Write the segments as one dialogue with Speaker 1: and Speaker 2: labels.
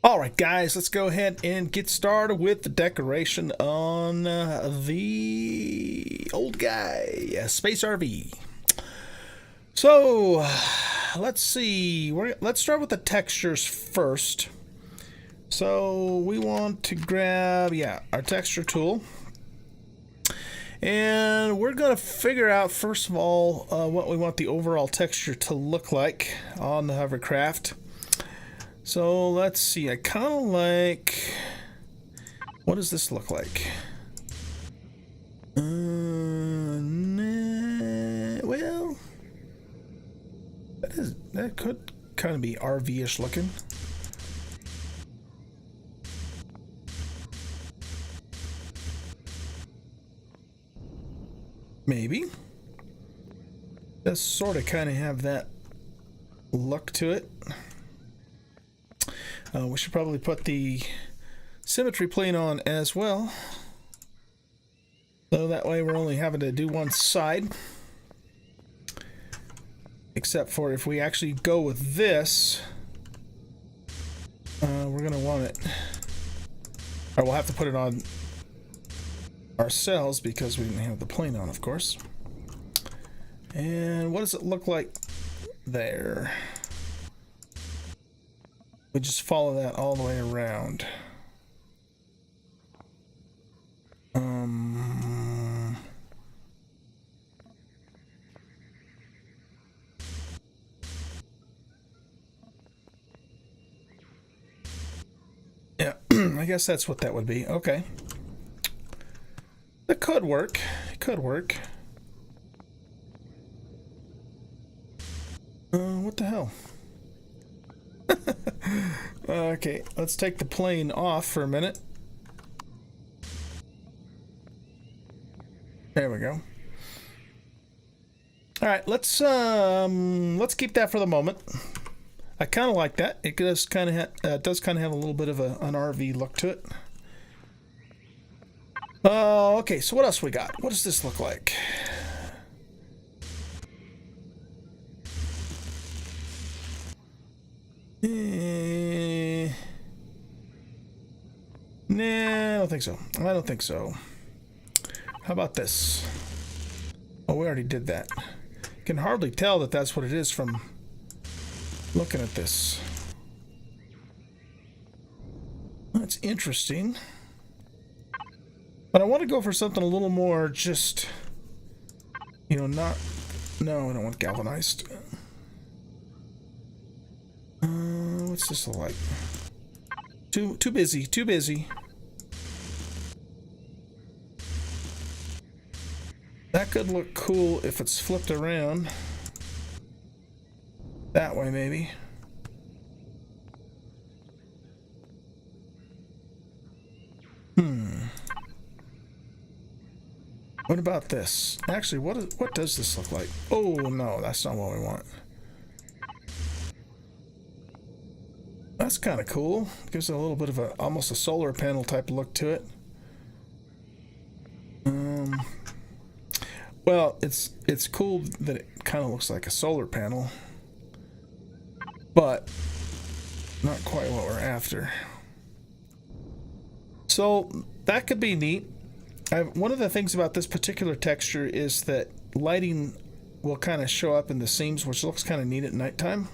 Speaker 1: Alright guys, let's go ahead and get started with the decoration on the old guy space RV. So let's see, let's start with the textures first. So we want to grab our texture tool, and we're going to figure out first of all what we want the overall texture to look like on the hovercraft. So let's see, I kind of like, what does this look like? Well, that could kind of be RV-ish looking. Maybe. Does sort of kind of have that look to it. We should probably put the symmetry plane on as well, so that way we're only having to do one side, except for if we actually go with this, we're going to want it, or we'll have to put it on ourselves because we didn't have the plane on, of course. And what does it look like there? We just follow that all the way around. Yeah, I guess that's what that would be. Okay. That could work. It could work. What the hell? Okay, let's take the plane off for a minute. There we go. All right, let's keep that for the moment. I kind of like that. It does kind of have a little bit of an RV look to it. Okay, so what else we got? What does this look like? Nah, I don't think so. I don't think so. How about this? Oh, we already did that. You can hardly tell that that's what it is from looking at this. That's interesting. But I want to go for something a little more just, you know, not... No, I don't want galvanized. What's this look like? Too busy, too busy. That could look cool if it's flipped around. That way, maybe. What about this? Actually, what does this look like? Oh, no, that's not what we want. That's kind of cool. Gives it a little bit of almost a solar panel type look to it. Well, it's cool that it kind of looks like a solar panel, but not quite what we're after. So that could be neat. One of the things about this particular texture is that lighting will kind of show up in the seams, which looks kind of neat at nighttime.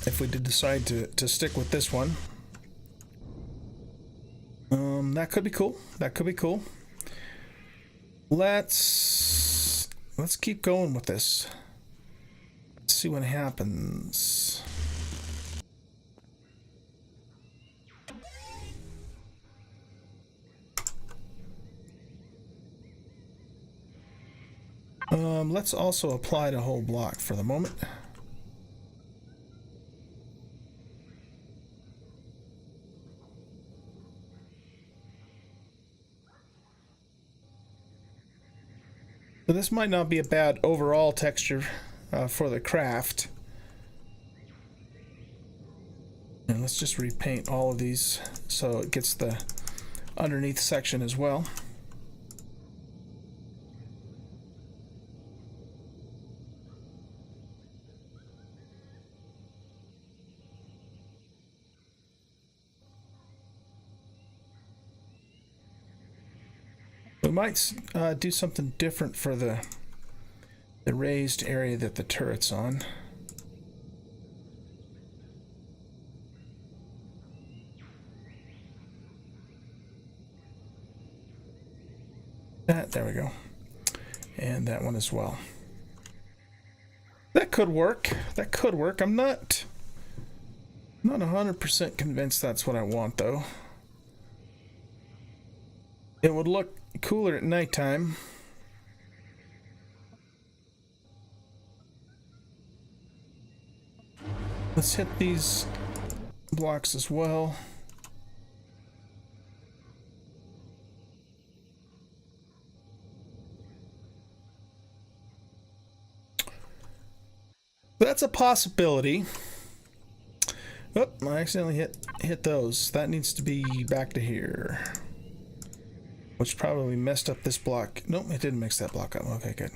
Speaker 1: If we did decide to stick with this one, that could be cool. That could be cool. Let's keep going with this. Let's see what happens. Let's also apply the whole block for the moment. So this might not be a bad overall texture for the craft. And let's just repaint all of these so it gets the underneath section as well. We might do something different for the raised area that the turret's on. There we go. And that one as well. That could work. That could work. I'm not 100% convinced that's what I want, though. It would look cooler at nighttime. Let's hit these blocks as well. That's a possibility. Oh, I accidentally hit those. That needs to be back to here. Which probably messed up this block. Nope, it didn't mix that block up. Okay, good.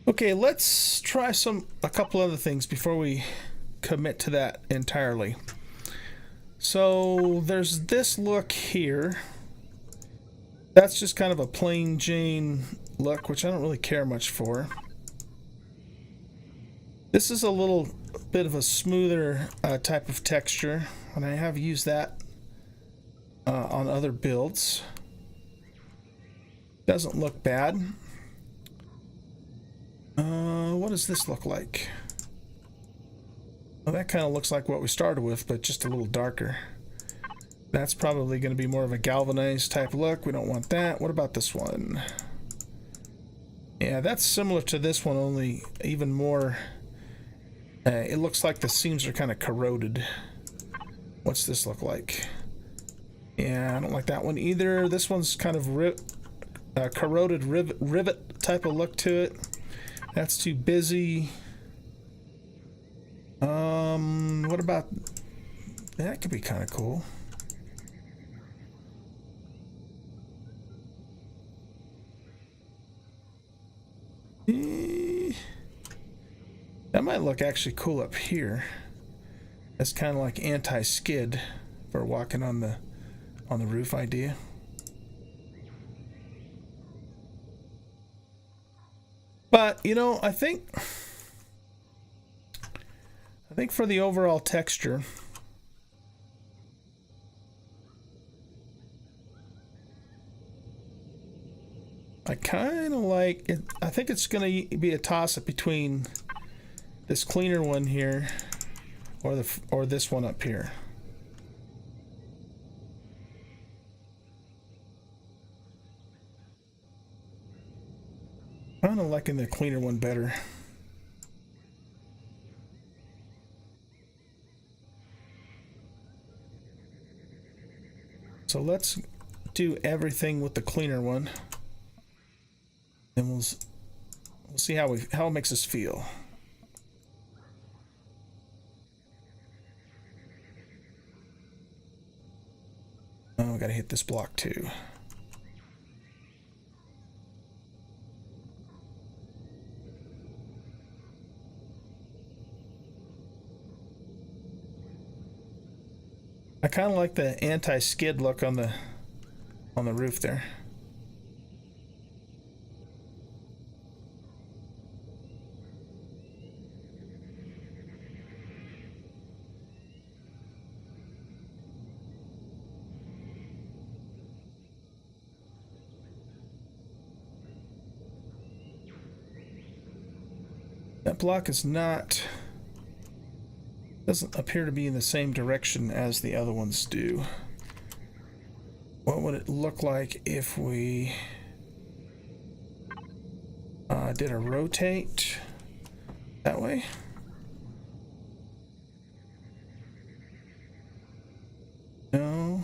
Speaker 1: Okay, let's try a couple other things before we commit to that entirely. So there's this look here. That's just kind of a plain Jane look, which I don't really care much for. This is a little bit of a smoother type of texture, and I have used that on other builds. Doesn't look bad. What does this look like? Well, that kind of looks like what we started with, but just a little darker. That's probably going to be more of a galvanized type look. We don't want that. What about this one? Yeah, that's similar to this one, only even more. It looks like the seams are kind of corroded. What's this look like? Yeah, I don't like that one either. This one's kind of corroded rivet type of look to it. That's too busy. What about that? Could be kind of cool. That might look actually cool up here. That's kind of like anti-skid for walking on the roof idea. But you know, I think for the overall texture, I kind of like it. I think it's going to be a toss-up between this cleaner one here or this one up here. Kind of liking the cleaner one better. So let's do everything with the cleaner one. Then we'll see how it makes us feel. Oh, we gotta hit this block too. I kind of like the anti-skid look on the roof there. That block is doesn't appear to be in the same direction as the other ones do. What would it look like if we did a rotate that way? No.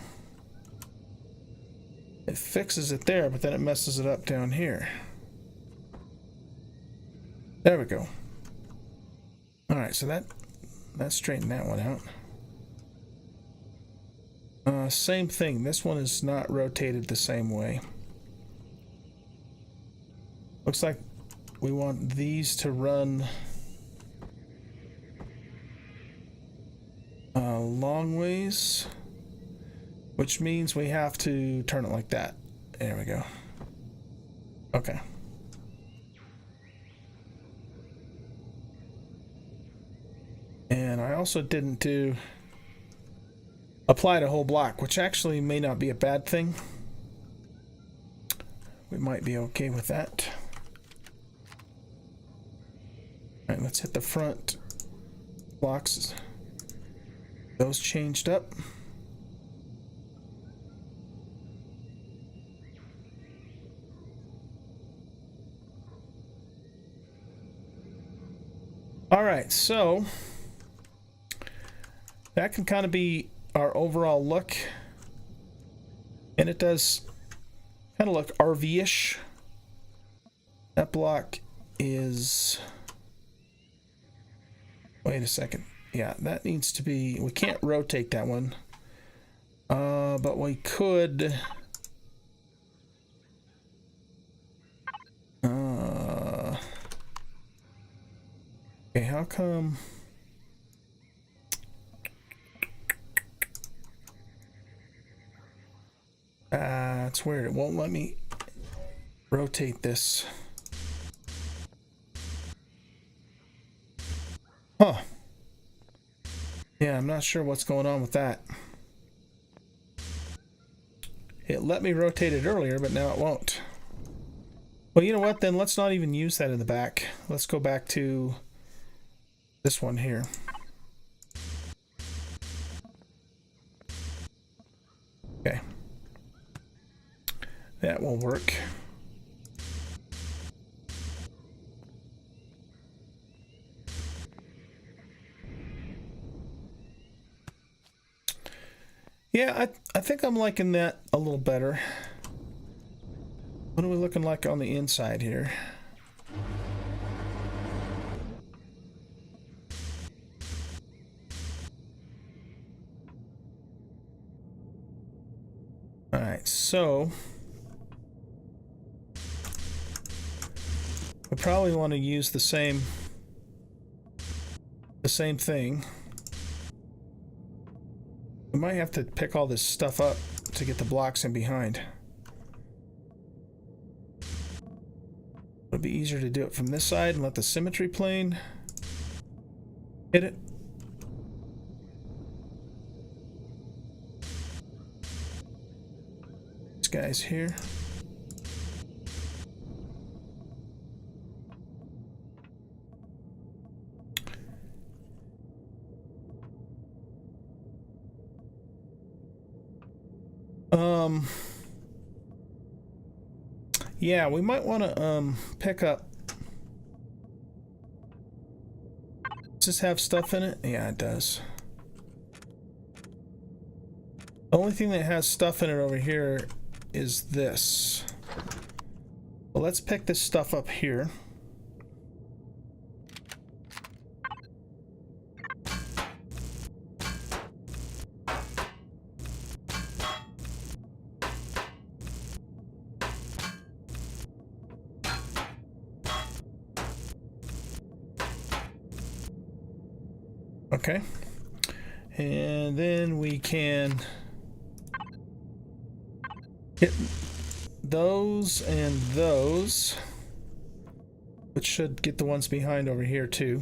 Speaker 1: It fixes it there, but then it messes it up down here. There we go. Alright, so that straightened that one out. Same thing. This one is not rotated the same way. Looks like we want these to run long ways, which means we have to turn it like that. There we go. Okay. And I also didn't do apply to whole block, which actually may not be a bad thing. We might be okay with that. All right, let's hit the front blocks. Those changed up. All right, so that can kind of be our overall look, and it does kind of look RV-ish. That block is, wait a second, yeah, that needs to be, we can't rotate that one, but we could okay, how come it's weird, it won't let me rotate this. Huh. Yeah, I'm not sure what's going on with that. It let me rotate it earlier, but now it won't. Well, you know what, then let's not even use that in the back. Let's go back to this one here. Okay. That will work. Yeah, I think I'm liking that a little better. What are we looking like on the inside here? All right, so we probably want to use the same thing. We might have to pick all this stuff up to get the blocks in behind. It'd be easier to do it from this side and let the symmetry plane hit it. These guys here. Yeah, we might want to pick up. Does this have stuff in it? Yeah, it does. The only thing that has stuff in it over here is this. Well, let's pick this stuff up here. Okay, and then we can hit those and those, which should get the ones behind over here too.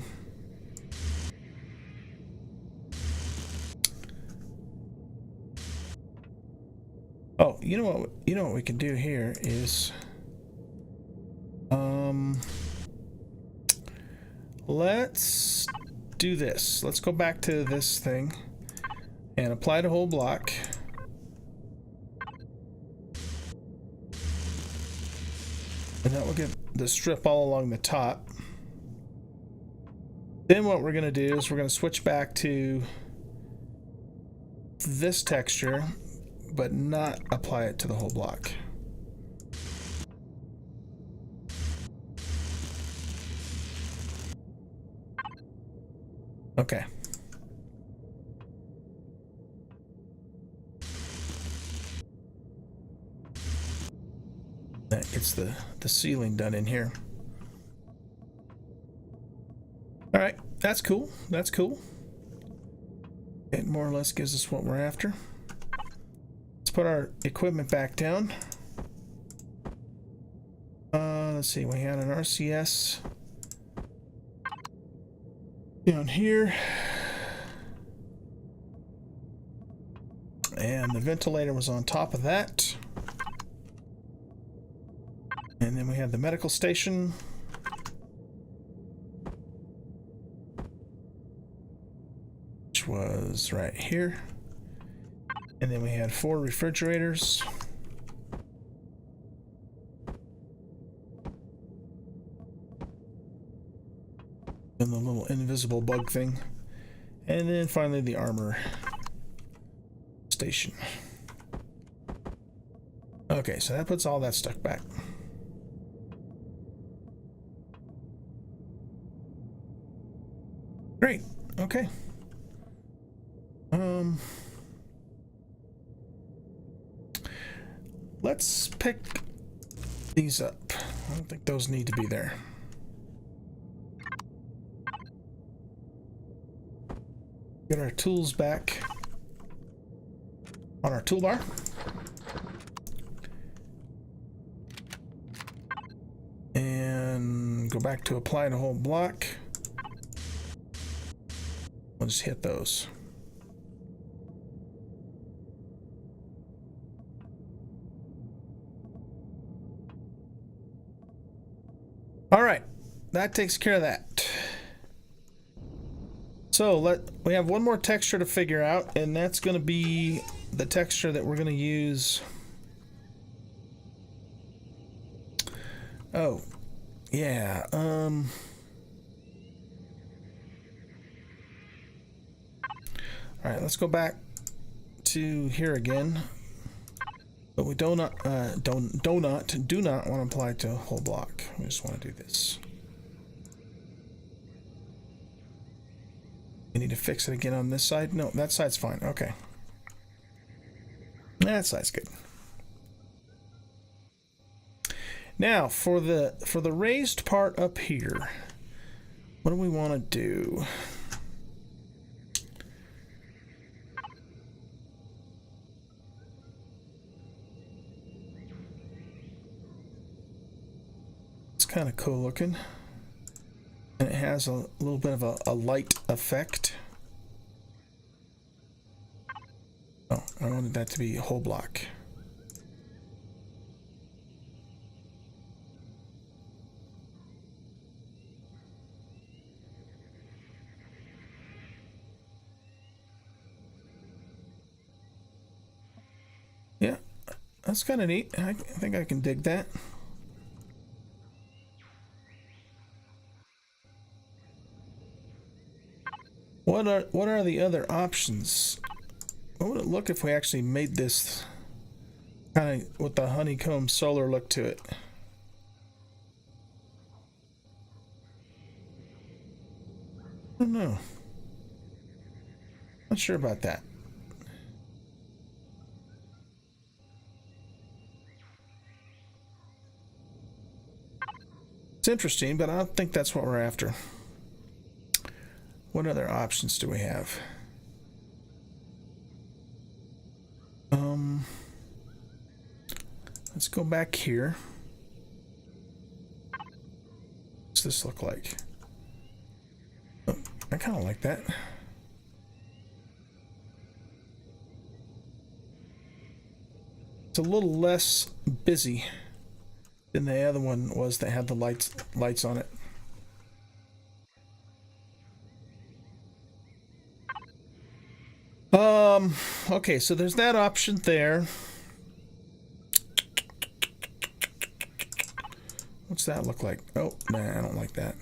Speaker 1: Oh, you know what we can do here is let's do this. Let's go back to this thing and apply the whole block. And that will get the strip all along the top. Then what we're going to do is we're going to switch back to this texture, but not apply it to the whole block. Okay. That gets the ceiling done in here. All right, that's cool. That's cool. It more or less gives us what we're after. Let's put our equipment back down. Let's see, we had an RCS down here. And the ventilator was on top of that. And then we had the medical station. Which was right here. And then we had 4 refrigerators. And the little invisible bug thing. And then finally the armor station. Okay, so that puts all that stuff back. Great. Okay. Let's pick these up. I don't think those need to be there. Get our tools back on our toolbar. And go back to apply to whole block. We'll just hit those. All right, that takes care of that. So we have one more texture to figure out, and that's going to be the texture that we're going to use. Oh, yeah. All right, let's go back to here again. But we do not want to apply to a whole block. We just want to do this. We need to fix it again on this side. No, that side's fine. Okay, that side's good. Now for the raised part up here, what do we want to do? Kind of cool looking, and it has a little bit of a light effect. Oh, I wanted that to be a whole block. Yeah, that's kind of neat. I think I can dig that. What are the other options? What would it look if we actually made this kind of with the honeycomb solar look to it? I don't know. Not sure about that. It's interesting, but I don't think that's what we're after. What other options do we have? Let's go back here. What's this look like? Oh, I kind of like that. It's a little less busy than the other one was that had the lights on it. Okay, so there's that option there. What's that look like? Oh, nah, I don't like that.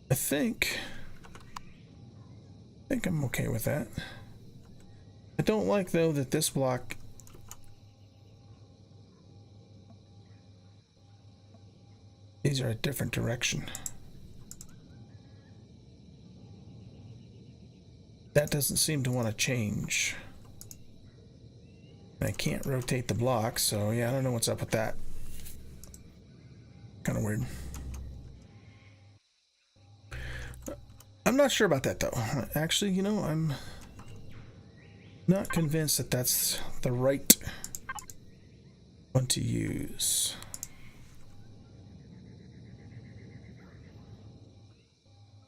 Speaker 1: I think I'm okay with that. I don't like, though, that this block these are a different direction. That doesn't seem to want to change. I can't rotate the block, so yeah, I don't know what's up with that. kind of weird. I'm not sure about that though. Actually, you know, I'm not convinced that that's the right one to use.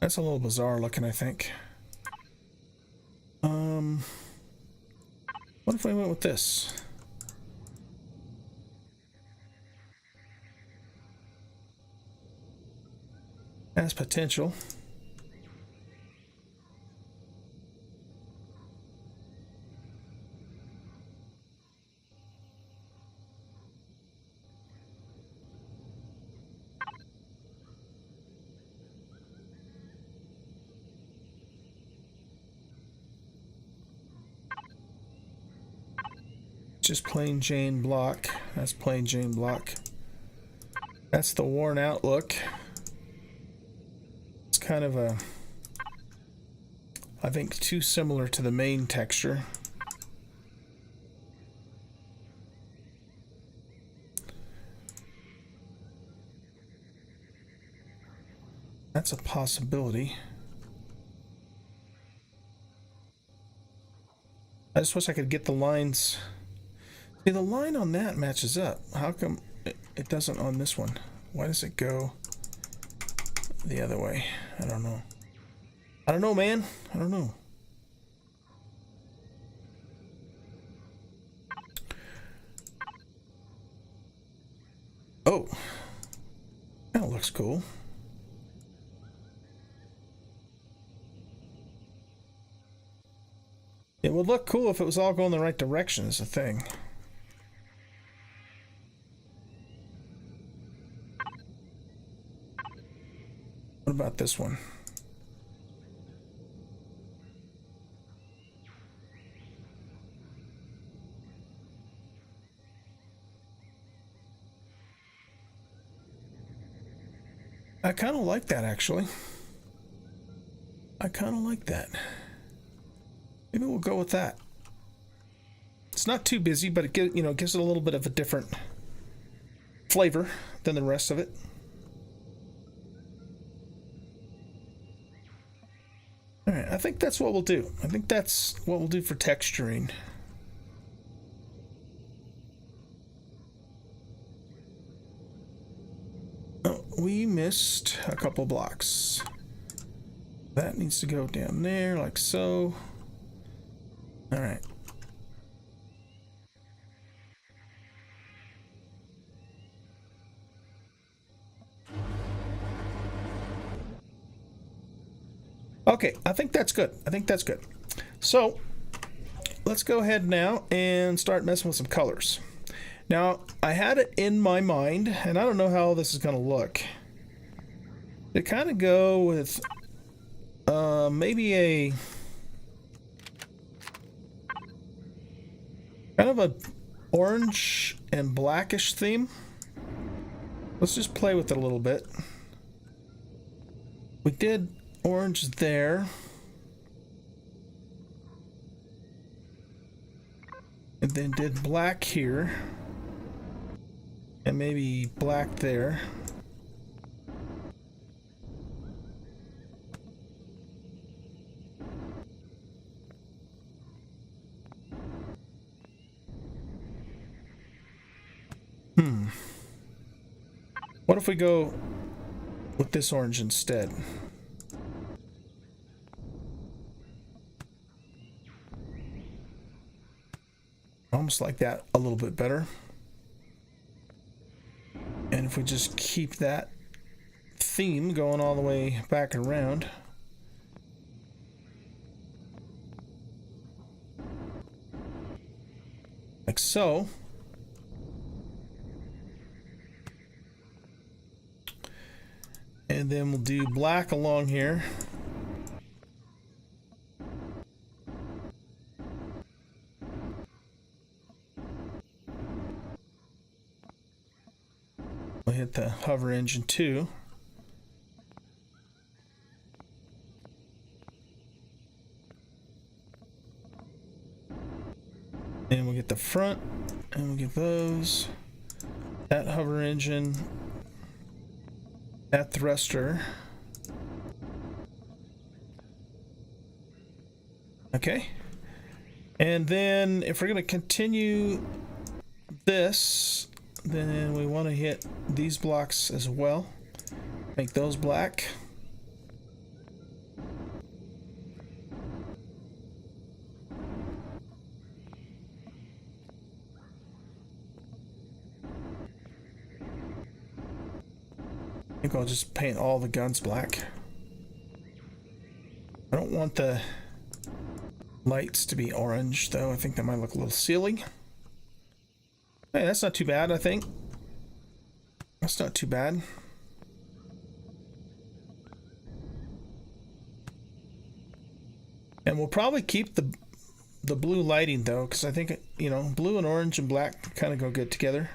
Speaker 1: That's a little bizarre looking, I think. What if we went with this? Has potential. Just plain Jane block. That's plain Jane block. That's the worn out look. It's kind of a, I think, too similar to the main texture. That's a possibility. I just wish I could get the lines. See, the line on that matches up. How come it doesn't on this one? Why does it go the other way? I don't know. I don't know, man. I don't know. Oh. That looks cool. It would look cool if it was all going the right direction is the thing. What about this one? I kind of like that, actually. I kind of like that. Maybe we'll go with that. It's not too busy, but it gives it a little bit of a different flavor than the rest of it. All right, I think that's what we'll do. I think that's what we'll do for texturing. Oh, we missed a couple blocks. That needs to go down there like so. All right. Okay, I think that's good. I think that's good. So let's go ahead now and start messing with some colors. Now, I had it in my mind, and I don't know how this is going to look. To kind of go with maybe a kind of a orange and blackish theme. Let's just play with it a little bit. We did orange there. And then did black here. And maybe black there. What if we go with this orange instead? Almost like that a little bit better. And if we just keep that theme going all the way back around. Like so. And then we'll do black along here. We'll hit the hover engine too. And we'll get the front, and we'll get those. That hover engine. that thruster. Okay. And then if we're going to continue this, then we want to hit these blocks as well. Make those black. I think I'll just paint all the guns black. I don't want the lights to be orange, though. I think that might look a little silly. Hey, that's not too bad, I think. That's not too bad. And we'll probably keep the blue lighting, though, because I think, you know, blue and orange and black kind of go good together.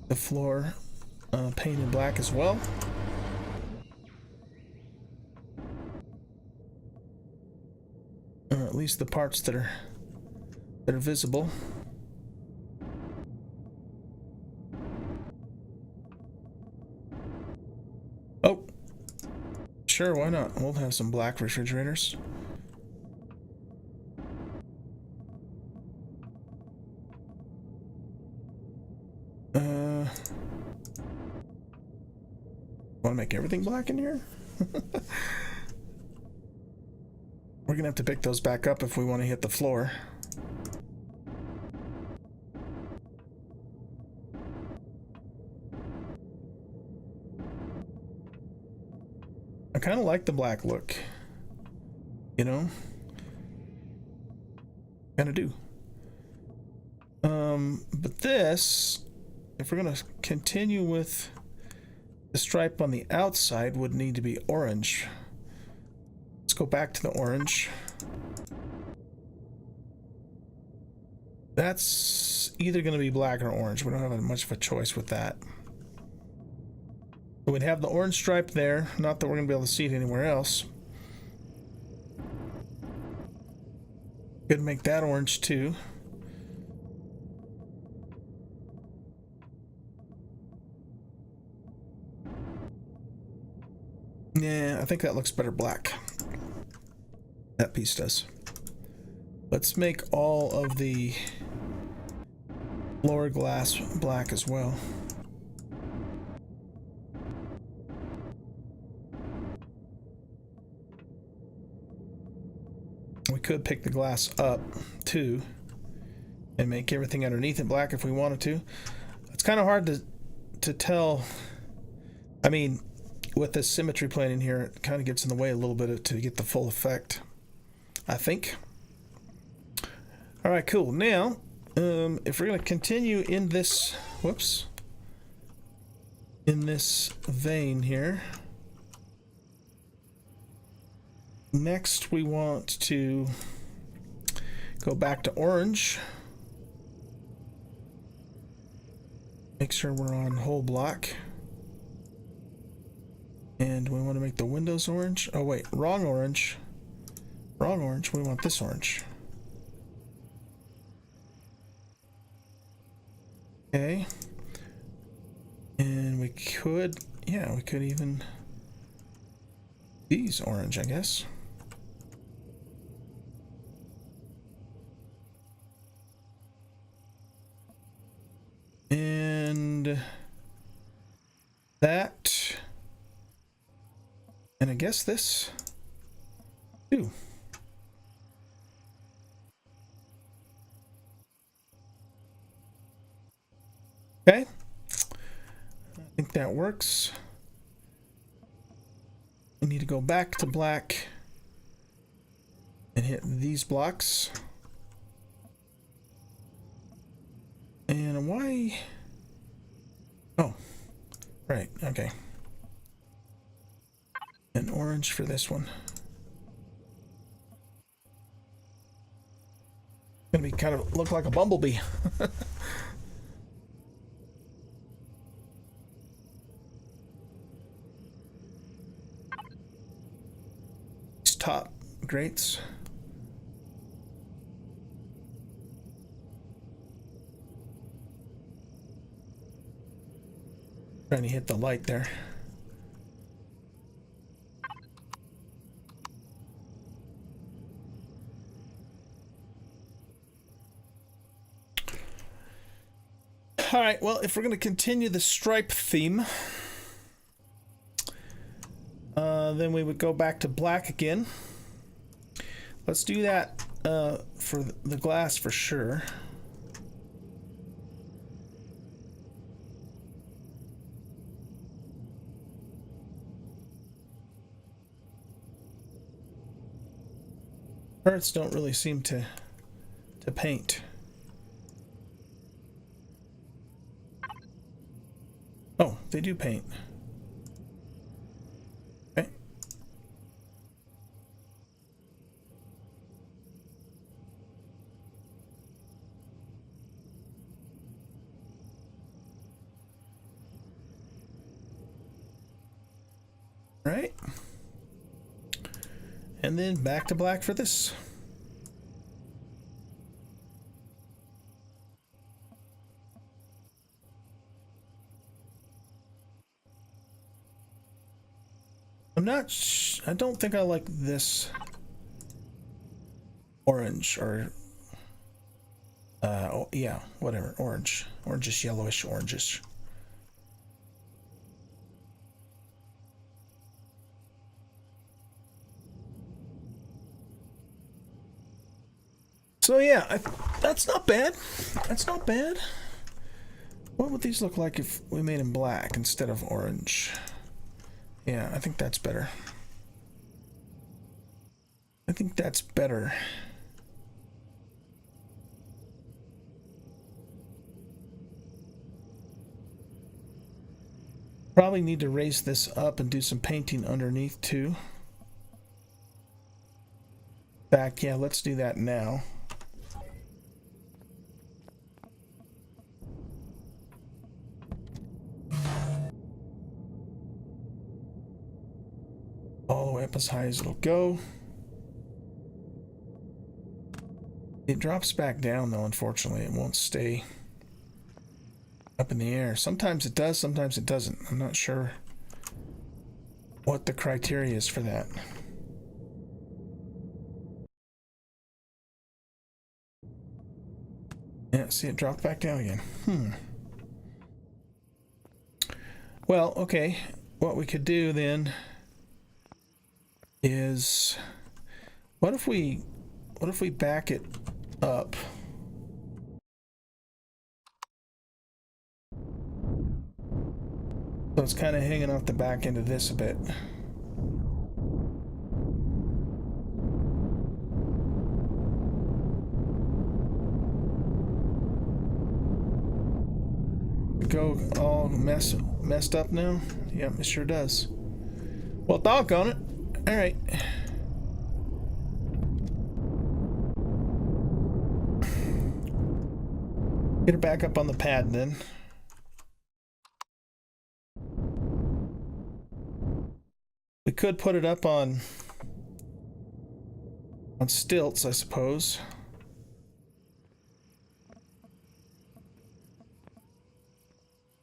Speaker 1: The floor painted black as well. Or at least the parts that are visible. Oh, sure, why not? We'll have some black refrigerators. Want to make everything black in here? We're gonna have to pick those back up if we want to hit the floor. I kind of like the black look, you know? Kind of do. But this, if we're gonna continue with the stripe on the outside, would need to be orange. Let's go back to the orange. That's either going to be black or orange. We don't have much of a choice with that. So we'd have the orange stripe there. Not that we're going to be able to see it anywhere else. Could make that orange too. Yeah, I think that looks better black. That piece does. Let's make all of the floor glass black as well. We could pick the glass up too and make everything underneath it black if we wanted to. It's kind of hard to tell. I mean, with this symmetry plane in here, it kind of gets in the way a little bit to get the full effect, I think. All right, cool. Now, if we're going to continue in this, in this vein here, next we want to go back to orange. Make sure we're on whole block. And we want to make the windows orange. Oh wait, wrong orange. Wrong orange. We want this orange. Okay. And we could, yeah, we could even these orange, I guess. And that, and I guess this too. Okay, I think that works. We need to go back to black and hit these blocks. And why? Oh, right, okay. And orange for this one. Gonna be kind of look like a bumblebee. These top grates. Trying to hit the light there. Alright, well, if we're going to continue the stripe theme, then we would go back to black again. Let's do that for the glass for sure. Parts don't really seem to paint. Oh, they do paint. Okay. All right. And then back to black for this. I don't think I like this orange or oh, yeah, whatever, orange. Orangish, yellowish, orangish. So yeah, that's not bad. That's not bad. What would these look like if we made them black instead of orange? Yeah, I think that's better. I think that's better. Probably need to raise this up and do some painting underneath too. Back, yeah, let's do that now. All the way up as high as it'll go. It drops back down though, unfortunately. It won't stay up in the air. Sometimes it does, sometimes it doesn't. I'm not sure what the criteria is for that. Yeah, see, it dropped back down again. Well, okay. What we could do then is what if we back it up? So it's kind of hanging off the back end of this a bit. Go all messed up now? Yep, it sure does. Well, doggone it. All right. Get her back up on the pad then. We could put it up on stilts, I suppose.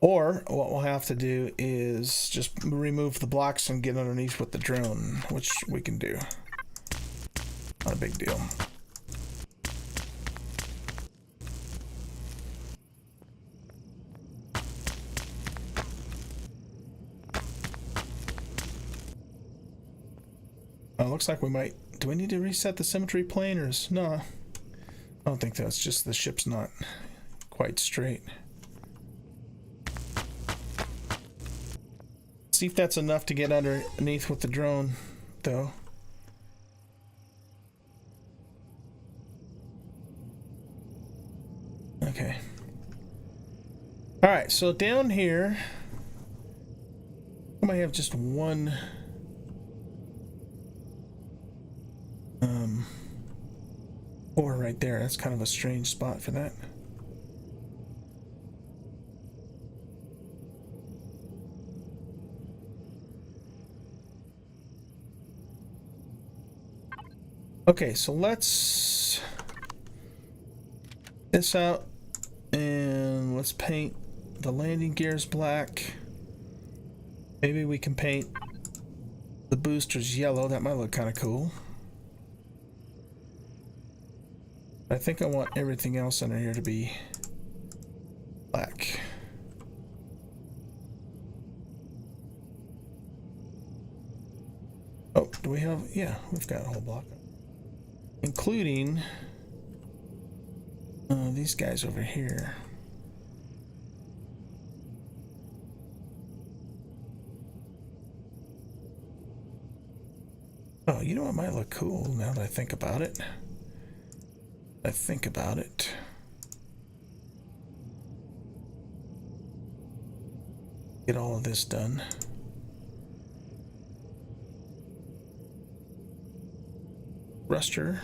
Speaker 1: Or what we'll have to do is just remove the blocks and get underneath with the drone, which we can do. Not a big deal. Looks like we might... Do we need to reset the symmetry plane or is... No. I don't think that's just the ship's not quite straight. See if that's enough to get underneath with the drone, though. Okay. Alright, so down here, I might have just one ore right there. That's kind of a strange spot for that. Okay, so let's this out and let's paint the landing gears black. Maybe we can paint the boosters yellow. That might look kind of cool. I think I want everything else under here to be black. Oh, do we have? Yeah, we've got a whole block. Including these guys over here. Oh, you know what might look cool now that I think about it? Get all of this done. Thruster.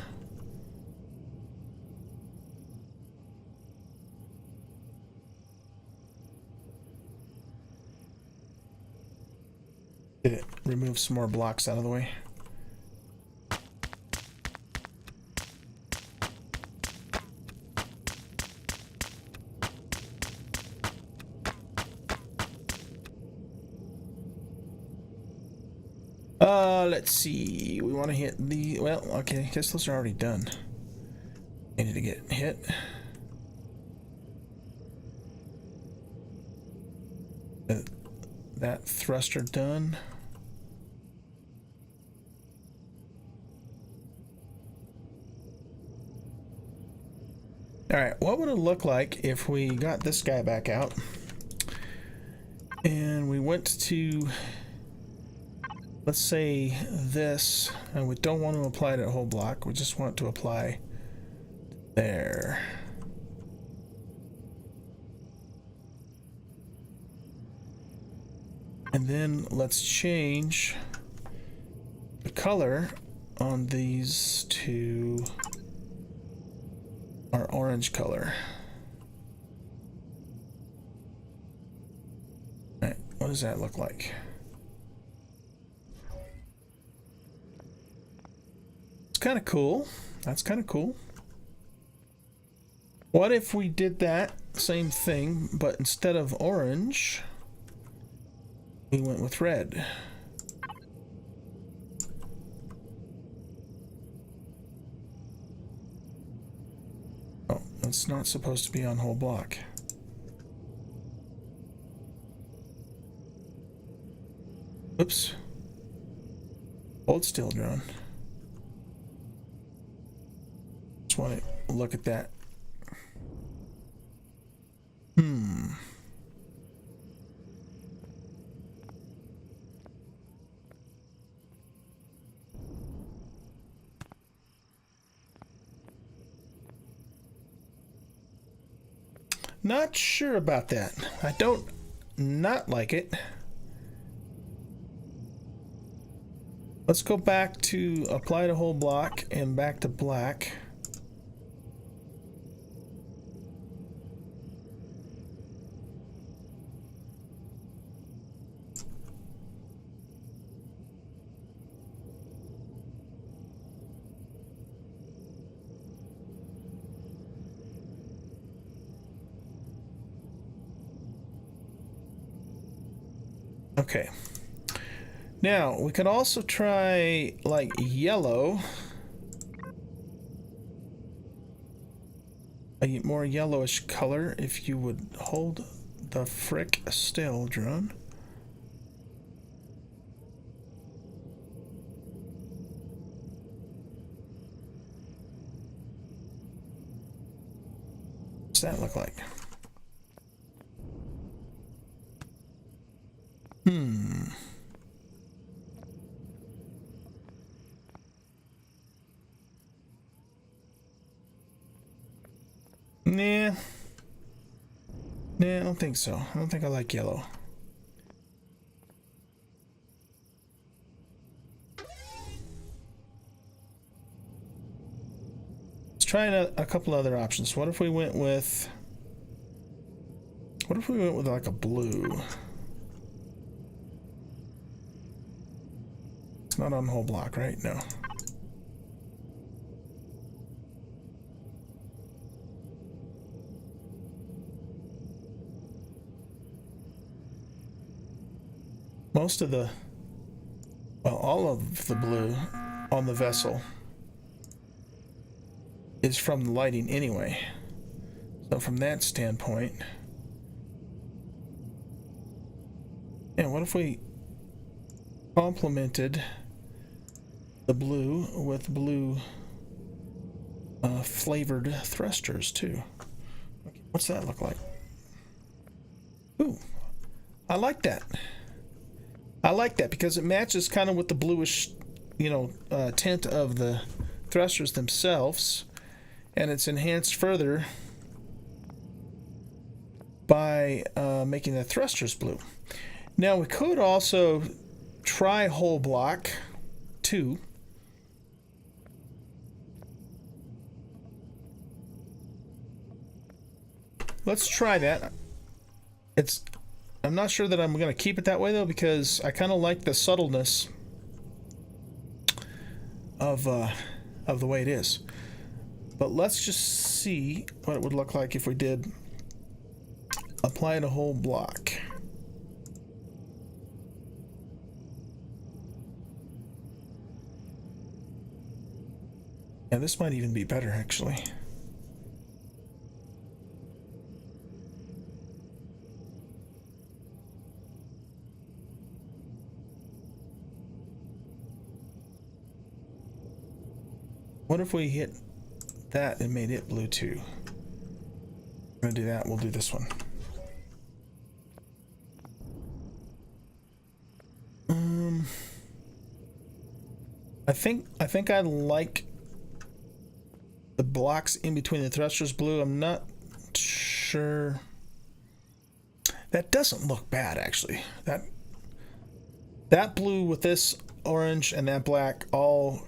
Speaker 1: Did it remove some more blocks out of the way? Let's see. We want to hit the... Well, okay. I guess those are already done. Needed to get hit. That thruster done. Alright, what would it look like if we got this guy back out and we went to, let's say, this, and we don't want to apply to a whole block, we just want to apply there. And then let's change the color on these to our orange color. All right, what does that look like? It's kind of cool. That's kind of cool. What if we did that same thing, but instead of orange, we went with red? Oh, it's not supposed to be on whole block. Oops. Hold still, drone. Just want to look at that. Not sure about that. I don't not like it. Let's go back to apply to whole block and back to black. Okay. Now, we could also try, like, yellow. A more yellowish color, if you would hold the frick still, drone. What's that look like? Nah, I don't think so. I don't think I like yellow. Let's try a couple other options. What if we went with like a blue? It's not on the whole block, right? No. most of the, well, all of the blue on the vessel is from the lighting anyway. So from that standpoint, and what if we complemented the blue with blue flavored thrusters too? Okay, what's that look like? Ooh, I like that. I like that because it matches kind of with the bluish, you know, tint of the thrusters themselves, and it's enhanced further by making the thrusters blue. Now we could also try whole block 2. Let's try that. I'm not sure that I'm going to keep it that way though, because I kind of like the subtleness of the way it is. But let's just see what it would look like if we did apply it a whole block. Yeah, this might even be better actually. What if we hit that and made it blue too? We're gonna do that. We'll do this one. I think I like the blocks in between the thrusters blue. I'm not sure. That doesn't look bad actually. That blue with this orange and that black all,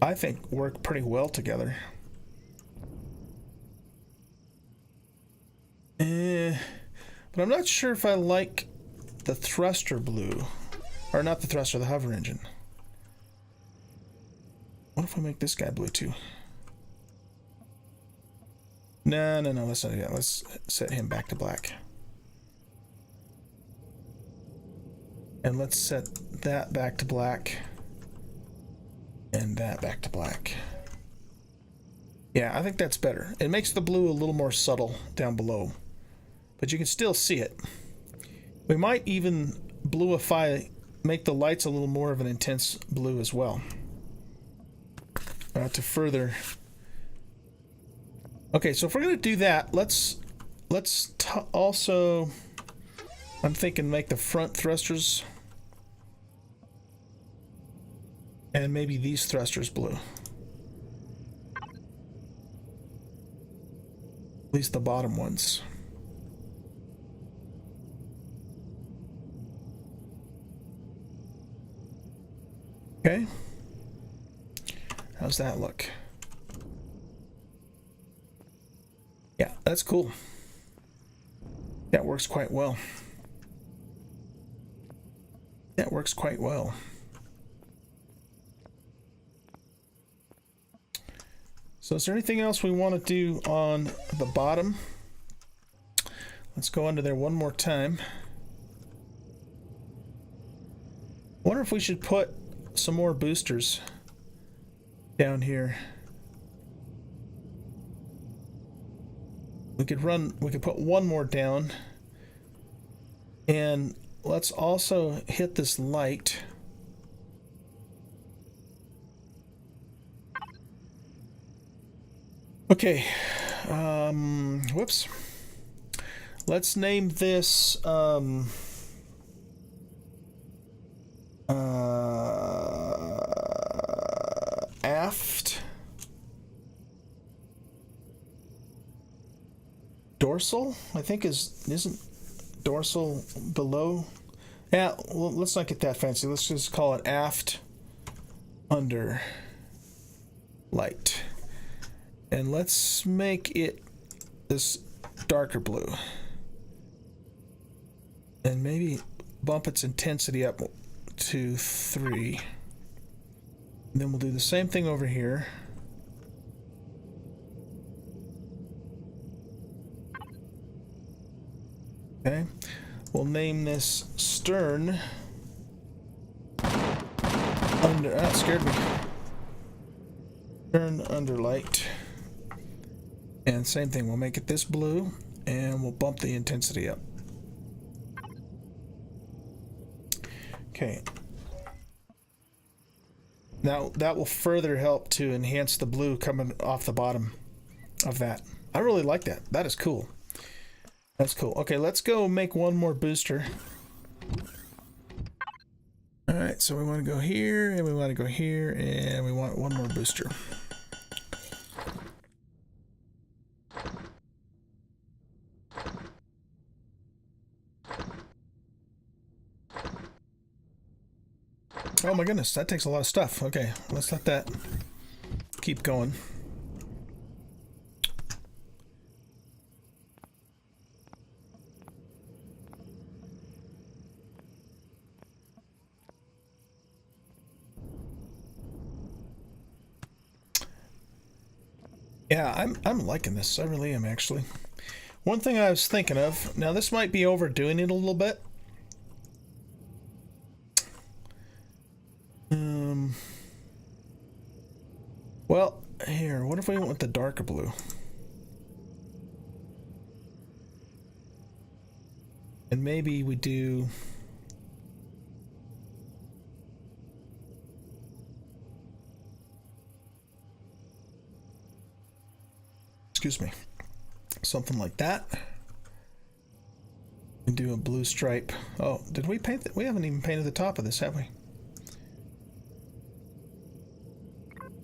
Speaker 1: I think, work pretty well together. But I'm not sure if I like the thruster blue, or not the thruster, the hover engine. What if we make this guy blue too? No, let's not do that. Let's set him back to black. And let's set that back to black. And that back to black. Yeah, I think that's better. It makes the blue a little more subtle down below, but you can still see it. We might even bluify, make the lights a little more of an intense blue as well. To further. Okay, so if we're going to do that, let's also, I'm thinking make the front thrusters and maybe these thrusters blue. At least the bottom ones. Okay. How's that look? Yeah, that's cool. That works quite well. That works quite well. So is there anything else we want to do on the bottom? Let's go under there one more time. I wonder if we should put some more boosters down here. We could put one more down. And let's also hit this light. Okay. Whoops. Let's name this aft dorsal, I think isn't dorsal below. Yeah, well, let's not get that fancy. Let's just call it aft under light. And let's make it this darker blue. And maybe bump its intensity up to 3. And then we'll do the same thing over here. Okay. We'll name this stern That scared me. Turn under light. And same thing, we'll make it this blue, and we'll bump the intensity up. Okay. Now that will further help to enhance the blue coming off the bottom of that. I really like that. That is cool. That's cool. Okay, let's go make one more booster. Alright, so we want to go here, and we want to go here, and we want one more booster. Oh my goodness, that takes a lot of stuff. Okay, let's let that keep going. Yeah, I'm liking this. I really am, actually. One thing I was thinking of, now this might be overdoing it a little bit. Well, here, what if we went with the darker blue? And maybe we do... Excuse me. Something like that. And do a blue stripe. Oh, did we paint that? We haven't even painted the top of this, have we?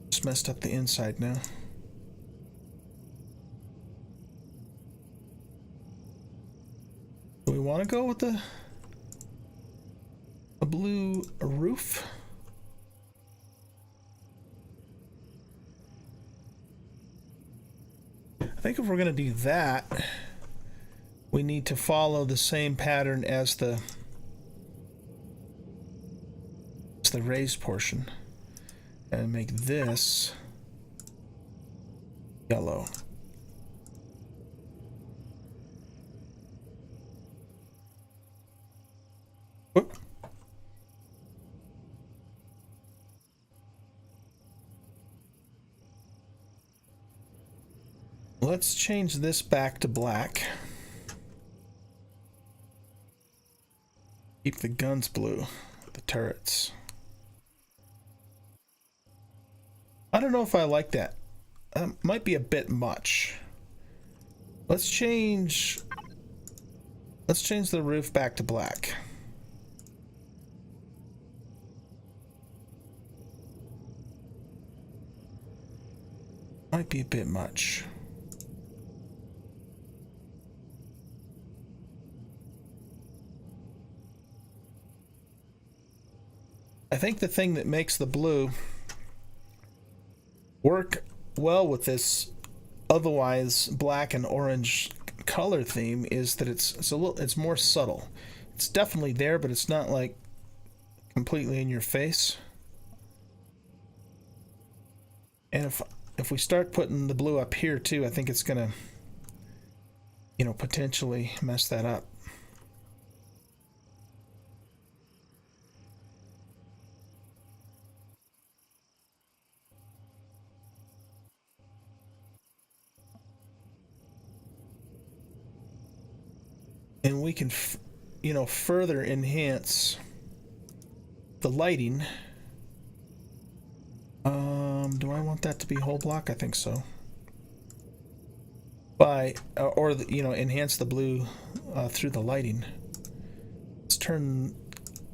Speaker 1: Just messed up the inside now. Do we want to go with a blue roof? I think if we're going to do that, we need to follow the same pattern as the raised portion and make this yellow. Whoop. Let's change this back to black. Keep the guns blue, the turrets. I don't know if I like that. Might be a bit much. Let's change the roof back to black. Might be a bit much. I think the thing that makes the blue work well with this otherwise black and orange color theme is that it's more subtle. It's definitely there, but it's not like completely in your face. And if we start putting the blue up here too, I think it's gonna, you know, potentially mess that up. And we can, you know, further enhance the lighting. Do I want that to be whole block? I think so. By, you know, enhance the blue through the lighting. Let's turn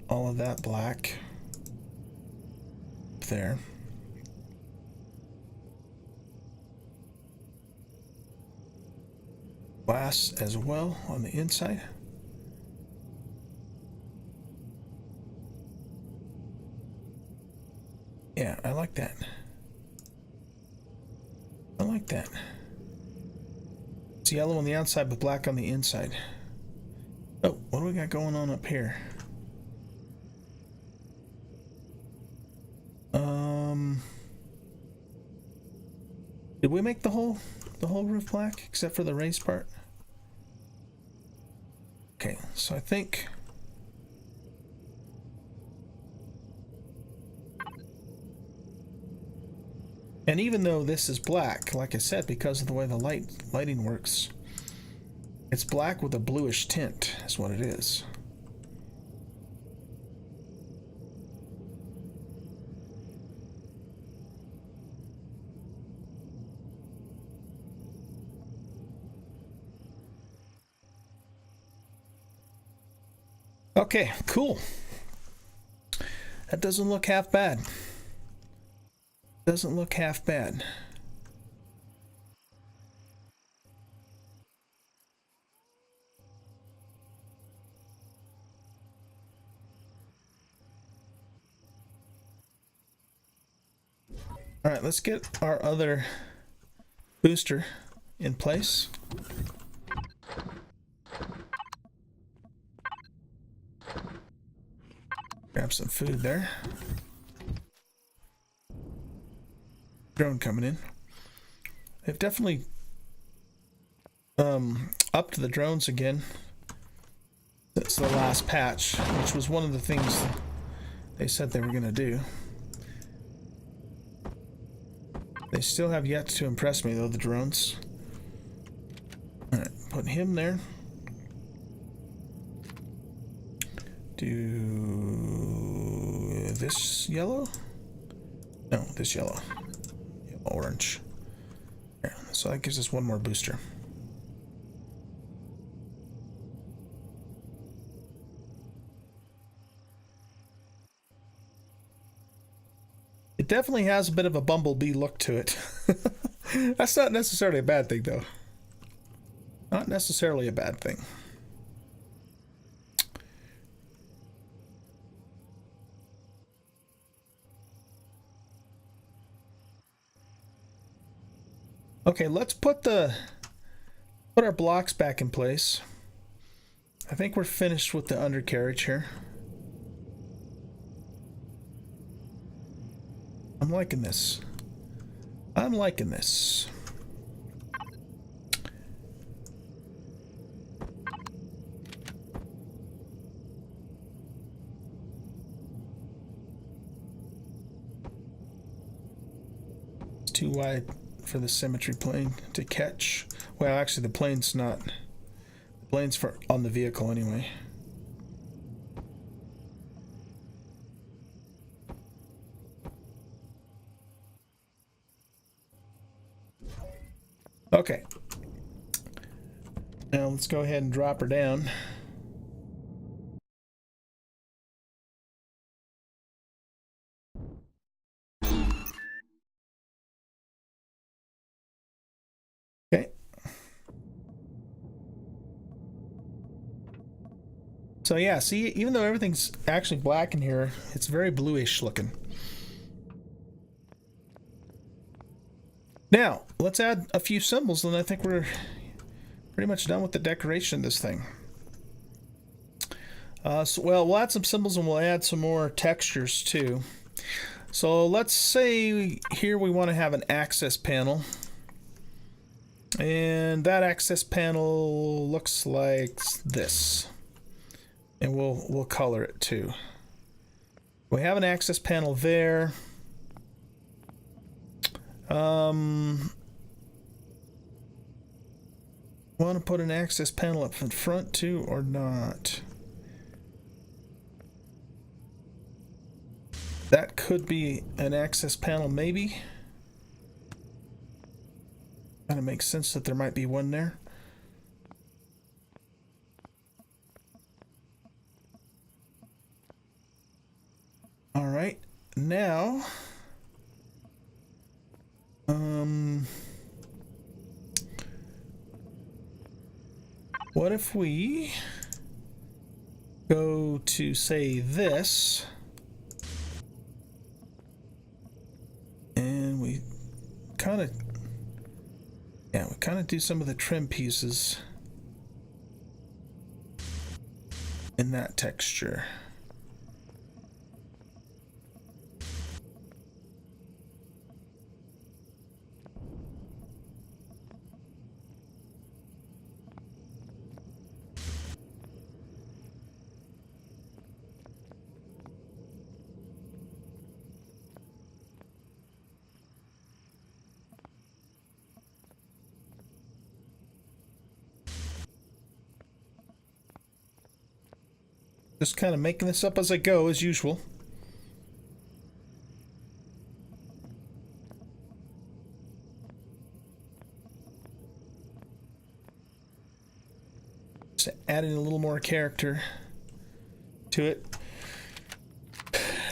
Speaker 1: all of that black there. Glass as well on the inside. Yeah, I like that. I like that. It's yellow on the outside but black on the inside. Oh, what do we got going on up here? Did we make the whole roof black except for the raised part? Okay, so I think And even though this is black, like I said, because of the way the lighting works, it's black with a bluish tint is what it is. Okay, cool. That doesn't look half bad. Doesn't look half bad. All right, let's get our other booster in place. Grab some food there. Drone coming in. They've definitely upped the drones again. That's the last patch, which was one of the things they said they were going to do. They still have yet to impress me, though, the drones. Alright, put him there. Do this yellow? No, this yellow. Orange. There. So that gives us one more booster. It definitely has a bit of a bumblebee look to it. That's not necessarily a bad thing, though. Not necessarily a bad thing. Okay, let's put our blocks back in place. I think we're finished with the undercarriage here. I'm liking this. I'm liking this. It's too wide for the symmetry plane to catch. Well, actually, the plane's not. The plane's for on the vehicle anyway. Okay. Now let's go ahead and drop her down. Okay. So yeah, see, even though everything's actually black in here, it's very bluish looking. Now, let's add a few symbols, and I think we're pretty much done with the decoration of this thing. Well, we'll add some symbols and we'll add some more textures too. So let's say here we want to have an access panel. And that access panel looks like this. And we'll color it too. We have an access panel there. Want to put an access panel up in front too, or not? That could be an access panel, maybe. Kind of makes sense that there might be one there. All right, now, what if we go to, say, this, and we kind of, yeah, we kind of do some of the trim pieces in that texture. Just kind of making this up as I go, as usual. Just adding a little more character to it.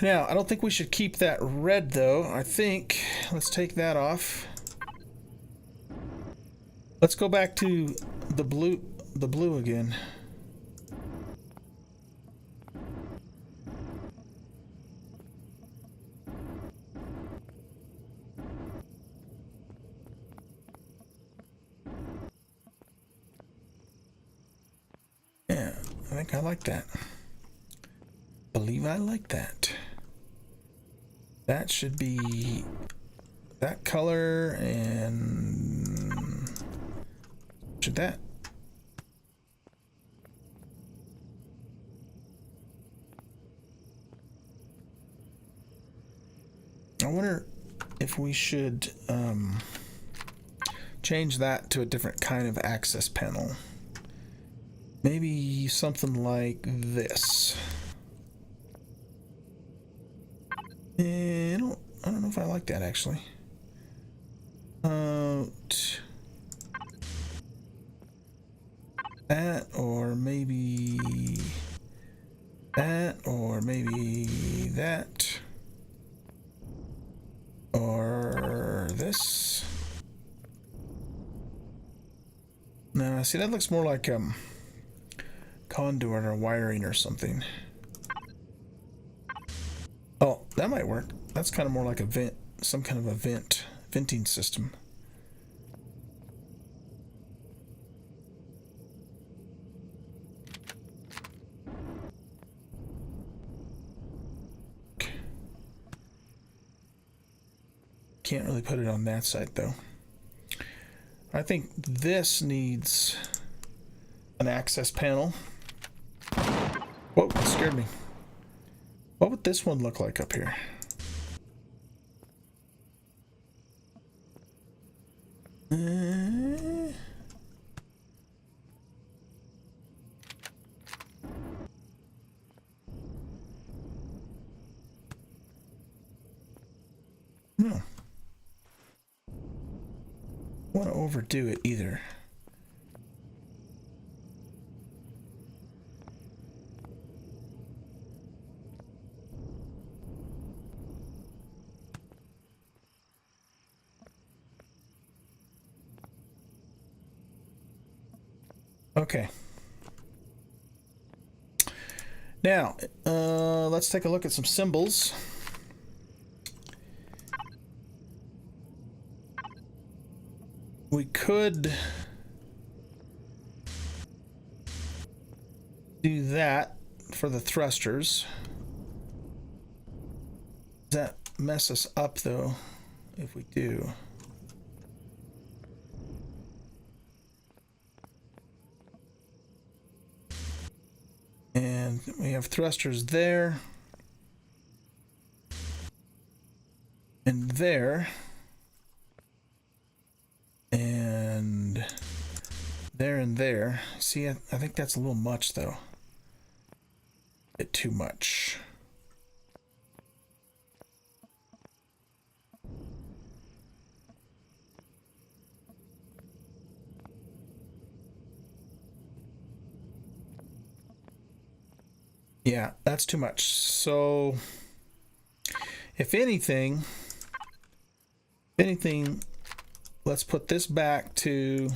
Speaker 1: Now, I don't think we should keep that red, though. I think, let's take that off. Let's go back to the blue again. Yeah, I think I like that. Believe I like that. That should be that color, and should that. I wonder if we should change that to a different kind of access panel. Maybe something like this. I don't know if I like that, actually. That, or maybe that, or maybe that, or this. No, see, that looks more like conduit or wiring or something. Oh, that might work. That's kind of more like a vent, some kind of a venting system. Can't really put it on that side, though. I think this needs an access panel. Whoa, that scared me. What would this one look like up here? No. Want to overdo it either. Okay. Now, let's take a look at some symbols. We could do that for the thrusters. Does that mess us up, though, if we do? And we have thrusters there. And there. And there and there. See, I think that's a little much, though. A bit too much. Yeah, that's too much. So, if anything, let's put this back to...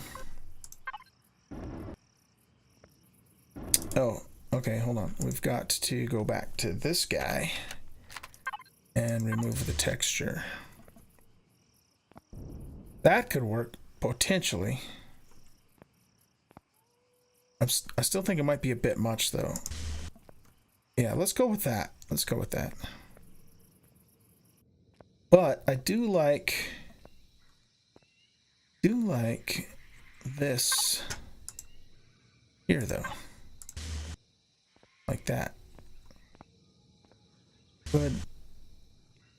Speaker 1: Oh, okay, hold on. We've got to go back to this guy and remove the texture. That could work, potentially. I still think it might be a bit much, though. Yeah, let's go with that. Let's go with that. But I do like this here, though. Like that. Good.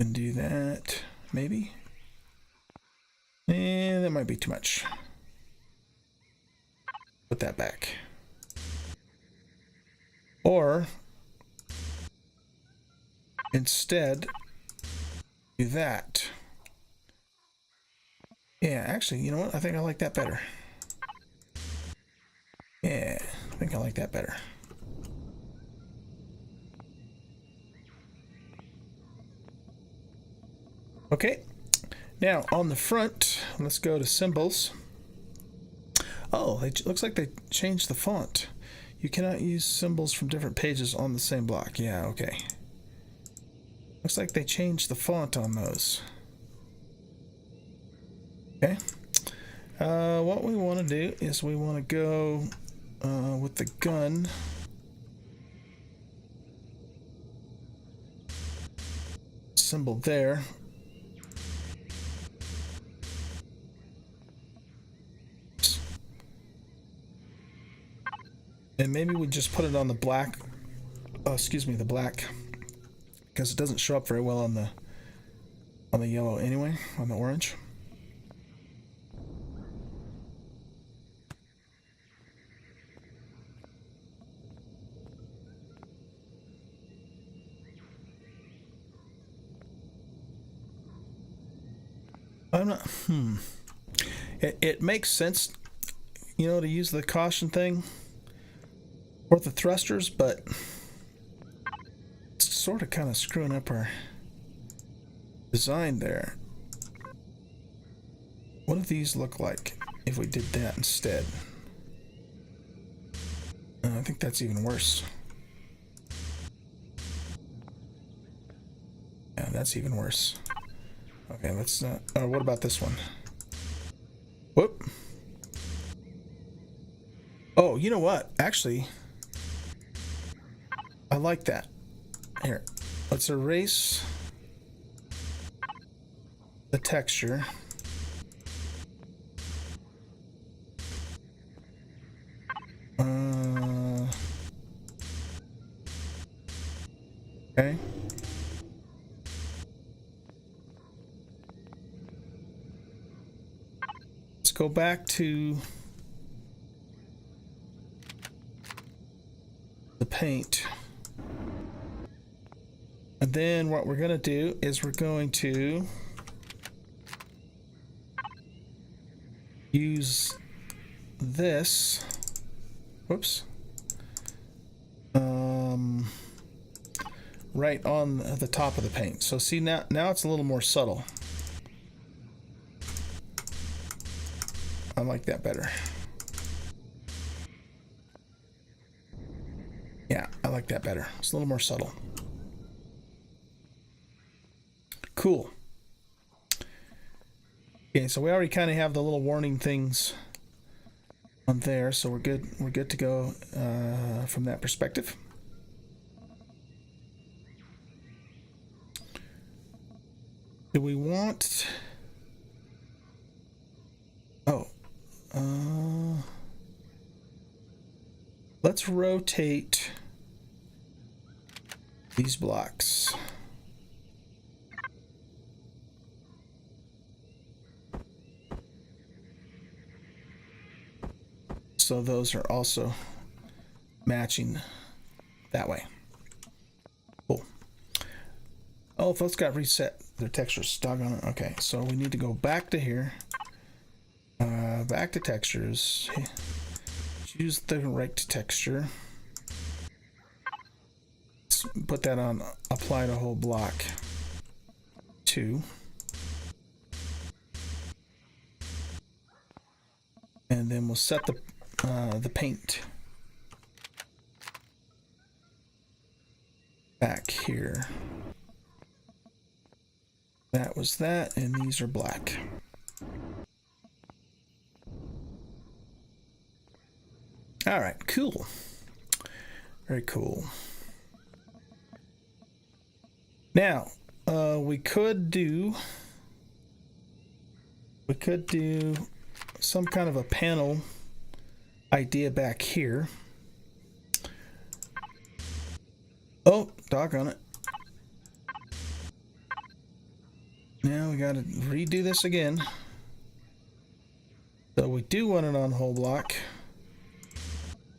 Speaker 1: And do that, maybe. And that might be too much. Put that back. Or instead do that. Yeah, actually, you know what? I think I like that better. Yeah, I think I like that better. Okay, now on the front, let's go to symbols. Oh, it looks like they changed the font. You cannot use symbols from different pages on the same block. Yeah, okay. Looks like they changed the font on those. Okay. What we want to do is we want to go with the gun. Symbol there. And maybe we just put it on the black, excuse me, the black, because it doesn't show up very well on the yellow anyway, on the orange. I'm not, It makes sense, you know, to use the caution thing or the thrusters, but it's sort of kind of screwing up our design there. What do these look like if we did that instead? I think that's even worse. Yeah, that's even worse. Okay, let's not. Oh, what about this one? Whoop. Oh, you know what? Actually, I like that. Here, let's erase the texture. Okay. Let's go back to the paint. And then what we're going to do is we're going to use this. Whoops. Right on the top of the paint. So see, now it's a little more subtle. I like that better. Yeah, I like that better. It's a little more subtle. Cool. Okay, so we already kind of have the little warning things on there, so we're good. We're good to go from that perspective. Do we want? Oh, let's rotate these blocks. So those are also matching that way. Cool. Oh, those got reset. Their textures, doggone it. Okay, so we need to go back to here. Back to textures. Choose the right texture. Let's put that on apply to whole block 2. And then we'll set the paint back here. That was that, and these are black. All right, cool. Very cool. Now, we could do some kind of a panel idea back here. Oh, doggone it. Now we got to redo this again. So we do want it on whole block.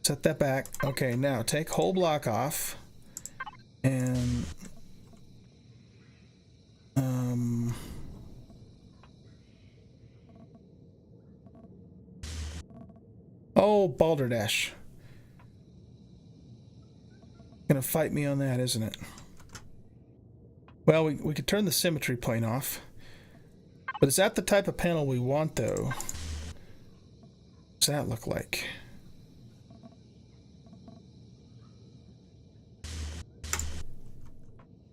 Speaker 1: Set that back. Okay, now take whole block off and Oh, balderdash. Gonna fight me on that, isn't it? Well, we could turn the symmetry plane off. But is that the type of panel we want, though? What's that look like?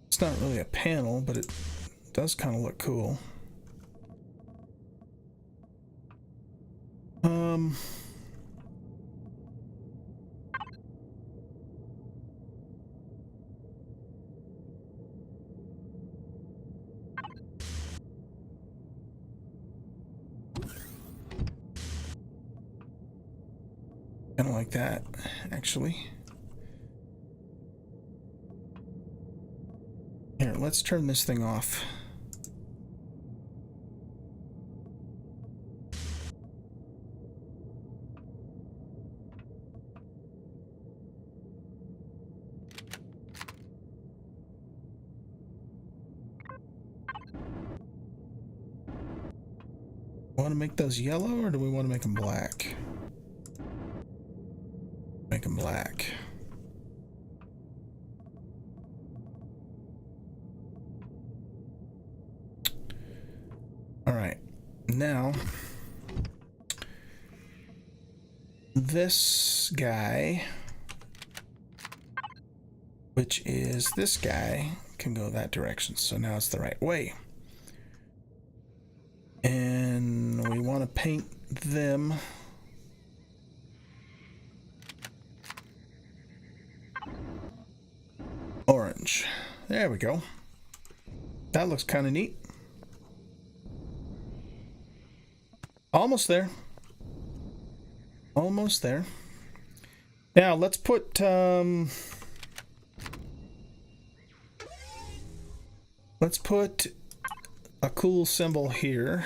Speaker 1: It's not really a panel, but it does kind of look cool. Kind of like that, actually. Here, let's turn this thing off. Want to make those yellow, or do we want to make them black? Make them black. All right, now this guy, which is this guy, can go that direction. So now it's the right way. And we want to paint them orange. There we go. That looks kind of neat. Almost there. Almost there. Now let's put a cool symbol here.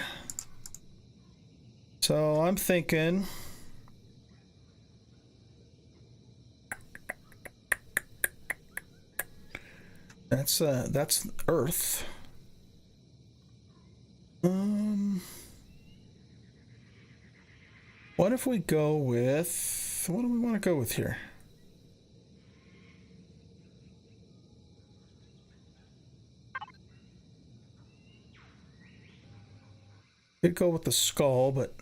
Speaker 1: So I'm thinking that's Earth. What if we go with, what do we want to go with here? Could go with the skull, but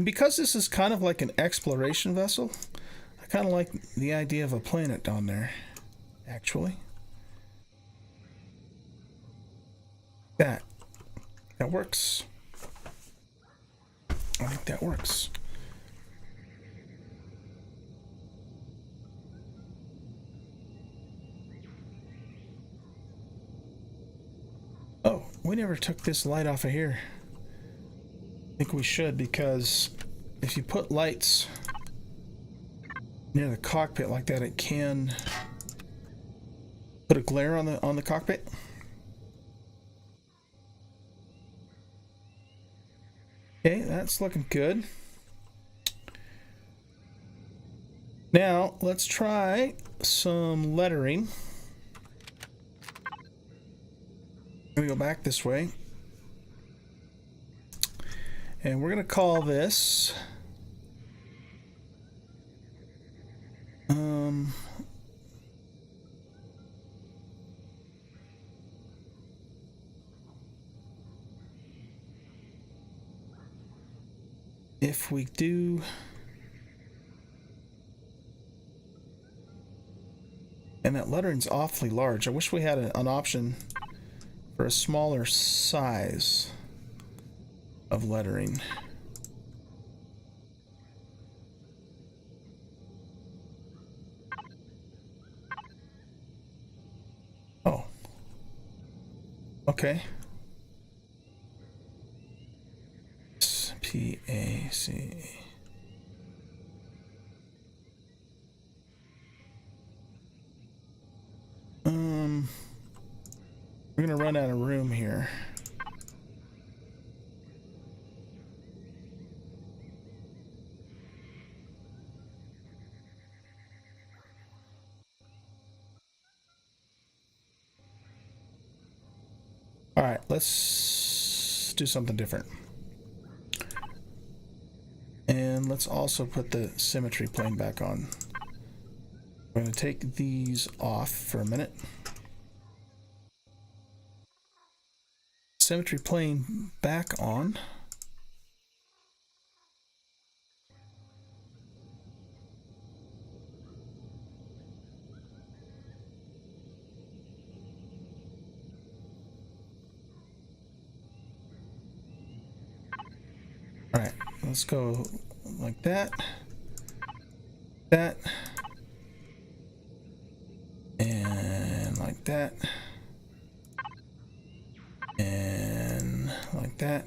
Speaker 1: because this is kind of like an exploration vessel, I kind of like the idea of a planet down there, actually. That works. I think that works. Oh, we never took this light off of here. I think we should, because if you put lights near the cockpit like that, it can put a glare on the cockpit. Okay, that's looking good. Now, let's try some lettering. I'm going to go back this way. And we're going to call this if we do and that lettering's awfully large. I wish we had an option for a smaller size of lettering. Oh. Okay. P-A-C. We're gonna run out of room here. All right, let's do something different. And let's also put the symmetry plane back on. We're going to take these off for a minute. Symmetry plane back on. All right, let's go like that, that, and like that, and like that,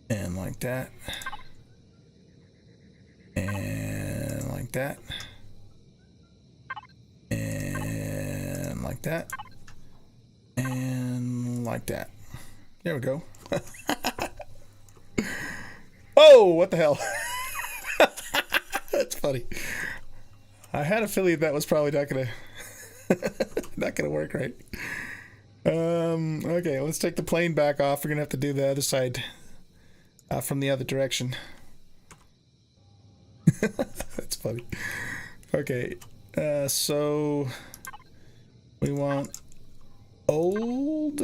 Speaker 1: and like that, and like that, and like that, and like that. There we go. Oh, what the hell? That's funny. I had a feeling that was probably not gonna work right. Okay, let's take the plane back off. We're gonna have to do the other side from the other direction. That's funny. Okay, so we want old,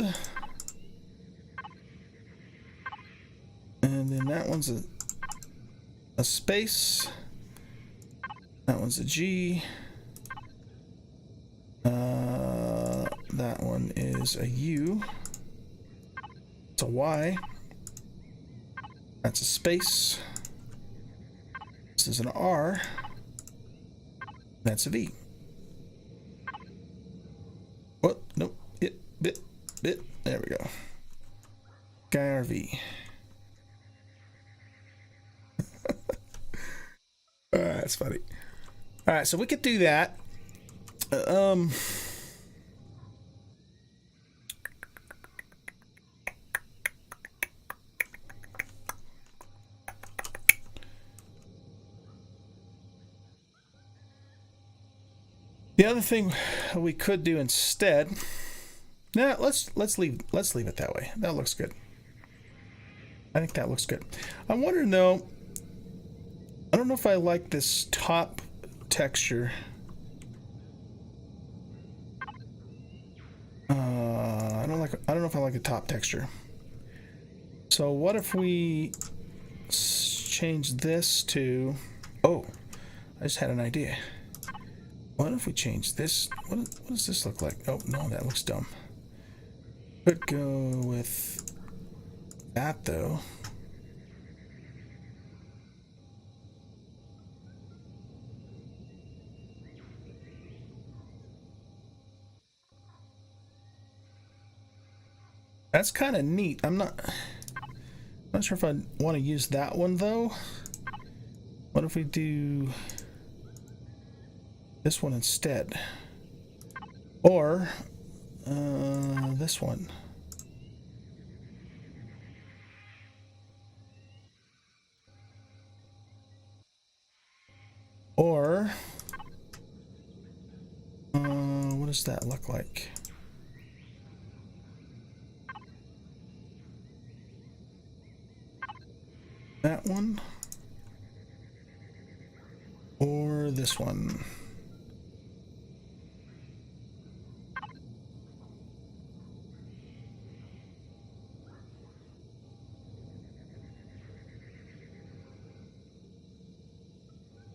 Speaker 1: and then that one's a space. That one's a G. That one is a U. It's a Y. That's a space. This is an R. That's a V. What? Nope. Bit. There we go. OldGuy RV. That's funny. All right, so we could do that. The other thing we could do instead. Nah, let's leave it that way. That looks good. I think that looks good. I'm wondering though. I don't know if I like this top texture. I don't know if I like the top texture. So what if we change this to? Oh, I just had an idea. What if we change this? What does this look like? Oh no, that looks dumb. Could go with that though. That's kind of neat. I'm not sure if I want to use that one though. What if we do this one instead? Or this one. Or what does that look like? That one or this one?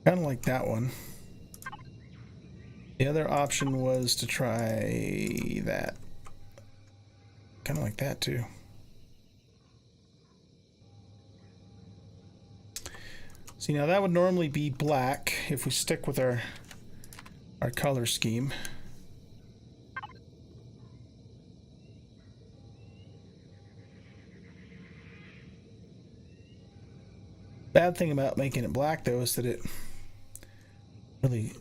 Speaker 1: Kind of like that one. The other option was to try that. Kind of like that too. See, now that would normally be black if we stick with our color scheme. Bad thing about making it black though is that it really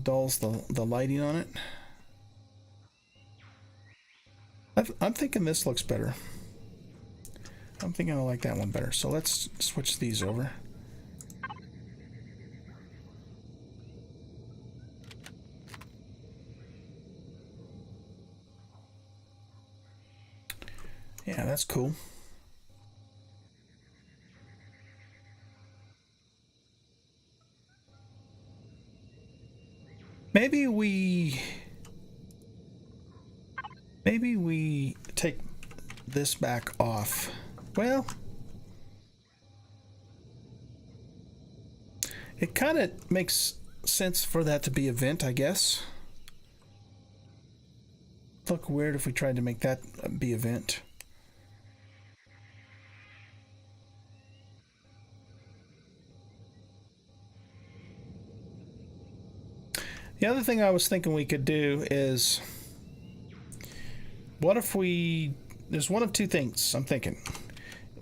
Speaker 1: dulls the lighting on it. I'm thinking this looks better. I'm thinking I like that one better. So let's switch these over. Yeah, that's cool. maybe we take this back off. Well, it kind of makes sense for that to be a vent, I guess. Look weird if we tried to make that be a vent. The other thing I was thinking we could do is, what if there's one of two things I'm thinking.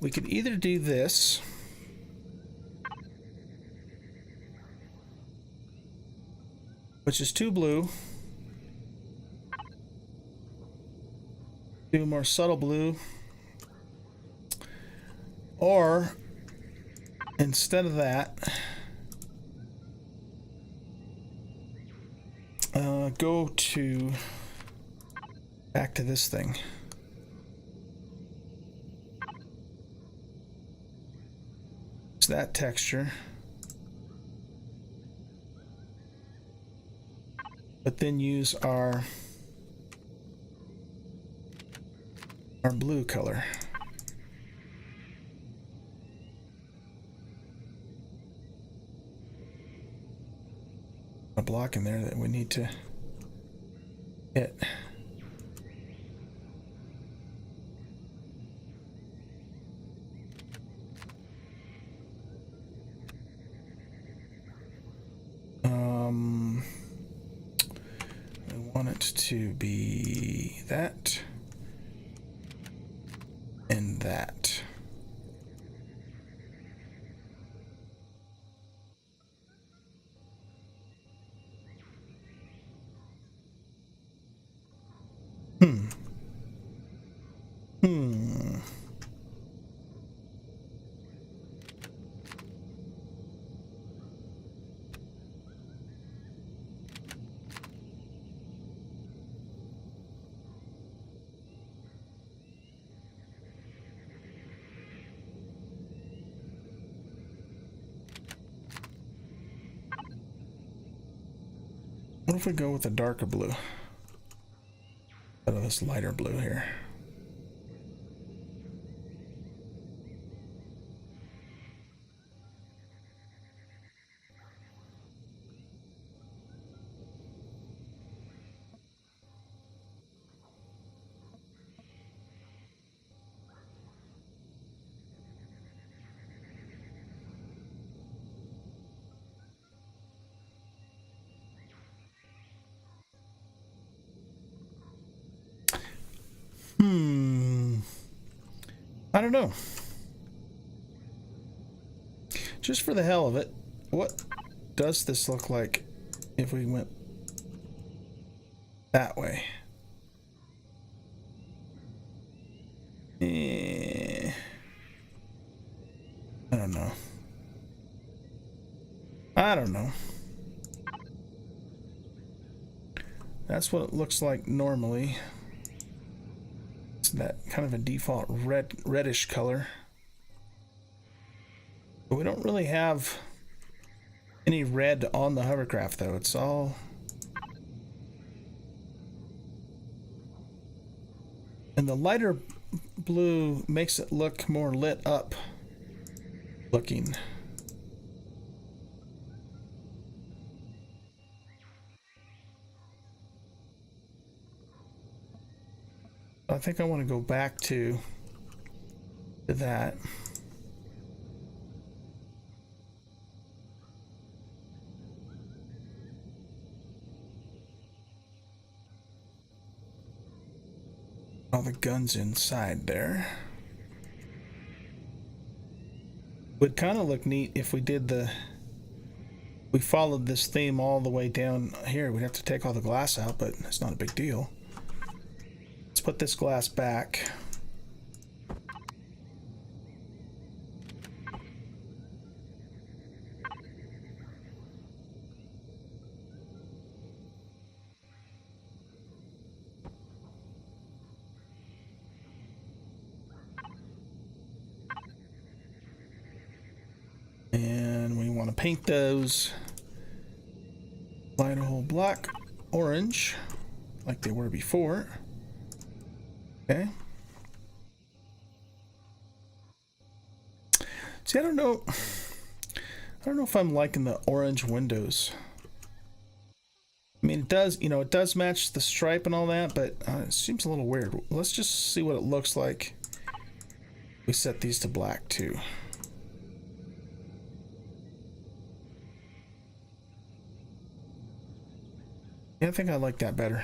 Speaker 1: We could either do this, which is 2 blue, do more subtle blue, or instead of that, go back to this thing. It's that texture. But then use our blue color. A block in there that we need to hit. I want it to be that and that. What if we go with a darker blue instead of this lighter blue here? I don't know. Just for the hell of it, what does this look like if we went that way? I don't know. I don't know. That's what it looks like normally. That kind of a default reddish color, but we don't really have any red on the hovercraft though. It's all, and the lighter blue makes it look more lit up looking. I think I want to go back to that. All the guns inside there. Would kind of look neat if we followed this theme all the way down here. We'd have to take all the glass out, but it's not a big deal. Let's put this glass back. And we want to paint those. Light a whole black, orange, like they were before. Okay. See, I don't know if I'm liking the orange windows. I mean, it does, you know, it does match the stripe and all that, but it seems a little weird. Let's just see what it looks like. We set these to black too. Yeah, I think I like that better.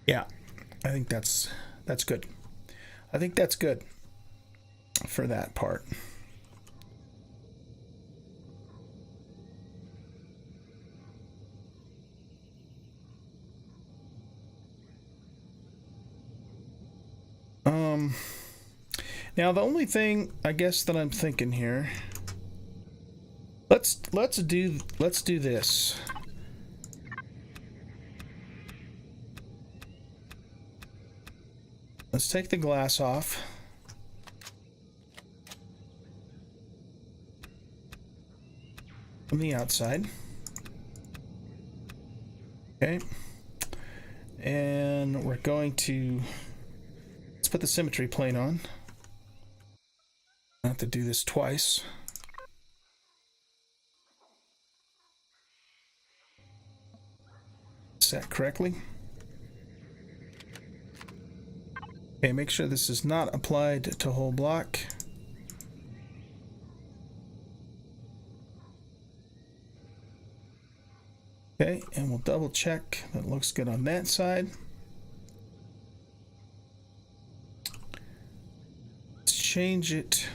Speaker 1: Yeah, I think that's good. I think that's good for that part. Now the only thing I guess that I'm thinking here, let's do this. Let's take the glass off. From the outside. Okay. And we're going to, let's put the symmetry plane on. I have to do this twice. Set correctly. Okay, make sure this is not applied to whole block. Okay, and we'll double check that it looks good on that side. Let's change it.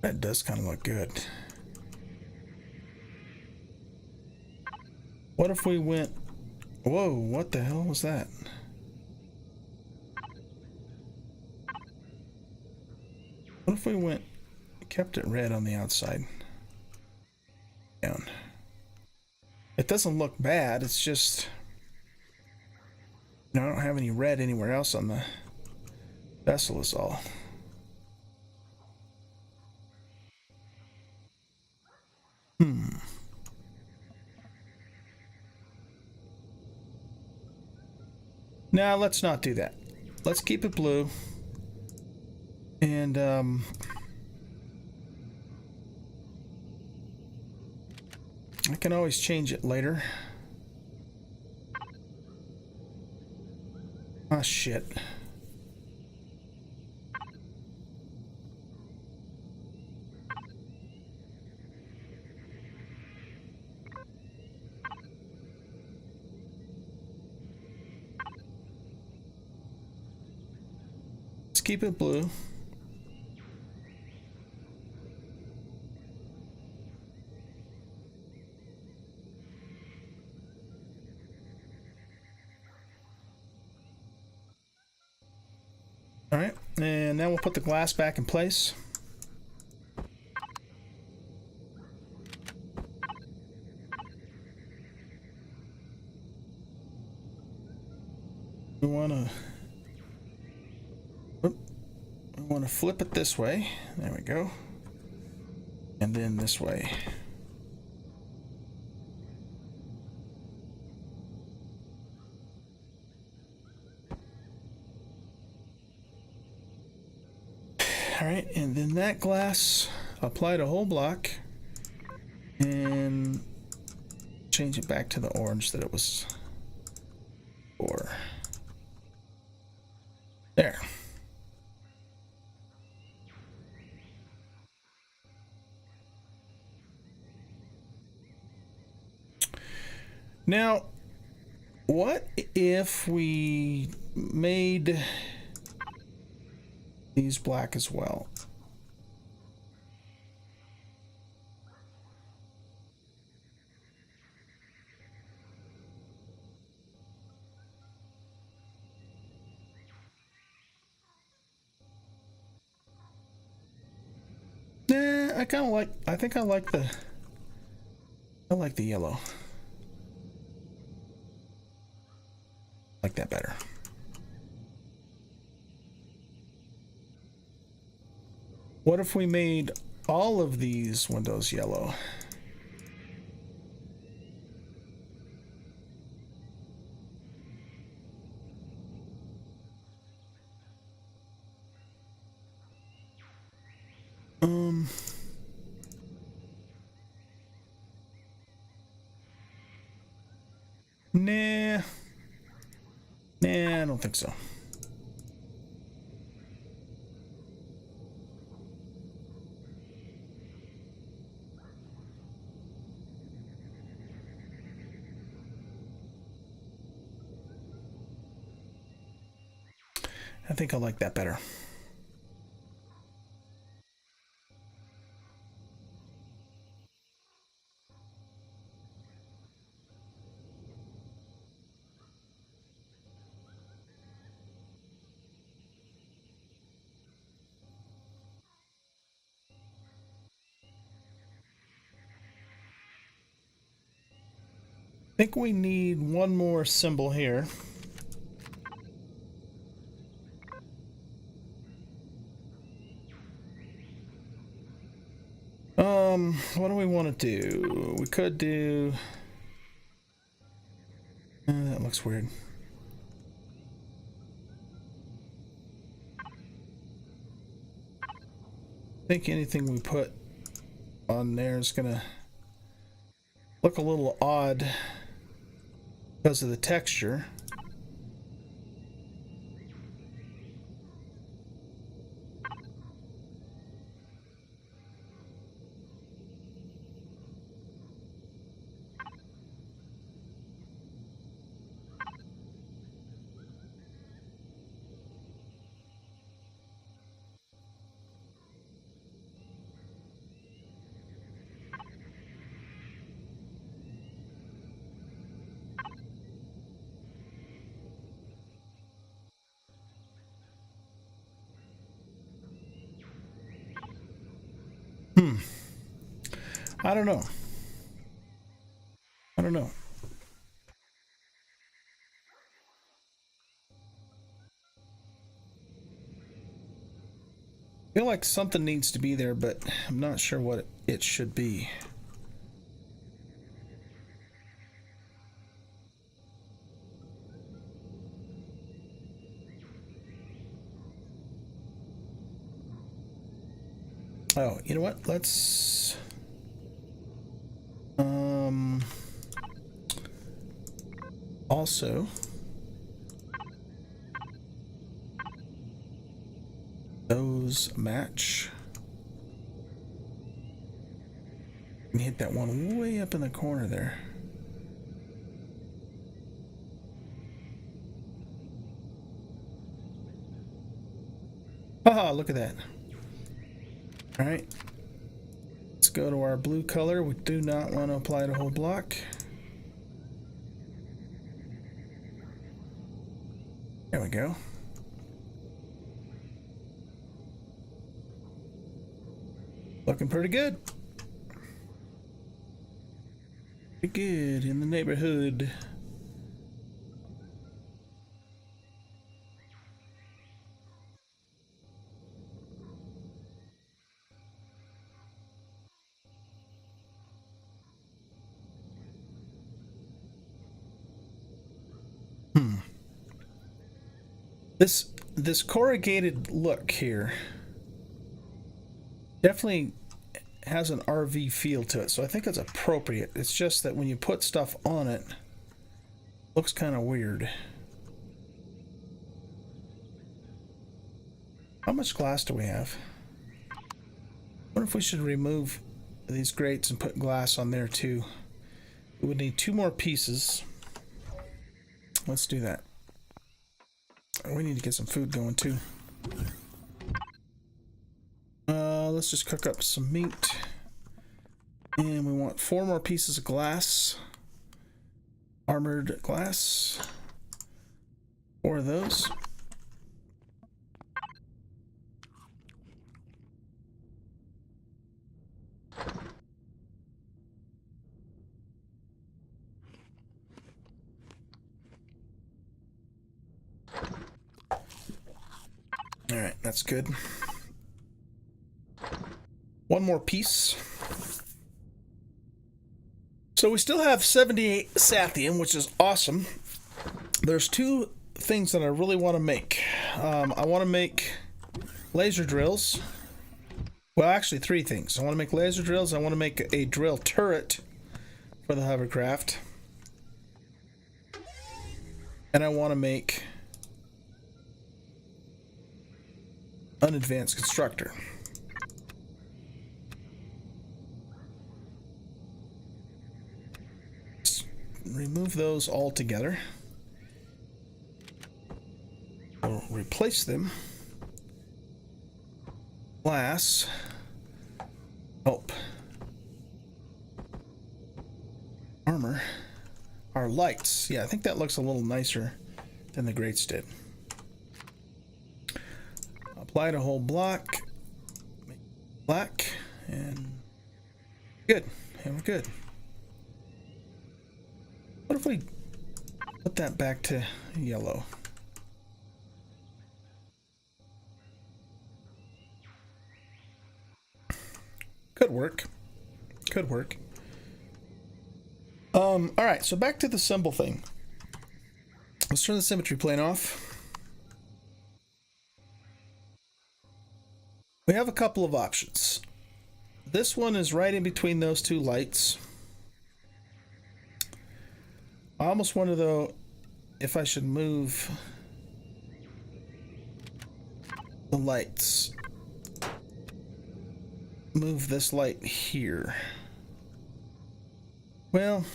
Speaker 1: That does kind of look good. What if we went... Whoa, what the hell was that? What if we went... kept it red on the outside? Down. It doesn't look bad, it's just... I don't have any red anywhere else on the vessel is all. Now let's not do that. Let's keep it blue. And I can always change it later. Ah, shit. Let's keep it blue. All right, and now we'll put the glass back in place. We want to flip it this way. There we go. And then this way. All right, and then that glass, apply to whole block and change it back to the orange that it was for. There. Now, what if we made these black as well? I kind of like, I think I like the yellow. I like that better. What if we made all of these windows yellow? Nah. Nah, I don't think so. I think I like that better. I think we need one more symbol here. What do we want to do? We could do... that looks weird. I think anything we put on there is gonna look a little odd because of the texture. I don't know. I don't know. I feel like something needs to be there, but I'm not sure what it should be. Oh, you know what? Let's... also... those match. And hit that one way up in the corner there. Haha, look at that. All right. Let's go to our blue color. We do not want to apply the whole block. There we go. Looking pretty good. Pretty good in the neighborhood. This corrugated look here definitely has an RV feel to it, so I think it's appropriate. It's just that when you put stuff on it, it looks kind of weird. How much glass do we have? I wonder if we should remove these grates and put glass on there too. We would need 2 more pieces. Let's do that. We need to get some food going too. Let's just cook up some meat. And we want 4 more pieces of glass. Armored glass. 4 of those. All right, that's good. One more piece. So we still have 78 Sathium, which is awesome. There's two things that I really want to make. I want to make laser drills. Well, actually three things. I want to make laser drills. I want to make a drill turret for the hovercraft. And I want to make an advanced constructor. Let's remove those all together. We'll replace them. Glass. Oh. Armor. Our lights. Yeah, I think that looks a little nicer than the grates did. Apply to whole block. Make it black. And good. And we're good. What if we put that back to yellow? Could work. Could work. All right, so back to the symbol thing. Let's turn the symmetry plane off. We have a couple of options. This one is right in between those two lights. I almost wonder, though, if I should move the lights. Move this light here. Well,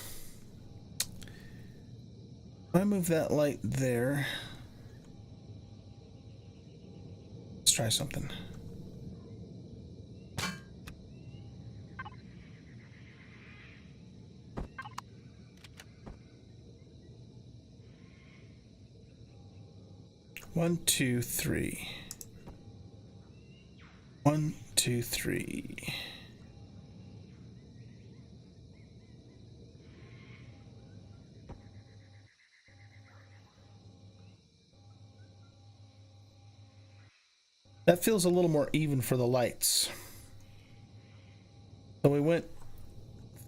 Speaker 1: if I move that light there, let's try something. One, two, three. 1, 2, 3. That feels a little more even for the lights. So we went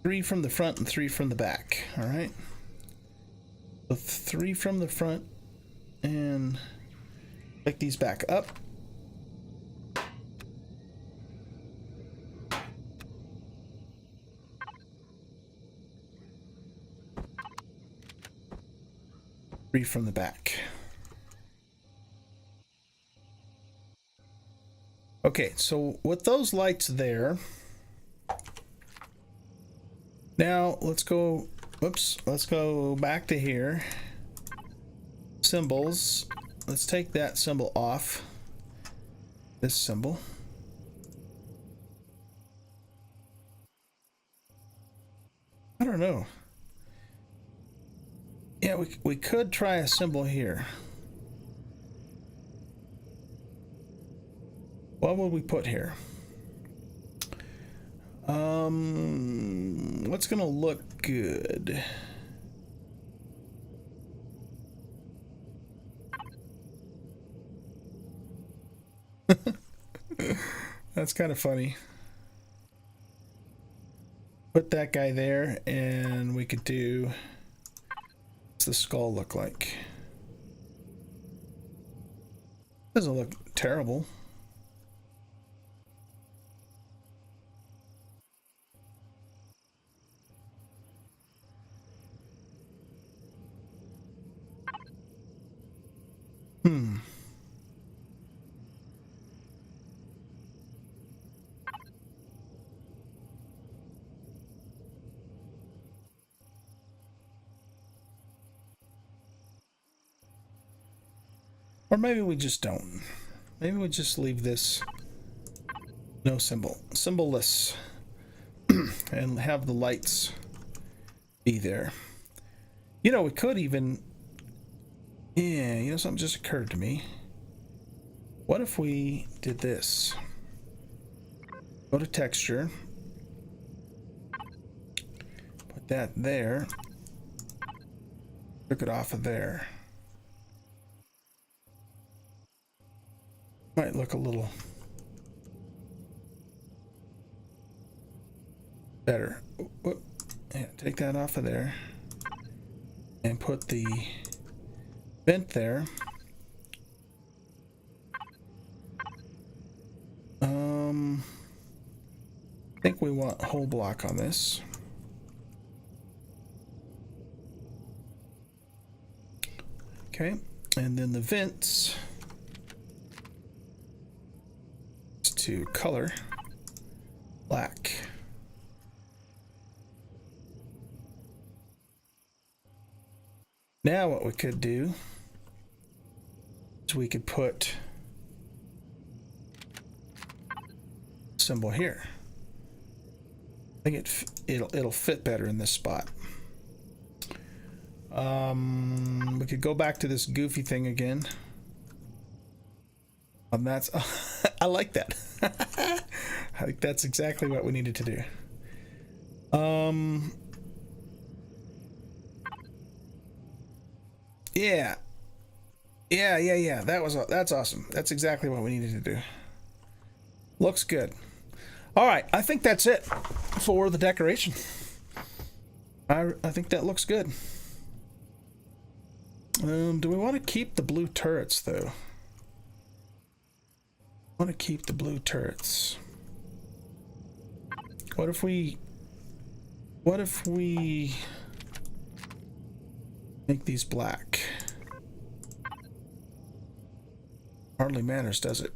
Speaker 1: 3 from the front and 3 from the back. All right. So 3 from the front and pick these back up. Three from the back. Okay, so with those lights there, now let's go, whoops, let's go back to here. Symbols. Let's take that symbol off. This symbol. I don't know. Yeah, we could try a symbol here. What would we put here? What's gonna look good? That's kind of funny. Put that guy there, and we could do... What's the skull look like? Doesn't look terrible. Or maybe we just don't. Maybe we just leave this no symbol, symbolless, and have the lights be there. You know, we could even, yeah, you know, something just occurred to me. What if we did this? Go to texture, put that there, took it off of there. Might look a little better. Whoop. Yeah, take that off of there and put the vent there. I think we want a whole block on this. Okay, and then the vents to color black. Now what we could do is we could put a symbol here. I think it'll fit better in this spot. We could go back to this goofy thing again. And that's I like that. I think that's exactly what we needed to do. Yeah. That's awesome. That's exactly what we needed to do. Looks good. All right, I think that's it for the decoration. I think that looks good. Do we want to keep the blue turrets though? I want to keep the blue turrets. What if we make these black? Hardly matters, does it?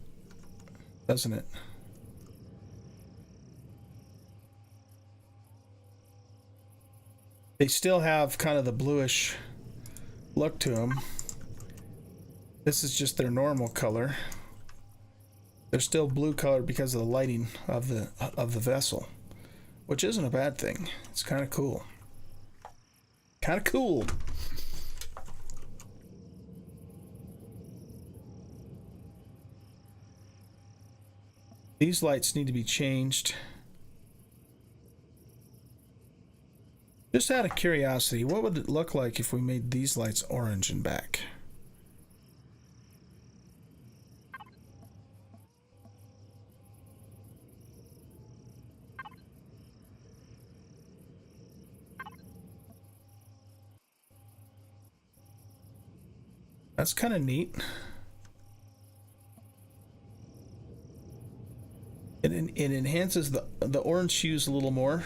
Speaker 1: Doesn't it? They still have kind of the bluish look to them. This is just their normal color. They're still blue colored because of the lighting of the vessel, which isn't a bad thing. It's kind of cool. Kind of cool. These lights need to be changed. Just out of curiosity, what would it look like if we made these lights orange and back? That's kind of neat. It enhances the orange hues a little more.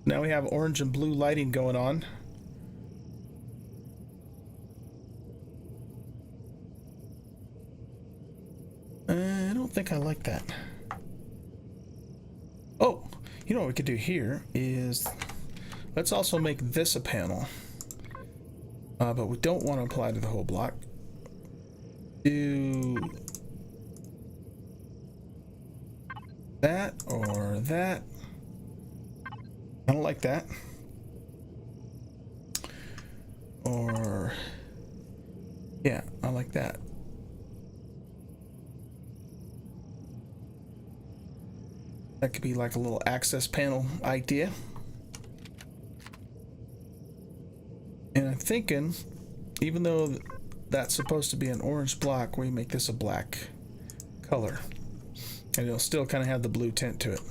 Speaker 1: Now we have orange and blue lighting going on. I don't think I like that. Oh, you know what we could do here is let's also make this a panel. But we don't want to apply to the whole block. Do that or that. I don't like that. Or yeah, I like that. That could be like a little access panel idea. And I'm thinking, even though that's supposed to be an orange block, we make this a black color. And it'll still kind of have the blue tint to it.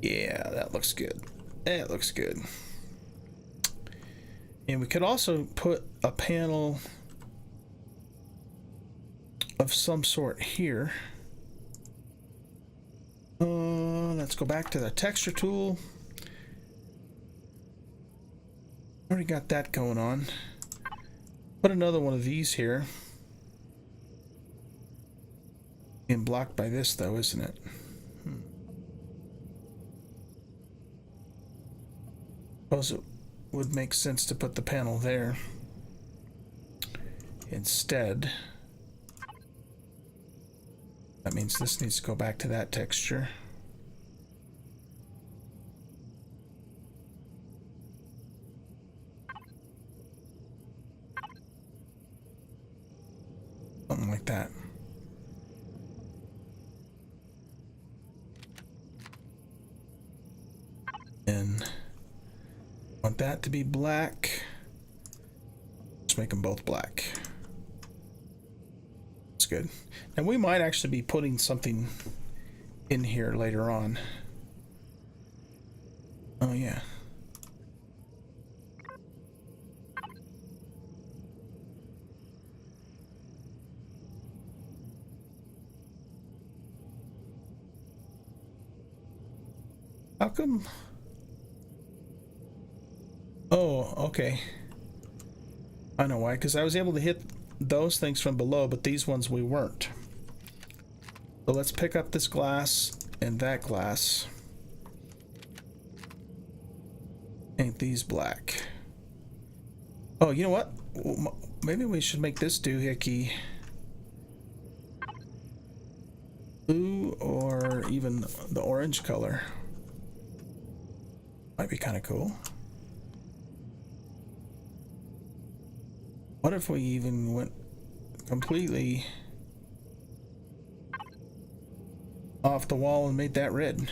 Speaker 1: Yeah, that looks good. That looks good. And we could also put a panel of some sort here. Let's go back to the texture tool. Already got that going on. Put another one of these here. Being blocked by this though, isn't it? Suppose it would make sense to put the panel there instead. That means this needs to go back to that texture. Something like that. And want that to be black. Let's make them both black. That's good. And we might actually be putting something in here later on. Oh, yeah. How come? Oh, okay. I know why, because I was able to hit those things from below, but these ones we weren't. So let's pick up this glass and that glass. Ain't these black? Oh, you know what? Maybe we should make this doohickey blue or even the orange color. Might be kind of cool. What if we even went completely off the wall and made that red?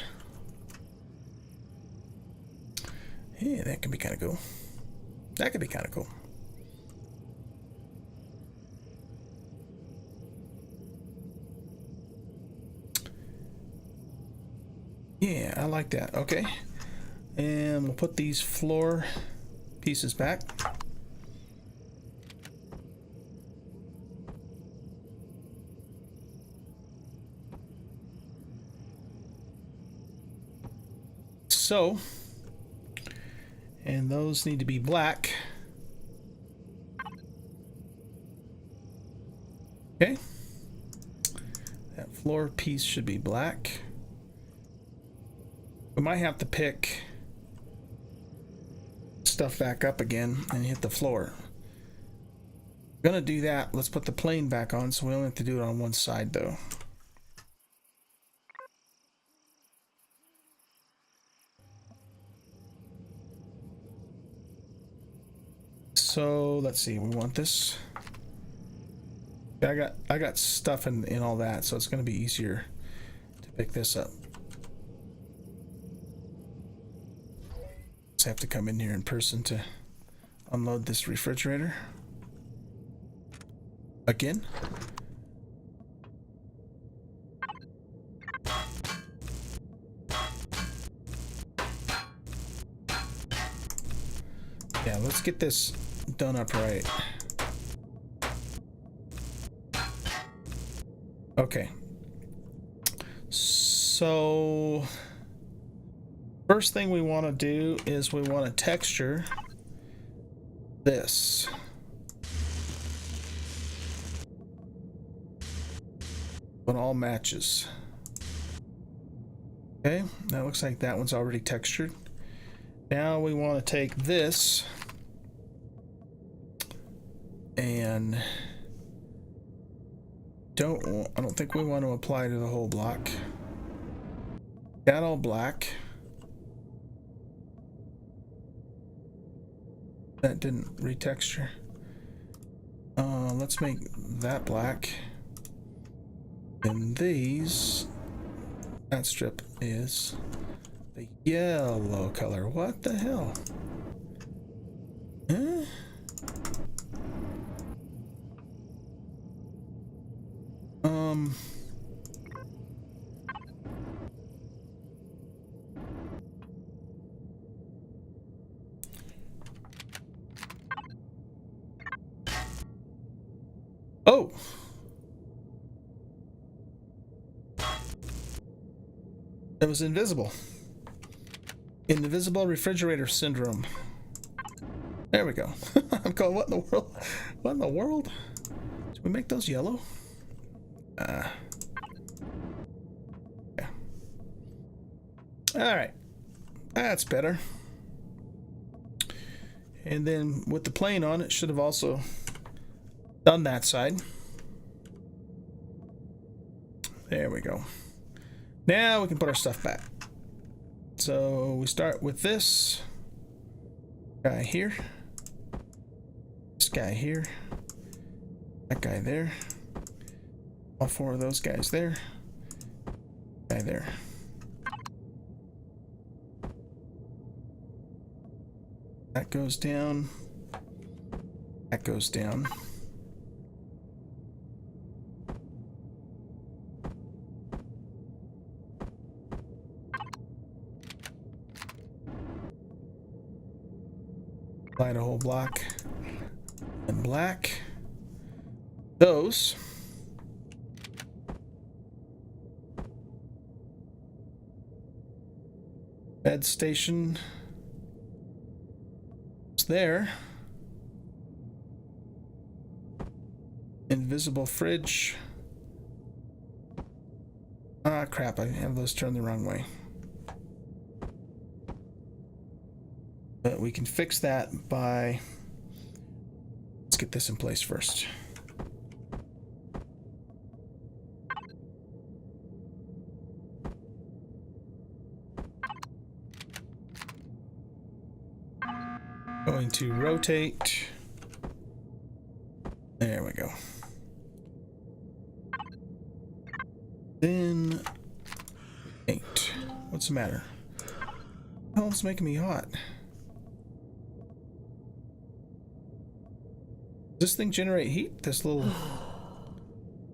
Speaker 1: Yeah, that could be kind of cool. That could be kind of cool. Yeah, I like that. Okay. And we'll put these floor pieces back. So, and those need to be black. Okay. That floor piece should be black. We might have to pick stuff back up again and hit the floor. Gonna do that. Let's put the plane back on so we only have to do it on one side though. So let's see, we want this. I got stuff in all that, so it's gonna be easier to pick this up. Just have to come in here in person to unload this refrigerator. Again. Yeah, let's get this done up right. Okay. So first thing we want to do is we want to texture this. It all matches. Okay, that looks like that one's already textured. Now we want to take this and I don't think we want to apply to the whole block. Got all black. That didn't retexture. Let's make that black. And these, that strip is the yellow color. What the hell? Huh? Oh. It was invisible. Invisible refrigerator syndrome. There we go. I'm going, what in the world? What in the world? Did we make those yellow? Yeah. Alright. That's better. And then with the plane on, it should have also done that side. There we go. Now we can put our stuff back. So we start with this guy here, this guy here, that guy there, all four of those guys there, guy there. That goes down, that goes down. Light a whole block. And black. Those. Bed station. It's there. Invisible fridge. Ah, crap, I have those turned the wrong way. But we can fix that by... Let's get this in place first. Going to rotate. There we go. Then 8. What's the matter? Oh, it's making me hot. Does this thing generate heat? This little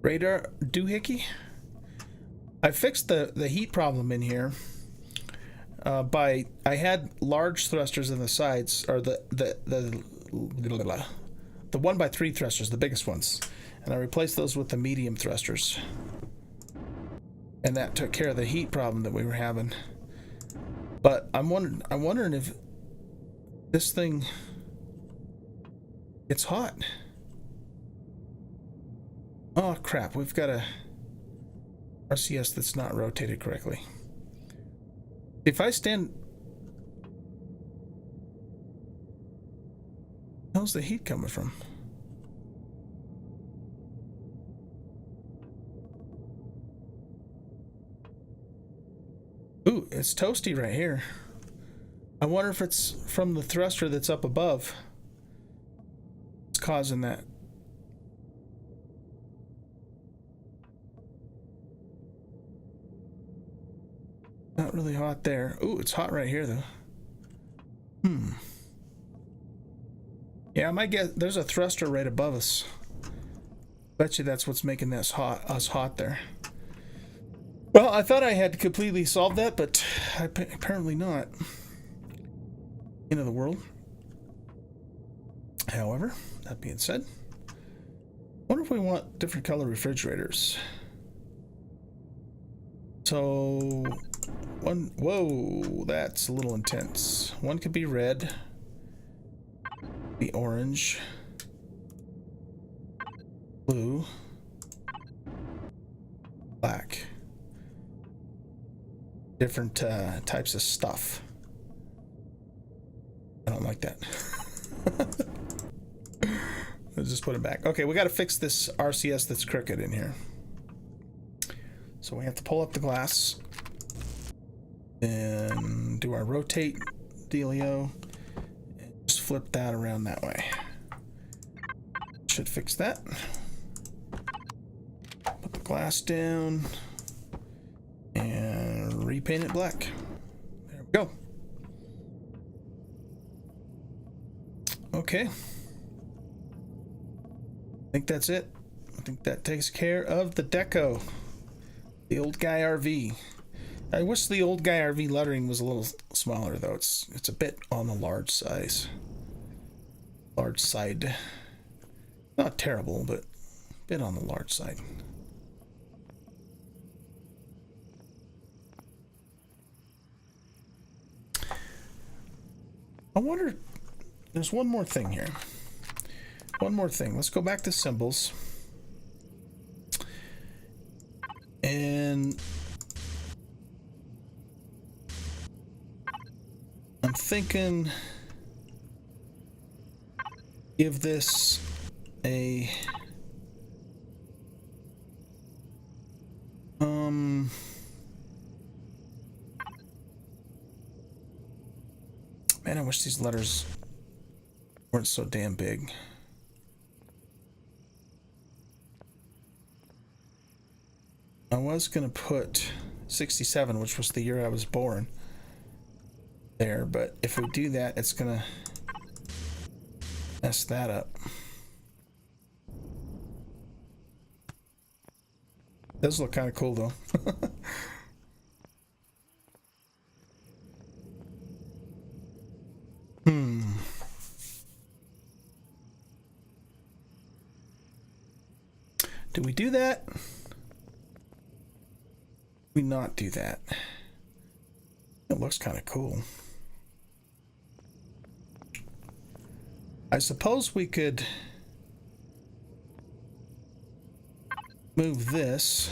Speaker 1: radar doohickey? I fixed the heat problem in here by I had large thrusters in the sides, or the 1x3 thrusters, the biggest ones, and I replaced those with the medium thrusters, and that took care of the heat problem that we were having. But I'm wondering if this thing gets hot. Oh crap, we've got a RCS that's not rotated correctly. If I stand... How's the heat coming from? Ooh, it's toasty right here. I wonder if it's from the thruster that's up above. It's causing that. Not really hot there. Ooh, it's hot right here though. Yeah, I might get... There's a thruster right above us. Bet you that's what's making us hot there. Well, I thought I had completely solved that, but apparently not. End of the world. However, that being said, I wonder if we want different color refrigerators. So, one... Whoa, that's a little intense. One could be red. Be orange. Blue. Black. Different types of stuff. I don't like that. Let's just put it back. Okay, we got to fix this RCS that's crooked in here. So we have to pull up the glass. Then do our rotate dealio. And just flip that around that way. Should fix that. Put the glass down. And repaint it black. There we go. Okay. I think that's it. I think that takes care of the deco. The OldGuy RV. I wish the OldGuy RV lettering was a little smaller though. It's a bit on the large size. Large side. Not terrible, but a bit on the large side. I wonder, there's one more thing here. One more thing. Let's go back to symbols. And I'm thinking give this a man, I wish these letters weren't so damn big. I was gonna put 67, which was the year I was born, there, but if we do that, it's gonna mess that up. Does look kind of cool though. Do we do that? We not do that. It looks kind of cool. I suppose we could move this.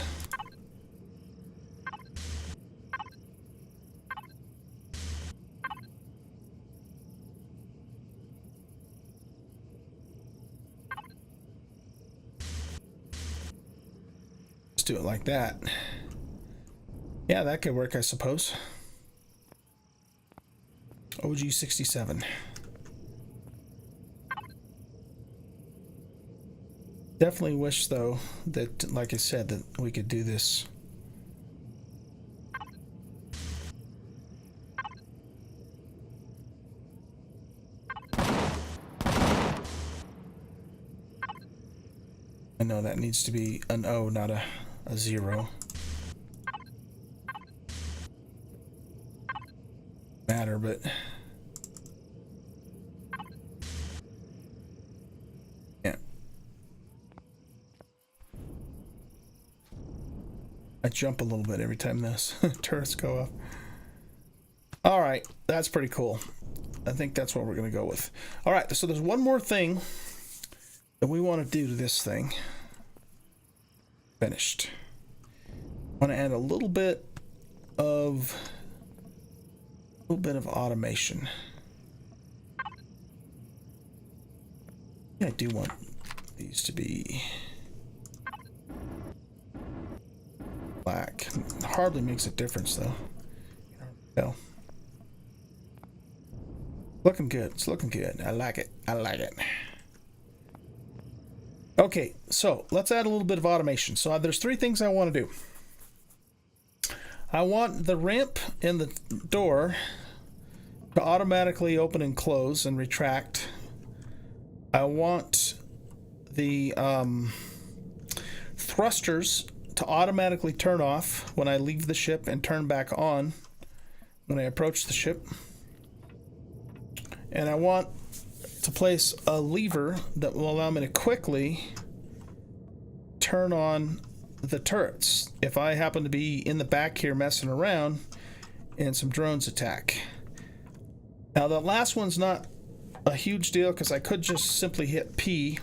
Speaker 1: Let's do it like that. Yeah, that could work, I suppose. OG 67. Definitely wish, though, that, like I said, that we could do this. I know that needs to be an O, not a 0. Matter, but yeah. I jump a little bit every time those turrets go up. All right, that's pretty cool. I think that's what we're going to go with. All right, so there's one more thing that we want to do to this thing. Finished. I want to add a little bit of automation. Yeah, I do want these to be black. Hardly makes a difference, though. No. Looking good. It's looking good. I like it. I like it. Okay, so let's add a little bit of automation. So there's 3 things I want to do. I want the ramp in the door to automatically open and close and retract. I want the thrusters to automatically turn off when I leave the ship and turn back on when I approach the ship. And I want to place a lever that will allow me to quickly turn on the turrets if I happen to be in the back here messing around and some drones attack. Now the last one's not a huge deal because I could just simply hit P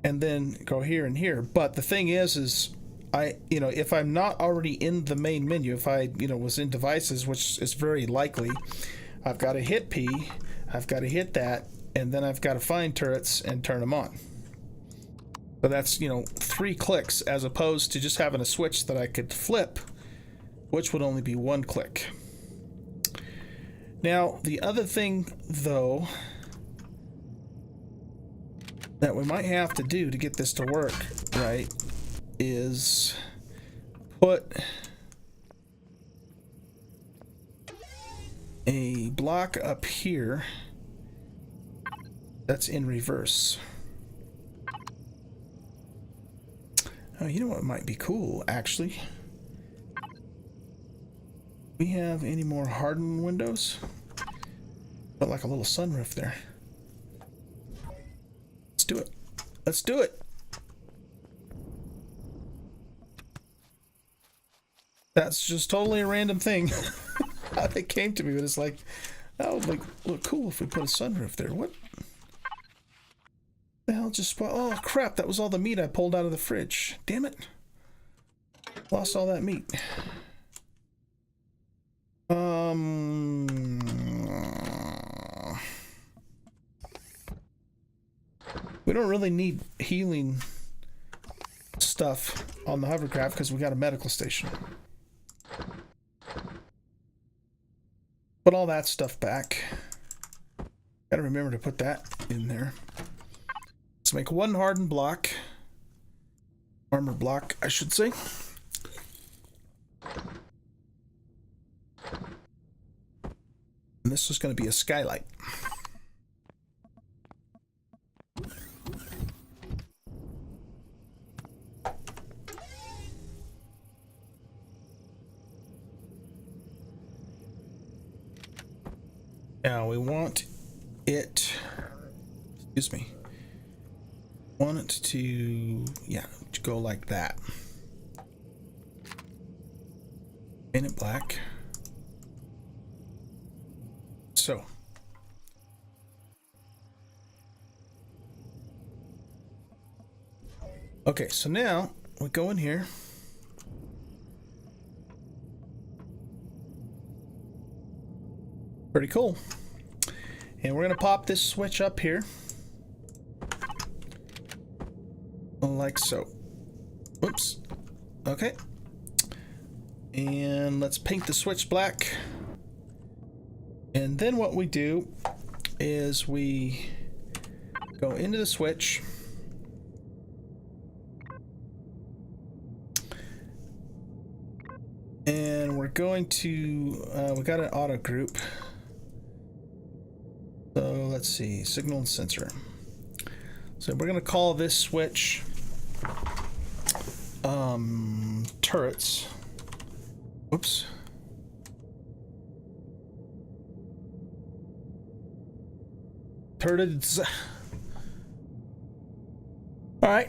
Speaker 1: and then go here and here, but the thing is if I'm not already in the main menu, if I was in devices, which is very likely, I've got to hit P, I've got to hit that, and then I've got to find turrets and turn them on. So that's 3 clicks as opposed to just having a switch that I could flip, which would only be 1 click. Now the other thing, though, that we might have to do to get this to work right is put a block up here that's in reverse. Oh, you know what might be cool, actually? We have any more hardened windows? But like a little sunroof there. Let's do it. Let's do it. That's just totally a random thing. How it came to me, but it's like, that would look cool if we put a sunroof there. What the hell just spoiled? Oh crap, that was all the meat I pulled out of the fridge. Damn it. Lost all that meat. We don't really need healing stuff on the hovercraft because we got a medical station. Put all that stuff back. Gotta remember to put that in there. Let's make 1 hardened block. Armor block, I should say. And this is going to be a skylight. Now we want it, excuse me, want it to, yeah, go like that. Paint it black. So. Okay, so now we go in here. Pretty cool. And we're gonna pop this switch up here. Like so. Oops. Okay. And let's paint the switch black. And then what we do is we go into the switch. And we're going to, we got an auto group. So let's see, signal and sensor. So we're going to call this switch turrets. Whoops. Turrets. All right,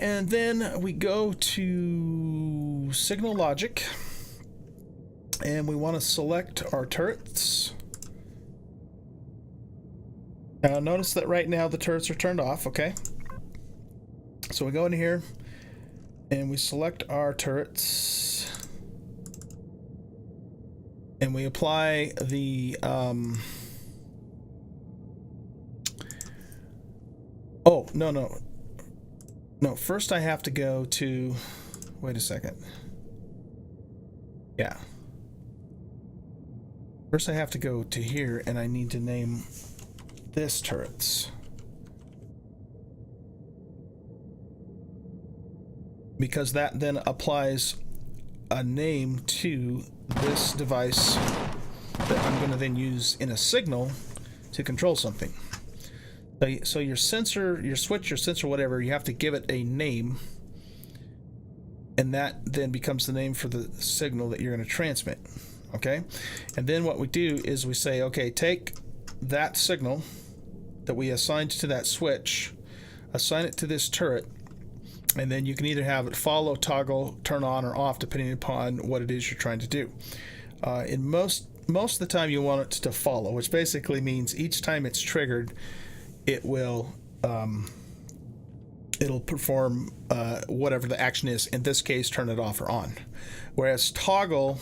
Speaker 1: and then we go to signal logic, and we want to select our turrets. Now notice that right now the turrets are turned off, okay? So we go in here and we select our turrets and we apply the oh, no, first I have to go to, wait a second. Yeah. First I have to go to here and I need to name this turrets. Because that then applies a name to this device that I'm going to then use in a signal to control something. So your sensor, your switch, your sensor, whatever, you have to give it a name, and that then becomes the name for the signal that you're going to transmit. Okay? And then what we do is we say, okay, take that signal that we assigned to that switch, assign it to this turret, and then you can either have it follow, toggle, turn on or off depending upon what it is you're trying to do. In most of the time you want it to follow, which basically means each time it's triggered, it will it'll perform whatever the action is. In this case, turn it off or on. Whereas toggle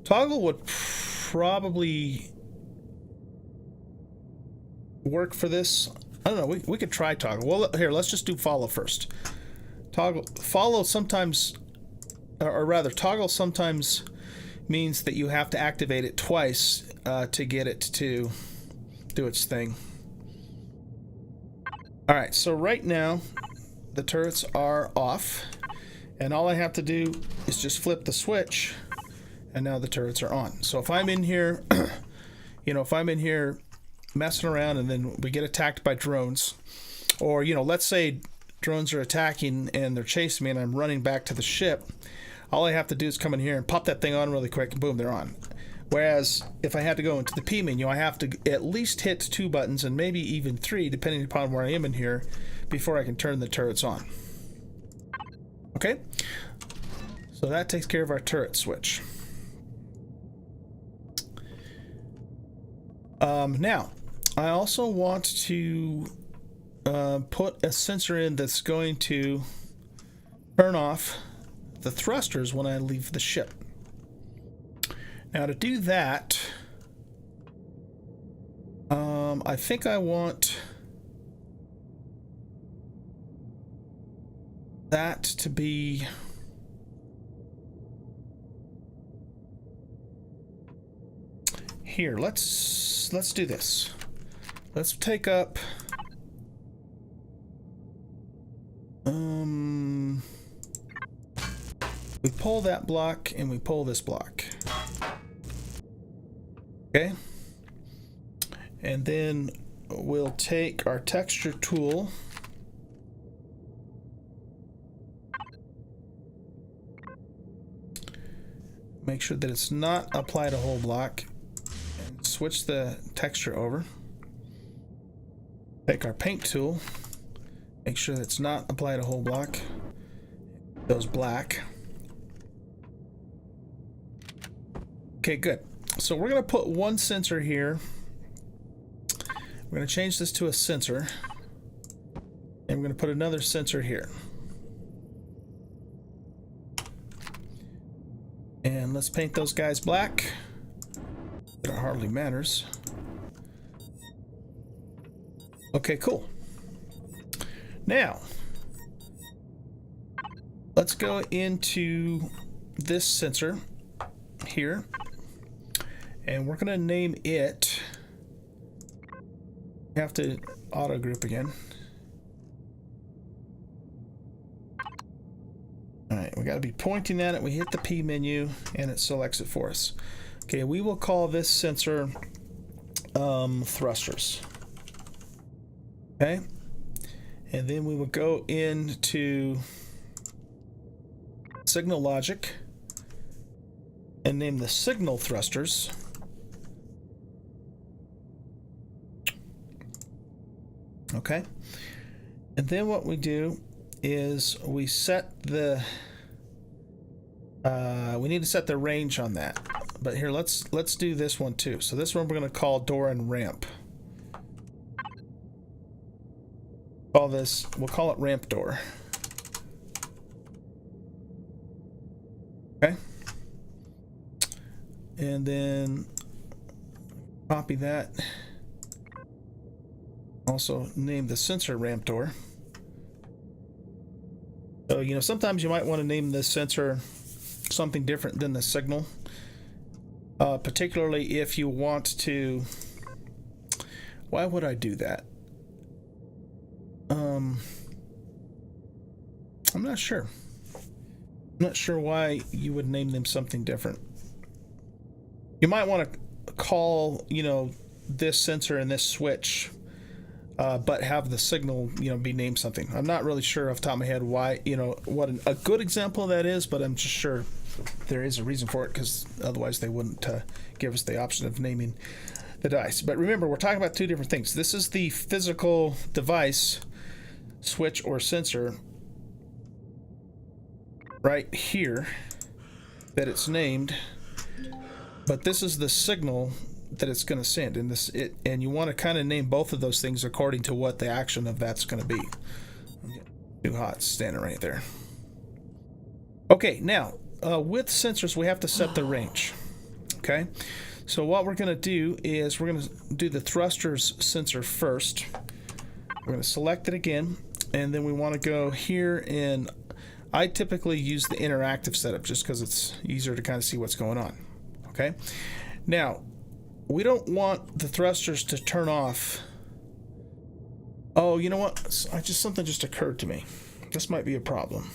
Speaker 1: would probably work for this. I don't know, we could try toggle. Well, here, let's just do follow first. Follow sometimes, or rather toggle sometimes means that you have to activate it twice to get it to do its thing. Alright, so right now the turrets are off and all I have to do is just flip the switch and now the turrets are on. So if I'm in here, you know, if I'm in here messing around and then we get attacked by drones, or, you know, let's say drones are attacking and they're chasing me and I'm running back to the ship, all I have to do is come in here and pop that thing on really quick and boom, they're on. Whereas if I had to go into the P menu, I have to at least hit 2 buttons and maybe even 3 depending upon where I am in here before I can turn the turrets on. Okay, so that takes care of our turret switch. Now I also want to put a sensor in that's going to turn off the thrusters when I leave the ship. Now to do that, I think I want that to be here. Let's do this. Let's take up we pull that block and we pull this block. Okay, and then we'll take our texture tool make sure that it's not applied a whole block and switch the texture over. Take our paint tool, make sure that it's not applied a whole block, those black. Okay, good. So we're going to put one sensor here. We're going to change this to a sensor. And we're going to put another sensor here. And let's paint those guys black. It hardly matters. Okay, cool. Now, let's go into this sensor here. And we're going to name it. We have to auto group again. Alright, we got to be pointing at it. We hit the P menu and it selects it for us. Okay, we will call this sensor thrusters. Okay, and then we will go into signal logic and name the signal thrusters. Okay, and then what we do is we set the we need to set the range on that, but here let's do this one too. So this one we're going to call door and ramp. We'll call it ramp door. Okay, and then copy that. Also name the sensor ramp door. So, you know, sometimes you might want to name this sensor something different than the signal, particularly if you want to. Why would I do that? I'm not sure. I'm not sure why you would name them something different. You might want to call, you know, this sensor and this switch, but have the signal, you know, be named something. I'm not really sure off the top of my head why, you know, what a good example of that is, but I'm just sure there is a reason for it, because otherwise they wouldn't give us the option of naming the device. But remember, we're talking about two different things. This is the physical device, switch or sensor, right here that it's named, but this is the signal that it's going to send, and you want to kind of name both of those things according to what the action of that's going to be. Too hot standing right there. Okay, now with sensors we have to set the range. Okay, so what we're going to do is we're going to do the thrusters sensor first. We're going to select it again, and then we want to go here, and I typically use the interactive setup just because it's easier to kind of see what's going on. Okay, now we don't want the thrusters to turn off. Oh, you know what? Something just occurred to me. This might be a problem.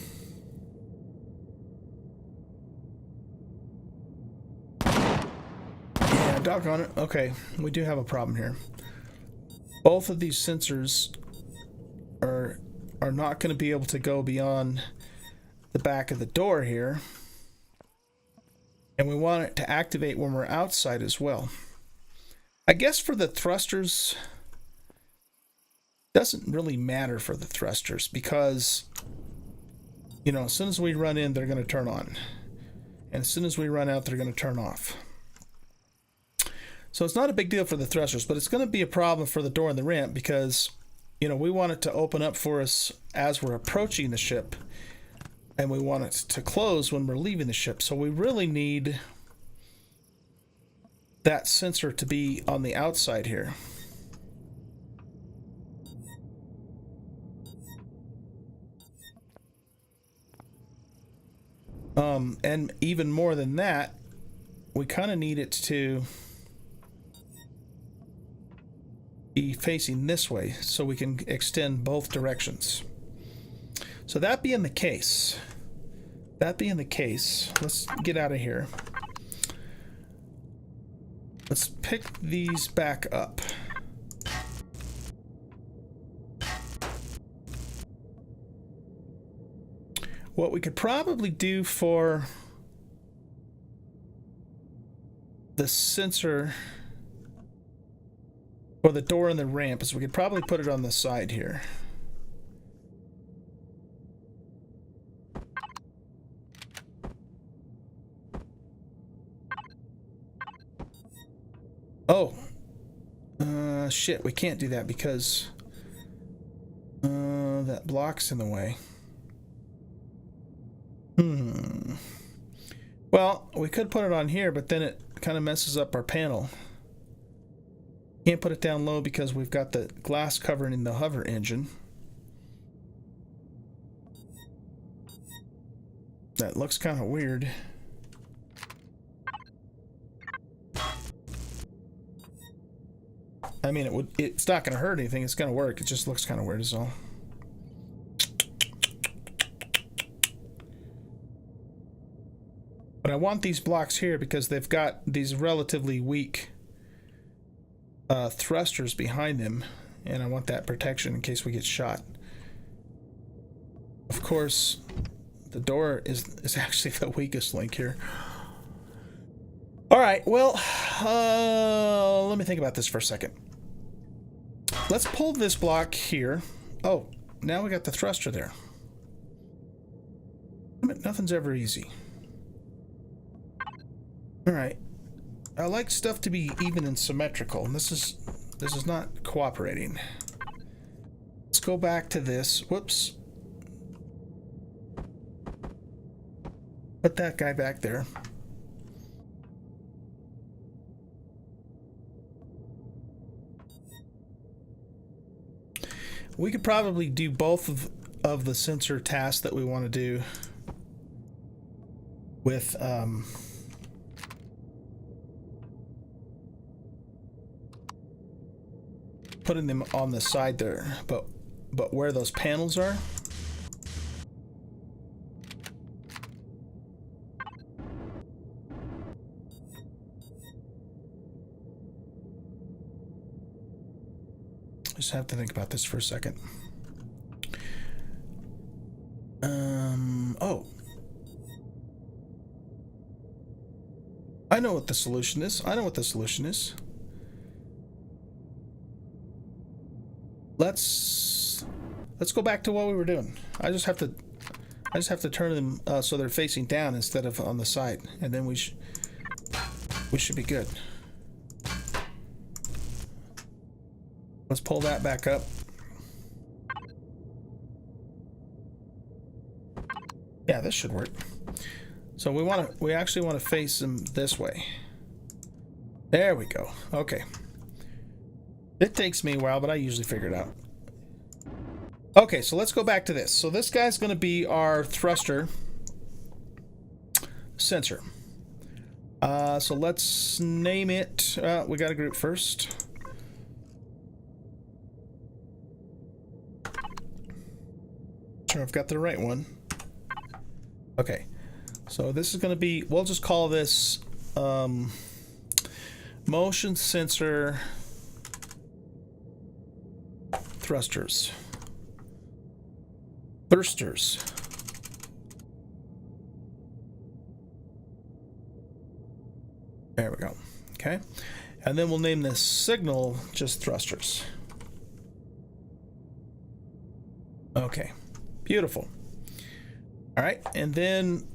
Speaker 1: Yeah, doggone it. Okay, we do have a problem here. Both of these sensors are not going to be able to go beyond the back of the door here. And we want it to activate when we're outside as well. I guess for the thrusters, doesn't really matter for the thrusters, because, you know, as soon as we run in, they're going to turn on. And as soon as we run out, they're going to turn off. So it's not a big deal for the thrusters, but it's going to be a problem for the door and the ramp, because, you know, we want it to open up for us as we're approaching the ship, and we want it to close when we're leaving the ship. So we really need that sensor to be on the outside here. And even more than that, we kind of need it to be facing this way so we can extend both directions. So that being the case, let's get out of here. Let's pick these back up. What we could probably do for the sensor for the door and the ramp is we could probably put it on the side here. Oh. Shit, we can't do that because that block's in the way. Well, we could put it on here, but then it kind of messes up our panel. Can't put it down low because we've got the glass covering the hover engine. That looks kind of weird. I mean, it's not going to hurt anything. It's going to work. It just looks kind of weird is all. But I want these blocks here because they've got these relatively weak thrusters behind them, and I want that protection in case we get shot. Of course, the door is actually the weakest link here. All right, well, let me think about this for a second. Let's pull this block here. Oh, now we got the thruster there. Nothing's ever easy. All right, I like stuff to be even and symmetrical, and this is not cooperating. Let's go back to this. Whoops. Put that guy back there. We could probably do both of the sensor tasks that we want to do with putting them on the side there, but where those panels are. Just have to think about this for a second. Oh. I know what the solution is. Let's go back to what we were doing. I just have to turn them so they're facing down instead of on the side, and then we should be good. Let's pull that back up. Yeah, this should work. So we actually want to face them this way. There we go. Okay. It takes me a while, but I usually figure it out. Okay, so let's go back to this. So this guy's going to be our thruster sensor. So let's name it. We got a group first. Sure, I've got the right one. Okay, so this is going to be, we'll just call this motion sensor thrusters. Thrusters. There we go. Okay, and then we'll name this signal just thrusters. Okay, beautiful. All right, and then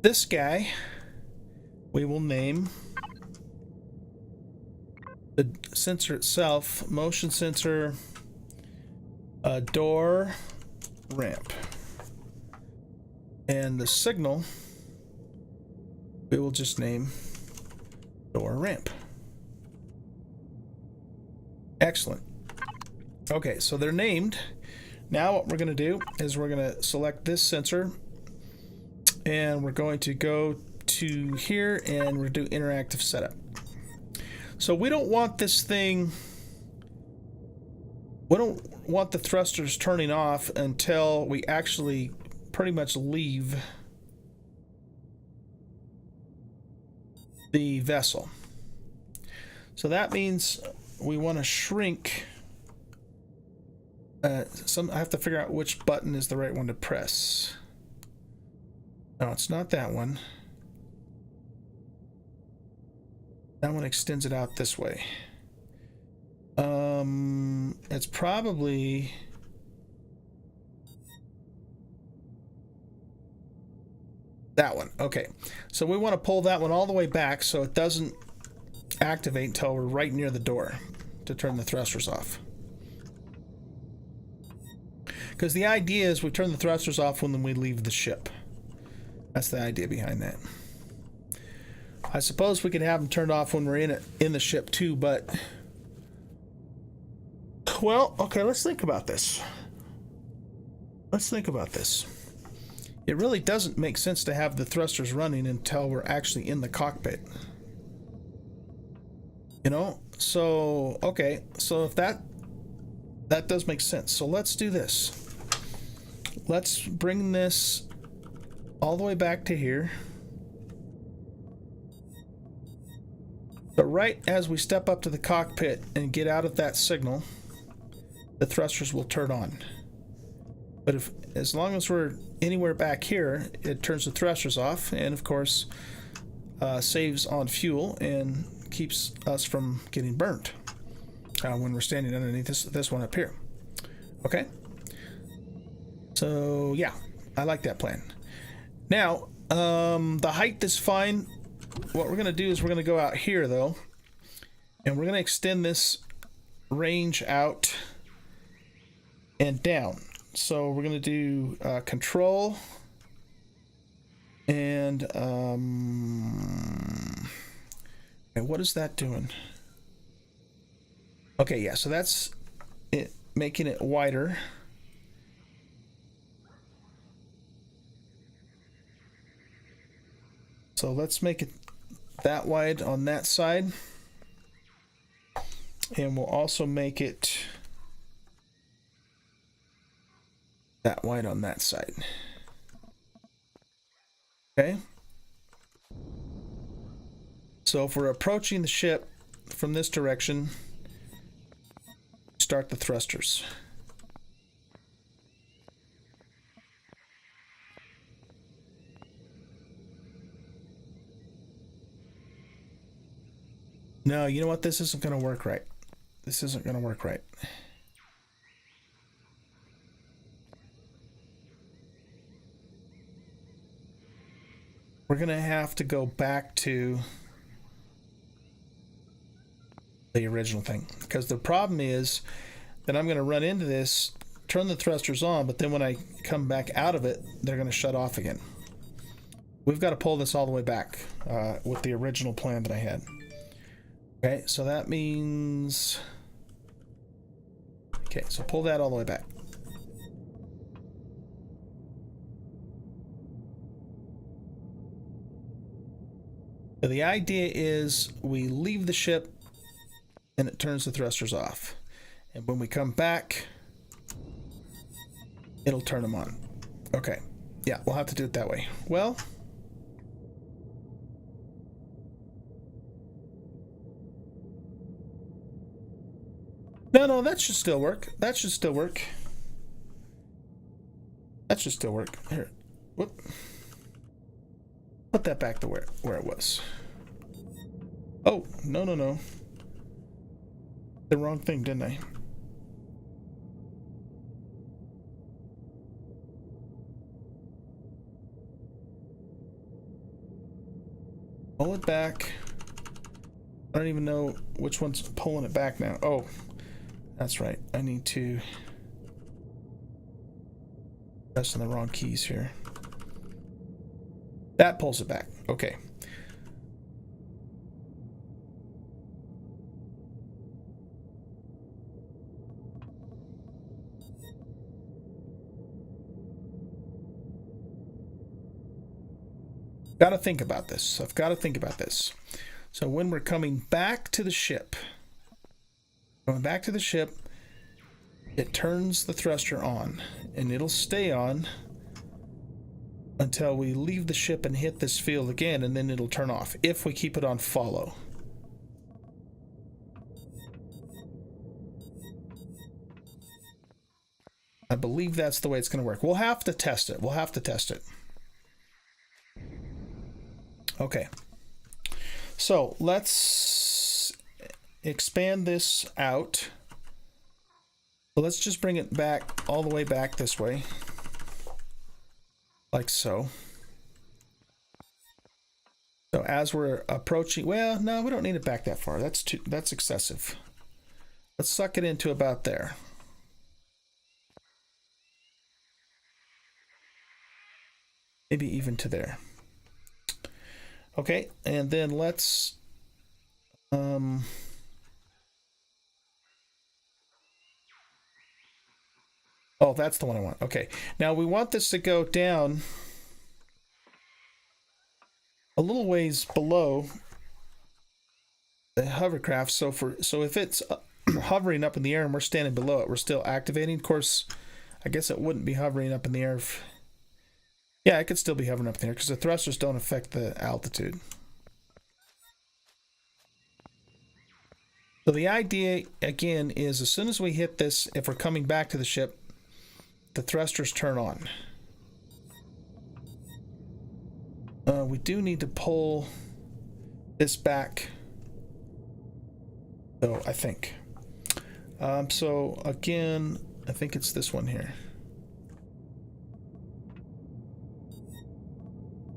Speaker 1: this guy we will name the sensor itself motion sensor door ramp, and the signal we will just name door ramp. Excellent. Okay, so they're named. Now what we're going to do is we're going to select this sensor, and we're going to go to here and we're do interactive setup. So we don't want this thing, we don't want the thrusters turning off until we actually pretty much leave the vessel. So that means we want to shrink. I have to figure out which button is the right one to press. No, it's not that one. That one extends it out this way. It's probably that one. Okay, so we want to pull that one all the way back so it doesn't activate until we're right near the door to turn the thrusters off. Because the idea is we turn the thrusters off when we leave the ship. That's the idea behind that. I suppose we could have them turned off when we're in the ship too, but... Well, okay, let's think about this. Let's think about this. It really doesn't make sense to have the thrusters running until we're actually in the cockpit. You know? So, okay. So if that does make sense. So let's do this. Let's bring this all the way back to here. But right as we step up to the cockpit and get out of that signal, the thrusters will turn on. But as long as we're anywhere back here, it turns the thrusters off, and of course saves on fuel and keeps us from getting burnt when we're standing underneath this one up here. Okay? So yeah, I like that plan. Now, the height is fine. What we're going to do is we're going to go out here, though, and we're going to extend this range out and down. So we're going to do control and okay, what is that doing? Okay, yeah, so that's it, making it wider. So let's make it that wide on that side, and we'll also make it that wide on that side. Okay. So if we're approaching the ship from this direction, start the thrusters. No, you know what? This isn't going to work right. This isn't going to work right. We're going to have to go back to the original thing. Because the problem is that I'm going to run into this, turn the thrusters on, but then when I come back out of it, they're going to shut off again. We've got to pull this all the way back with the original plan that I had. Okay, so that means... Okay, so pull that all the way back. So the idea is we leave the ship and it turns the thrusters off. And when we come back, it'll turn them on. Okay, yeah, we'll have to do it that way. Well... No, that should still work. That should still work. That should still work. Here. Whoop. Put that back to where it was. Oh, no. The wrong thing, didn't I? Pull it back. I don't even know which one's pulling it back now. Oh. That's right. I need to press on the wrong keys here. That pulls it back. Okay. Got to think about this. I've got to think about this. So when we're coming back to the ship, going back to the ship, it turns the thruster on, and it'll stay on until we leave the ship and hit this field again, and then it'll turn off if we keep it on follow. I believe that's the way it's going to work. We'll have to test it. We'll have to test it. Okay. So let's expand this out. So let's just bring it back all the way back this way. Like so. So as we're approaching, well, no, we don't need it back that far. That's excessive. Let's suck it into about there. Maybe even to there. Okay, and then let's oh, that's the one I want. Okay, now we want this to go down a little ways below the hovercraft. So if it's hovering up in the air and we're standing below it, we're still activating. Of course, I guess it wouldn't be hovering up in the air. Yeah, it could still be hovering up in the air because the thrusters don't affect the altitude. So the idea, again, is as soon as we hit this, if we're coming back to the ship, the thrusters turn on. We do need to pull this back, though, I think. So, again, I think it's this one here.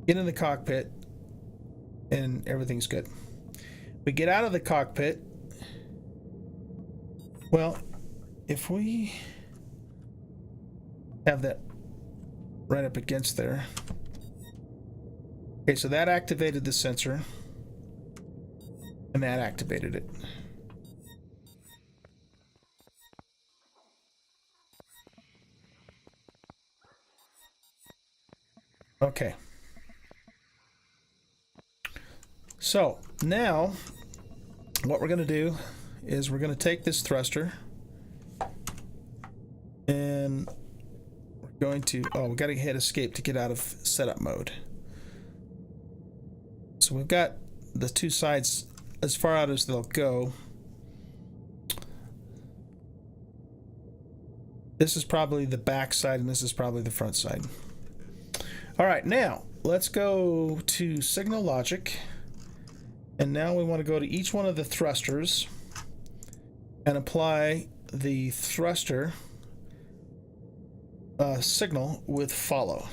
Speaker 1: Get in the cockpit, and everything's good. We get out of the cockpit. Well, if we have that right up against there. Okay, so that activated the sensor, and that activated it. Okay. So now what we're going to do is we're going to take this thruster and we're going to, we got to hit escape to get out of setup mode. So we've got the two sides as far out as they'll go. This is probably the back side and this is probably the front side. All right, now let's go to signal logic. And now we want to go to each one of the thrusters and apply the thruster signal with follow.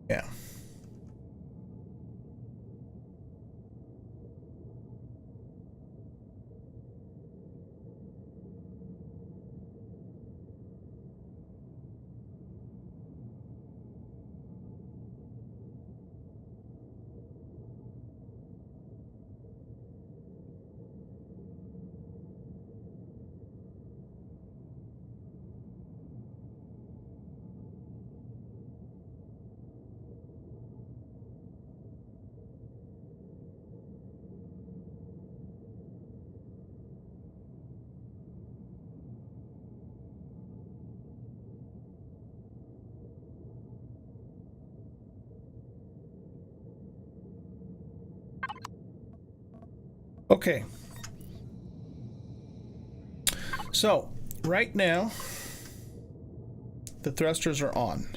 Speaker 1: Yeah. Okay. So, right now, the thrusters are on.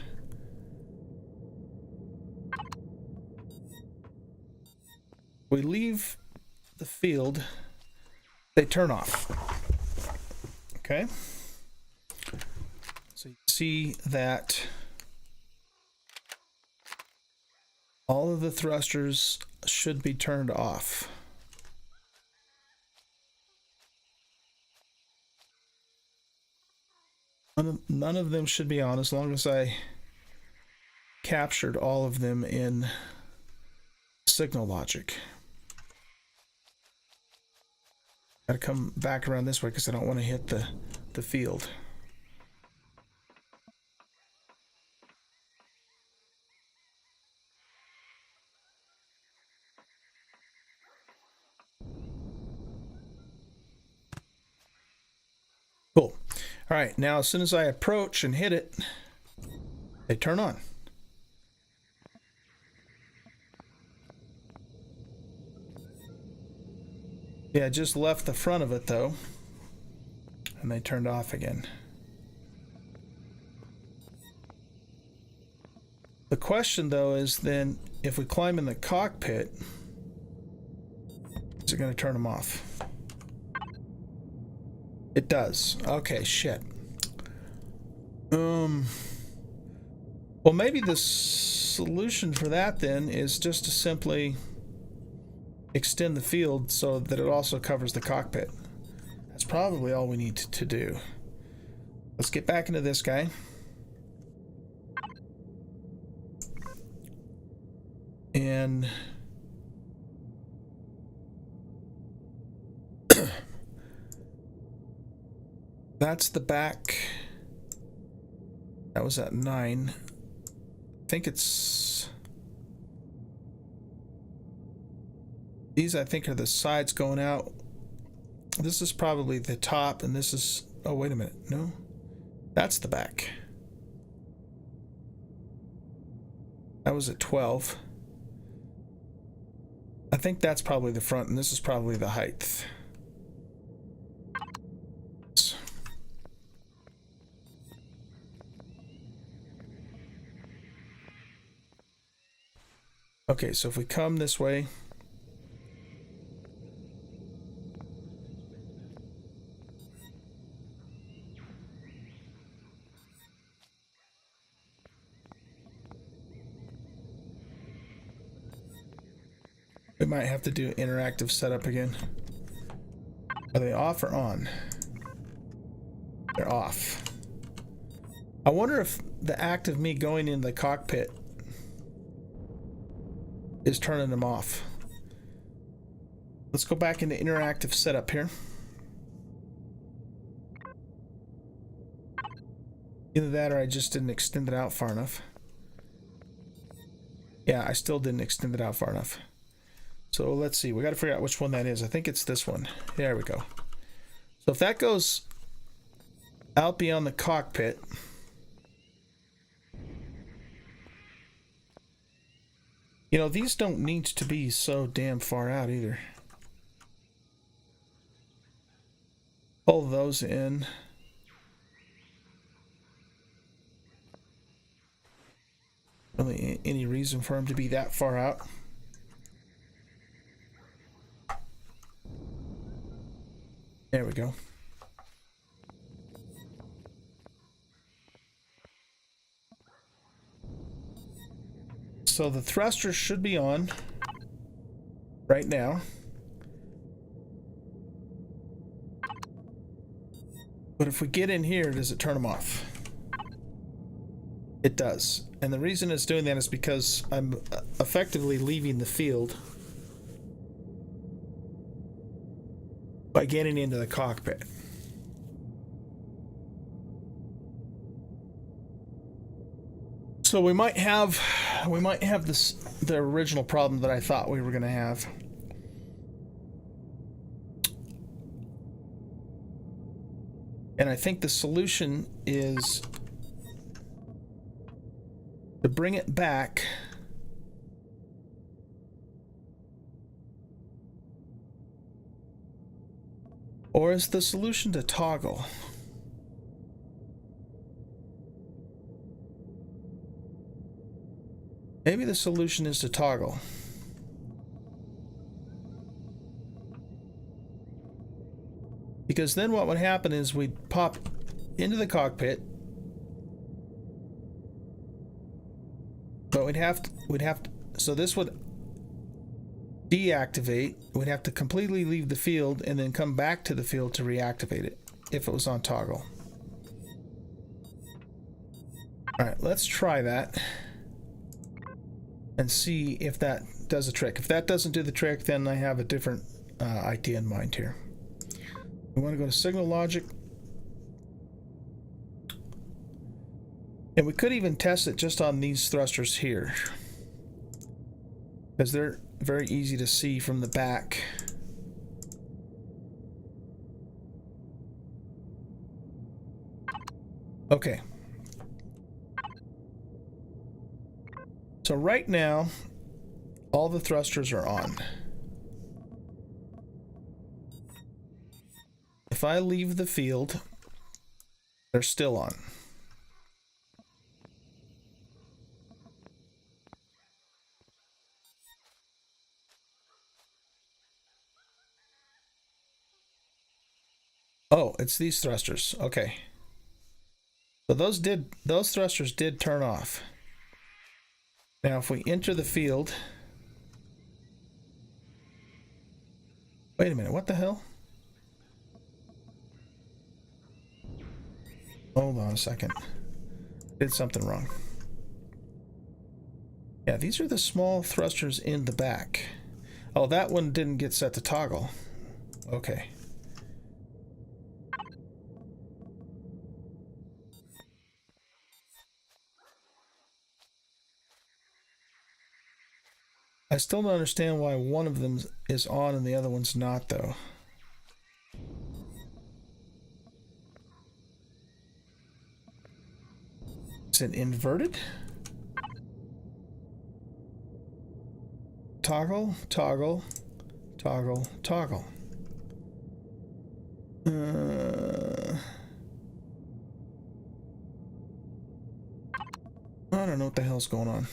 Speaker 1: We leave the field, they turn off. Okay? So you see that all of the thrusters should be turned off. None of them should be on as long as I captured all of them in signal logic. Gotta come back around this way because I don't want to hit the field. Cool. All right, now as soon as I approach and hit it, they turn on. Yeah, I just left the front of it though, and they turned off again. The question though is then if we climb in the cockpit, Is it going to turn them off? It does. Okay, shit. Well, maybe the solution for that then is just to simply extend the field so that it also covers the cockpit. That's probably all we need to do. Let's get back into this guy. And that's the back. That was at 9. I think it's... These, I think, are the sides going out. This is probably the top, and this is... Oh, wait a minute. No. That's the back. That was at 12. I think that's probably the front, and this is probably the height. Okay, so if we come this way, we might have to do interactive setup again. Are they off or on? They're off. I wonder if the act of me going in the cockpit is turning them off. Let's go back into interactive setup here. Either that or I just didn't extend it out far enough. Yeah, I still didn't extend it out far enough. So let's see, we got to figure out which one that is. I think it's this one. There we go. So if that goes out beyond the cockpit, you know, these don't need to be so damn far out either. Pull those in. Really any reason for them to be that far out? There we go. So the thrusters should be on right now. But if we get in here, does it turn them off? It does. And the reason it's doing that is because I'm effectively leaving the field by getting into the cockpit. So we might have this, the original problem that I thought we were going to have. And I think the solution is to bring it back or is the solution to toggle? Maybe the solution is to toggle. Because then what would happen is we'd pop into the cockpit, but we'd have to, so this would deactivate. We'd have to completely leave the field and then come back to the field to reactivate it if it was on toggle. All right, let's try that and see if that does a trick. If that doesn't do the trick, then I have a different idea in mind here. We want to go to signal logic. And we could even test it just on these thrusters here, because they're very easy to see from the back. Okay. So right now, all the thrusters are on. If I leave the field, they're still on. Oh, it's these thrusters. Okay. So those thrusters did turn off. Now if we enter the field. Wait a minute, what the hell? Hold on a second. Did something wrong. Yeah, these are the small thrusters in the back. Oh, that one didn't get set to toggle. Okay. I still don't understand why one of them is on and the other one's not, though. Is it inverted? Toggle, toggle, toggle, toggle. I don't know what the hell's going on.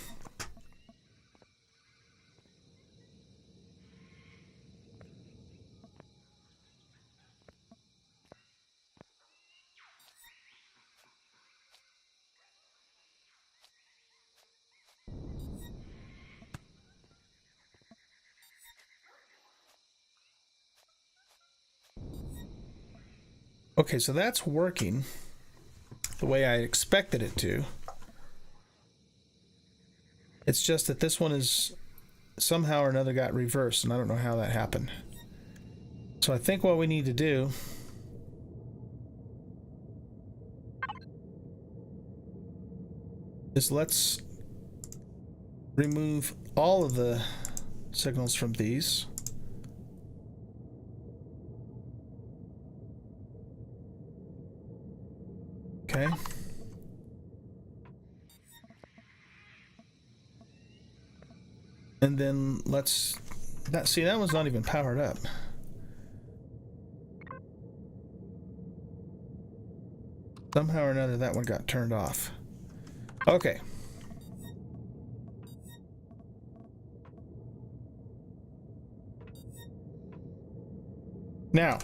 Speaker 1: Okay, so that's working the way I expected it to. It's just that this one is somehow or another got reversed, and I don't know how that happened. So I think what we need to do is let's remove all of the signals from these. Okay. And then let's see, that one's not even powered up. Somehow or another that one got turned off. Okay. Now,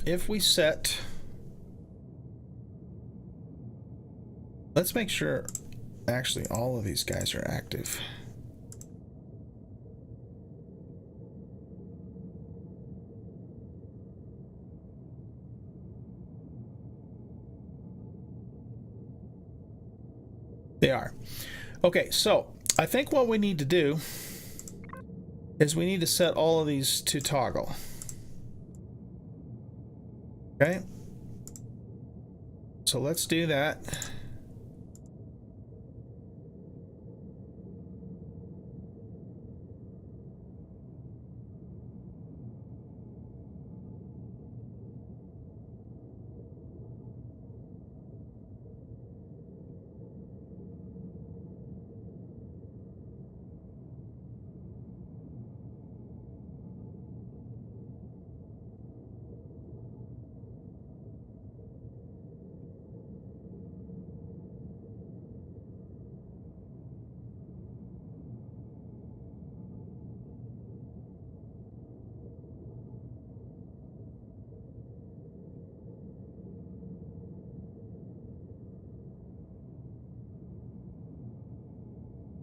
Speaker 1: if we set, let's make sure actually all of these guys are active. They are. Okay, so I think what we need to do is we need to set all of these to toggle. Okay. So let's do that.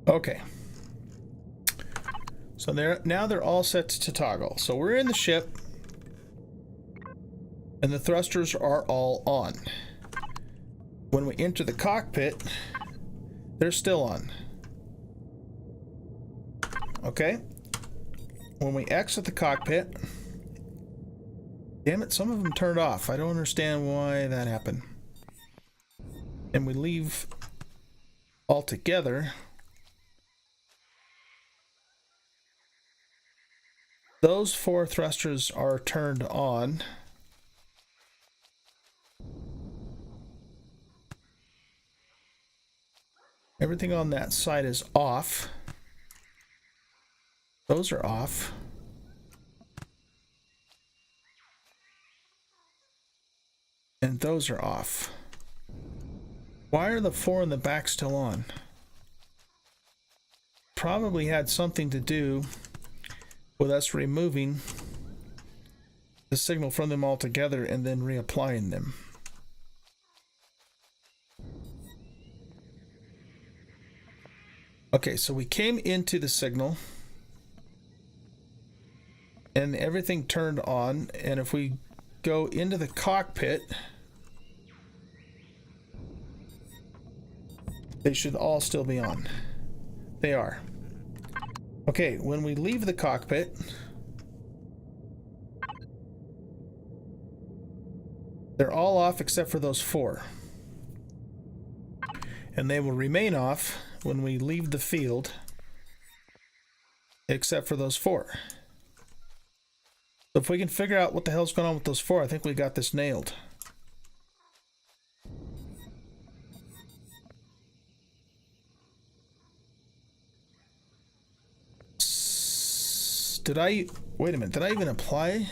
Speaker 1: Okay. So now they're all set to toggle. So we're in the ship and the thrusters are all on. When we enter the cockpit, they're still on. Okay. When we exit the cockpit, damn it, some of them turned off. I don't understand why that happened. And we leave altogether. Those 4 thrusters are turned on. Everything on that side is off. Those are off. And those are off. Why are the 4 in the back still on? Probably had something to do with us removing the signal from them all together and then reapplying them. Okay, so we came into the signal and everything turned on, and if we go into the cockpit, they should all still be on. They are. Okay, when we leave the cockpit, they're all off except for those 4. And they will remain off when we leave the field, except for those 4. So if we can figure out what the hell's going on with those 4, I think we got this nailed. Wait a minute, did I even apply?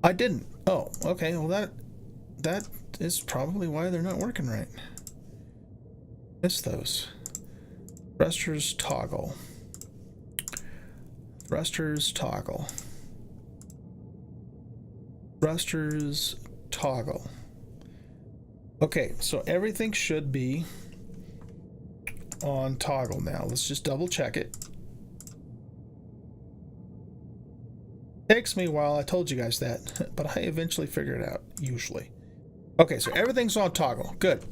Speaker 1: I didn't. Oh, okay, well that is probably why they're not working right. Miss those. Thrusters toggle. Thrusters toggle. Thrusters toggle. Okay, so everything should be on toggle now. Let's just double check it. Takes me a while, I told you guys that, but I eventually figure it out, usually. Okay, so everything's on toggle. Good.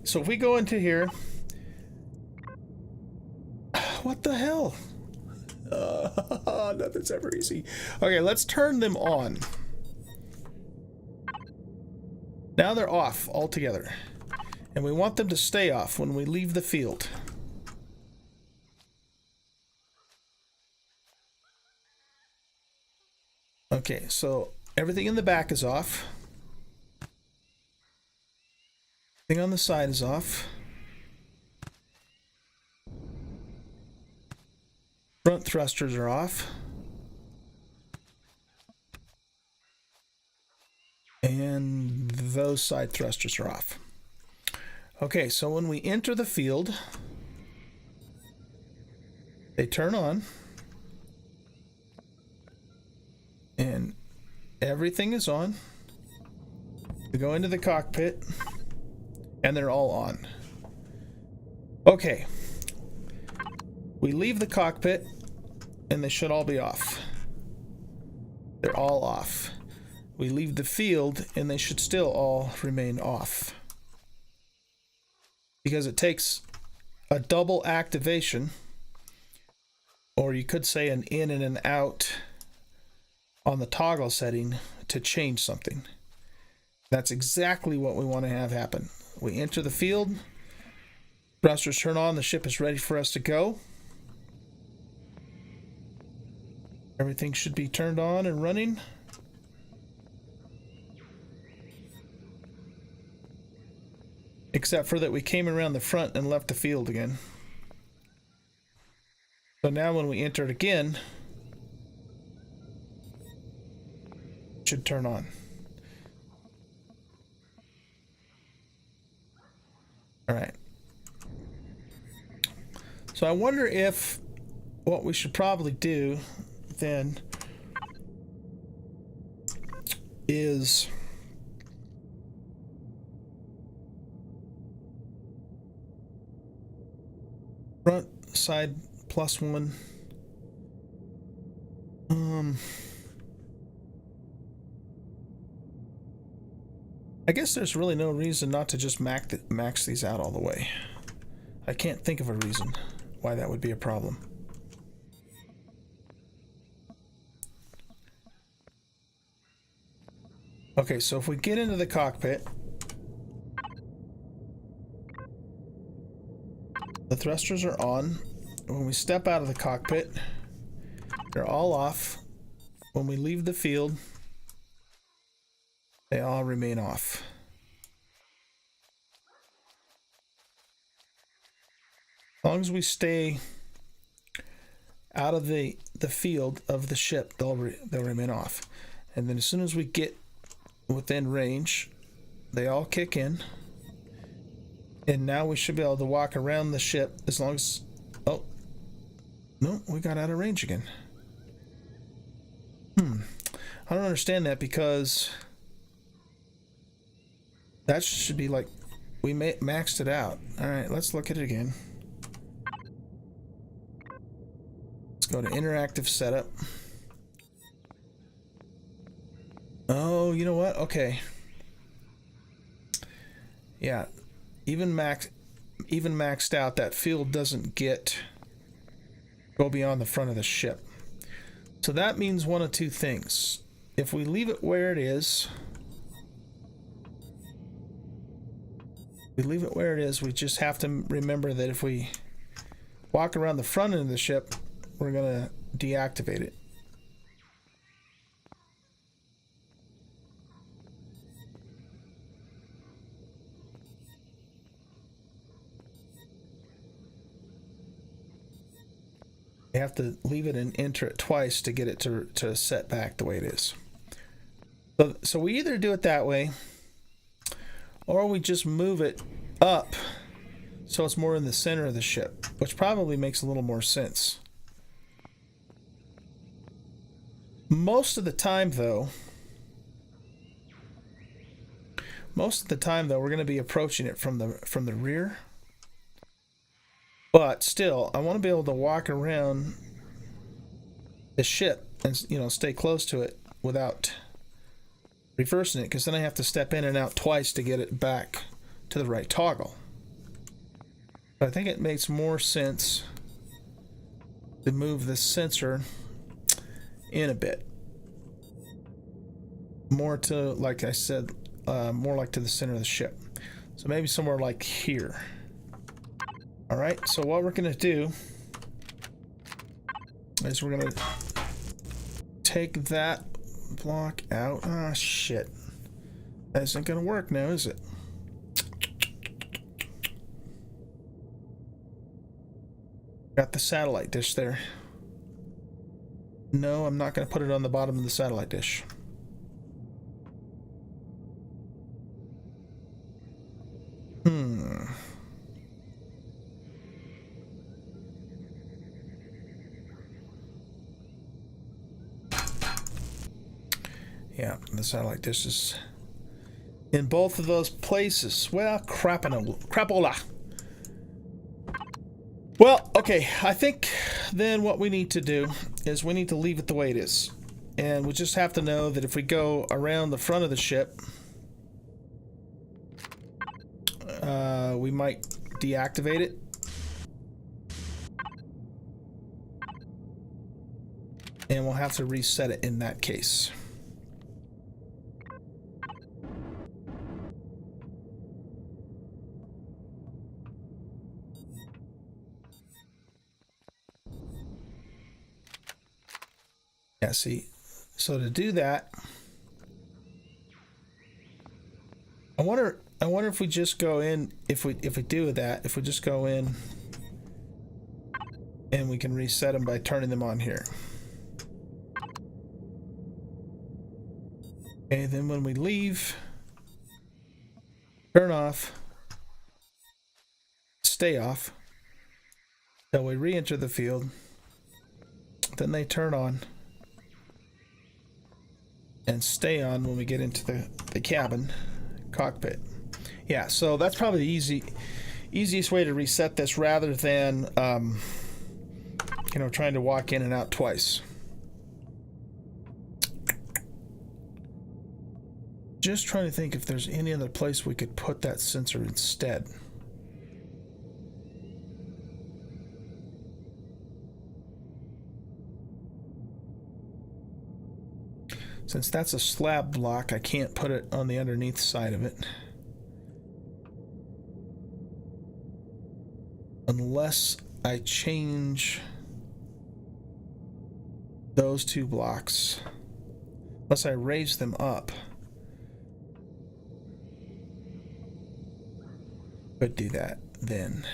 Speaker 1: So if we go into here... What the hell? Nothing's ever easy. Okay, let's turn them on. Now they're off altogether. And we want them to stay off when we leave the field. Okay, so everything in the back is off. Everything on the side is off. Front thrusters are off. And those side thrusters are off. Okay, so when we enter the field, they turn on. And everything is on. We go into the cockpit, and they're all on. Okay. We leave the cockpit, and they should all be off. They're all off. We leave the field, and they should still all remain off. Because it takes a double activation, or you could say an in and an out on the toggle setting to change something. That's exactly what we want to have happen. We enter the field, thrusters turn on, the ship is ready for us to go. Everything should be turned on and running. Except for that we came around the front and left the field again. So now when we enter it again, it should turn on. All right. So I wonder if what we should probably do then is front side +1. I guess there's really no reason not to just max these out all the way. I can't think of a reason why that would be a problem. Okay, so if we get into the cockpit, the thrusters are on. When we step out of the cockpit, they're all off. When we leave the field, they all remain off. As long as we stay out of the field of the ship, they'll remain off. And then as soon as we get within range, they all kick in. And now we should be able to walk around the ship as long as... Oh, no, we got out of range again. I don't understand that, because that should be like, we maxed it out. Alright, let's look at it again. Let's go to interactive setup. Oh, you know what? Okay. Yeah, even maxed out, that field doesn't go beyond the front of the ship. So that means one of two things. If we leave it where it is, we just have to remember that if we walk around the front end of the ship, we're going to deactivate it. You have to leave it and enter it twice to get it to set back the way it is. So we either do it that way, or we just move it up so it's more in the center of the ship, which probably makes a little more sense. Most of the time though, we're going to be approaching it from the rear. But still, I want to be able to walk around the ship and, you know, stay close to it without reversing it, because then I have to step in and out twice to get it back to the right toggle. But I think it makes more sense to move this sensor in a bit. More to, like I said, more like to the center of the ship. So maybe somewhere like here. Alright, so what we're going to do is we're going to take that block out. Ah, shit. That isn't going to work now, is it? Got the satellite dish there. No, I'm not going to put it on the bottom of the satellite dish. Yeah, the satellite dish is in both of those places. Well, crapola. Well, okay, I think then what we need to do is we need to leave it the way it is. And we just have to know that if we go around the front of the ship, we might deactivate it. And we'll have to reset it in that case. Yeah, see, so to do that, I wonder if we just go in, if we do that, if we just go in and we can reset them by turning them on here. Okay, then when we leave, turn off, stay off, till we re-enter the field, then they turn on and stay on when we get into the cabin cockpit. Yeah, so that's probably the easiest way to reset this, rather than you know, trying to walk in and out twice. Just trying to think if there's any other place we could put that sensor instead. Since that's a slab block, I can't put it on the underneath side of it. Unless I change those two blocks. Unless I raise them up. Could do that then.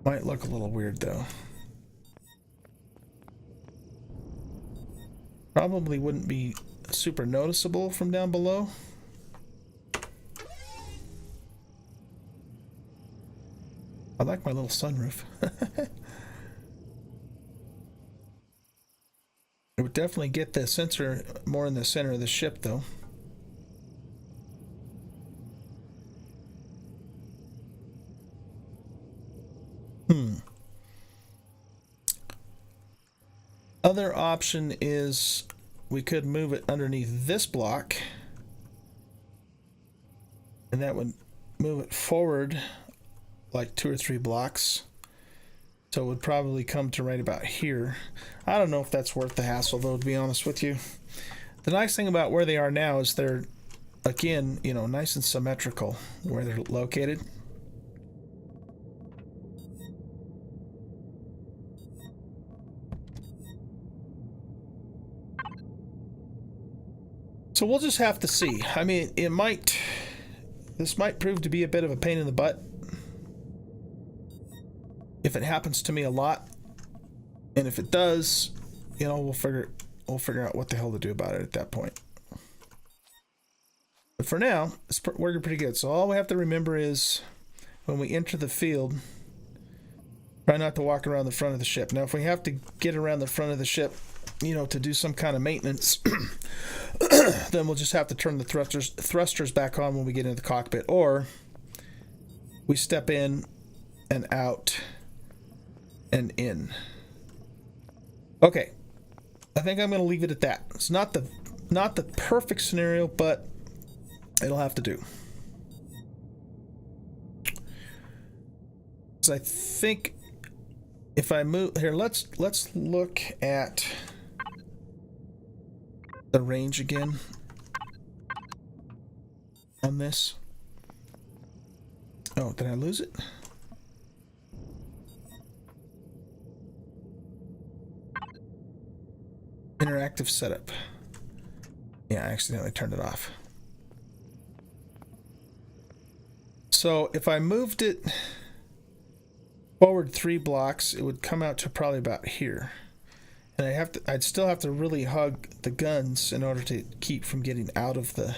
Speaker 1: Might look a little weird though. Probably wouldn't be super noticeable from down below. I like my little sunroof. It would definitely get the sensor more in the center of the ship, though. Other option is we could move it underneath this block, and that would move it forward like 2 or 3 blocks. So it would probably come to right about here. I don't know if that's worth the hassle, though, to be honest with you. The nice thing about where they are now is they're, again, you know, nice and symmetrical where they're located. So we'll just have to see. I mean, this might prove to be a bit of a pain in the butt if it happens to me a lot, and if it does, you know, we'll figure out what the hell to do about it at that point. But for now, it's working pretty good. So all we have to remember is when we enter the field, try not to walk around the front of the ship. Now, if we have to get around the front of the ship, you know, to do some kind of maintenance, then we'll just have to turn the thrusters back on when we get into the cockpit, or we step in and out and in. Okay, I think I'm going to leave it at that. It's not the perfect scenario, but it'll have to do. So I think if I move here, let's look at the range again on this. Oh, did I lose it? Interactive setup. Yeah, I accidentally turned it off. So if I moved it forward 3 blocks, it would come out to probably about here. And I'd still have to really hug the guns in order to keep from getting out of the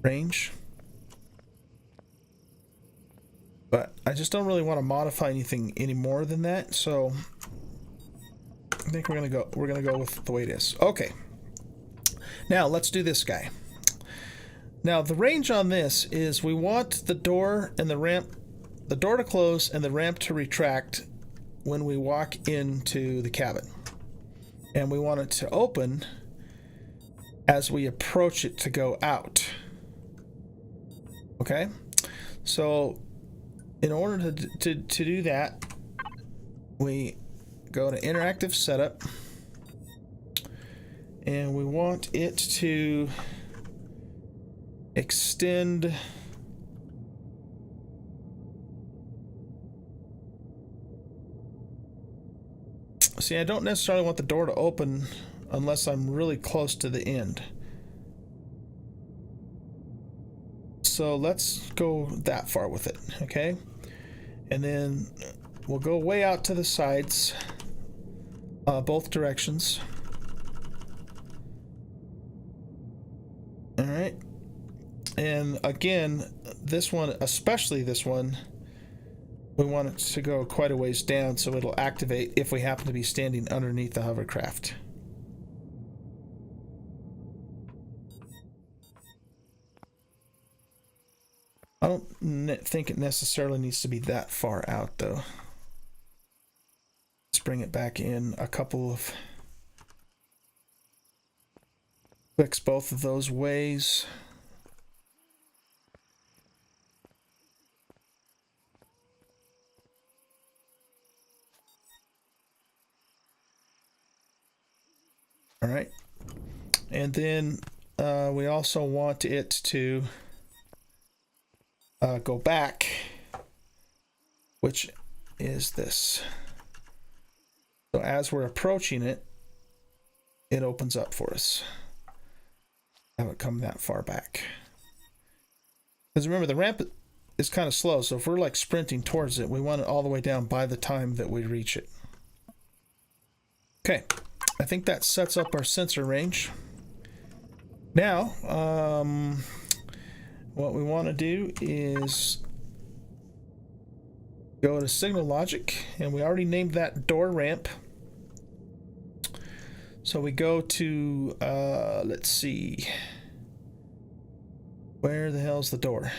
Speaker 1: range. But I just don't really want to modify anything any more than that, so I think we're gonna go with the way it is. Okay. Now let's do this guy. Now the range on this is we want the door and the ramp, the door to close and the ramp to retract when we walk into the cabin. And we want it to open as we approach it to go out. Okay? So in order to do that, we go to interactive setup, and we want it to extend see, I don't necessarily want the door to open unless I'm really close to the end. So let's go that far with it, okay? And then we'll go way out to the sides, both directions. All right. And again, this one, especially this one, we want it to go quite a ways down so it'll activate if we happen to be standing underneath the hovercraft. I don't think it necessarily needs to be that far out, though. Let's bring it back in a couple of clicks both of those ways. All right. And then we also want it to go back, which is this. So as we're approaching it, it opens up for us. Have it come that far back. Because remember, the ramp is kind of slow, so if we're like sprinting towards it, we want it all the way down by the time that we reach it. Okay, I think that sets up our sensor range. Now, what we want to do is go to signal logic, and we already named that door ramp. So we go to, let's see. Where the hell's the door?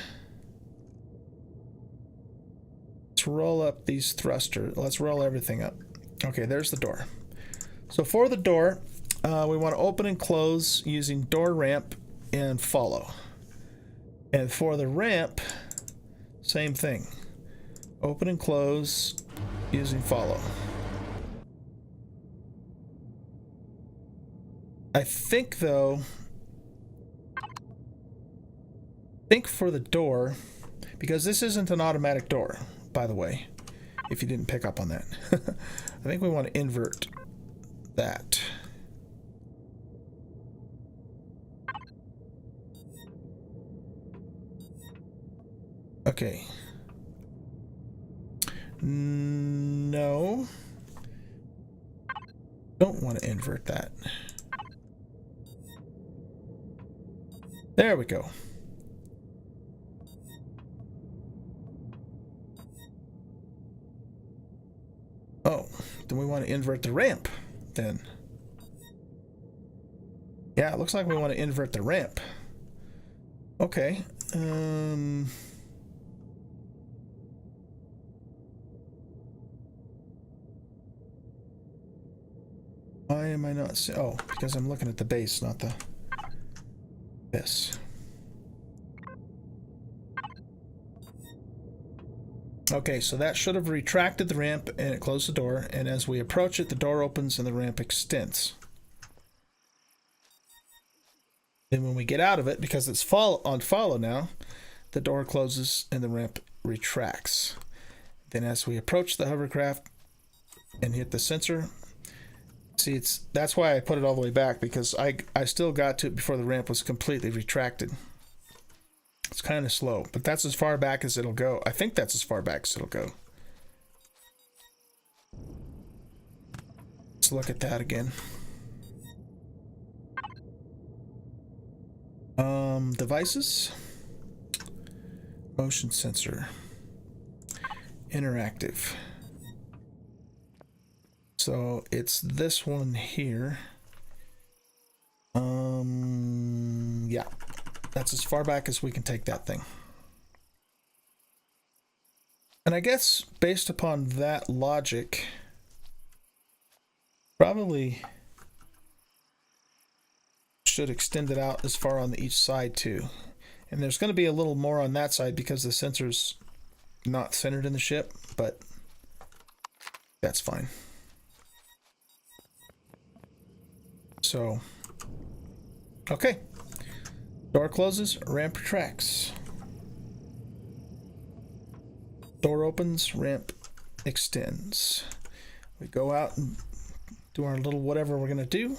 Speaker 1: Let's roll up these thrusters. Let's roll everything up. Okay, there's the door. So for the door, we want to open and close using door ramp and follow. And for the ramp, same thing. Open and close using follow. I think though, for the door, because this isn't an automatic door, by the way, if you didn't pick up on that. I think we want to invert that. Okay. No. Don't want to invert that. There we go. Oh, then we want to invert the ramp then. Yeah, it looks like we want to invert the ramp. Okay. Why am I not seeing? Oh, because I'm looking at the base, not the this. Okay, so that should have retracted the ramp and it closed the door, and as we approach it, the door opens and the ramp extends. Then when we get out of it, because it's on follow now, the door closes and the ramp retracts. Then as we approach the hovercraft and hit the sensor, see, that's why I put it all the way back, because I still got to it before the ramp was completely retracted. It's kind of slow, but that's as far back as it'll go. I think that's as far back as it'll go. Let's look at that again. Devices. Motion sensor. Interactive. So it's this one here. Yeah. That's as far back as we can take that thing. And I guess based upon that logic, probably should extend it out as far on each side too. And there's going to be a little more on that side because the sensor's not centered in the ship, but that's fine. So, okay. Door closes, ramp retracts. Door opens, ramp extends. We go out and do our little whatever we're going to do.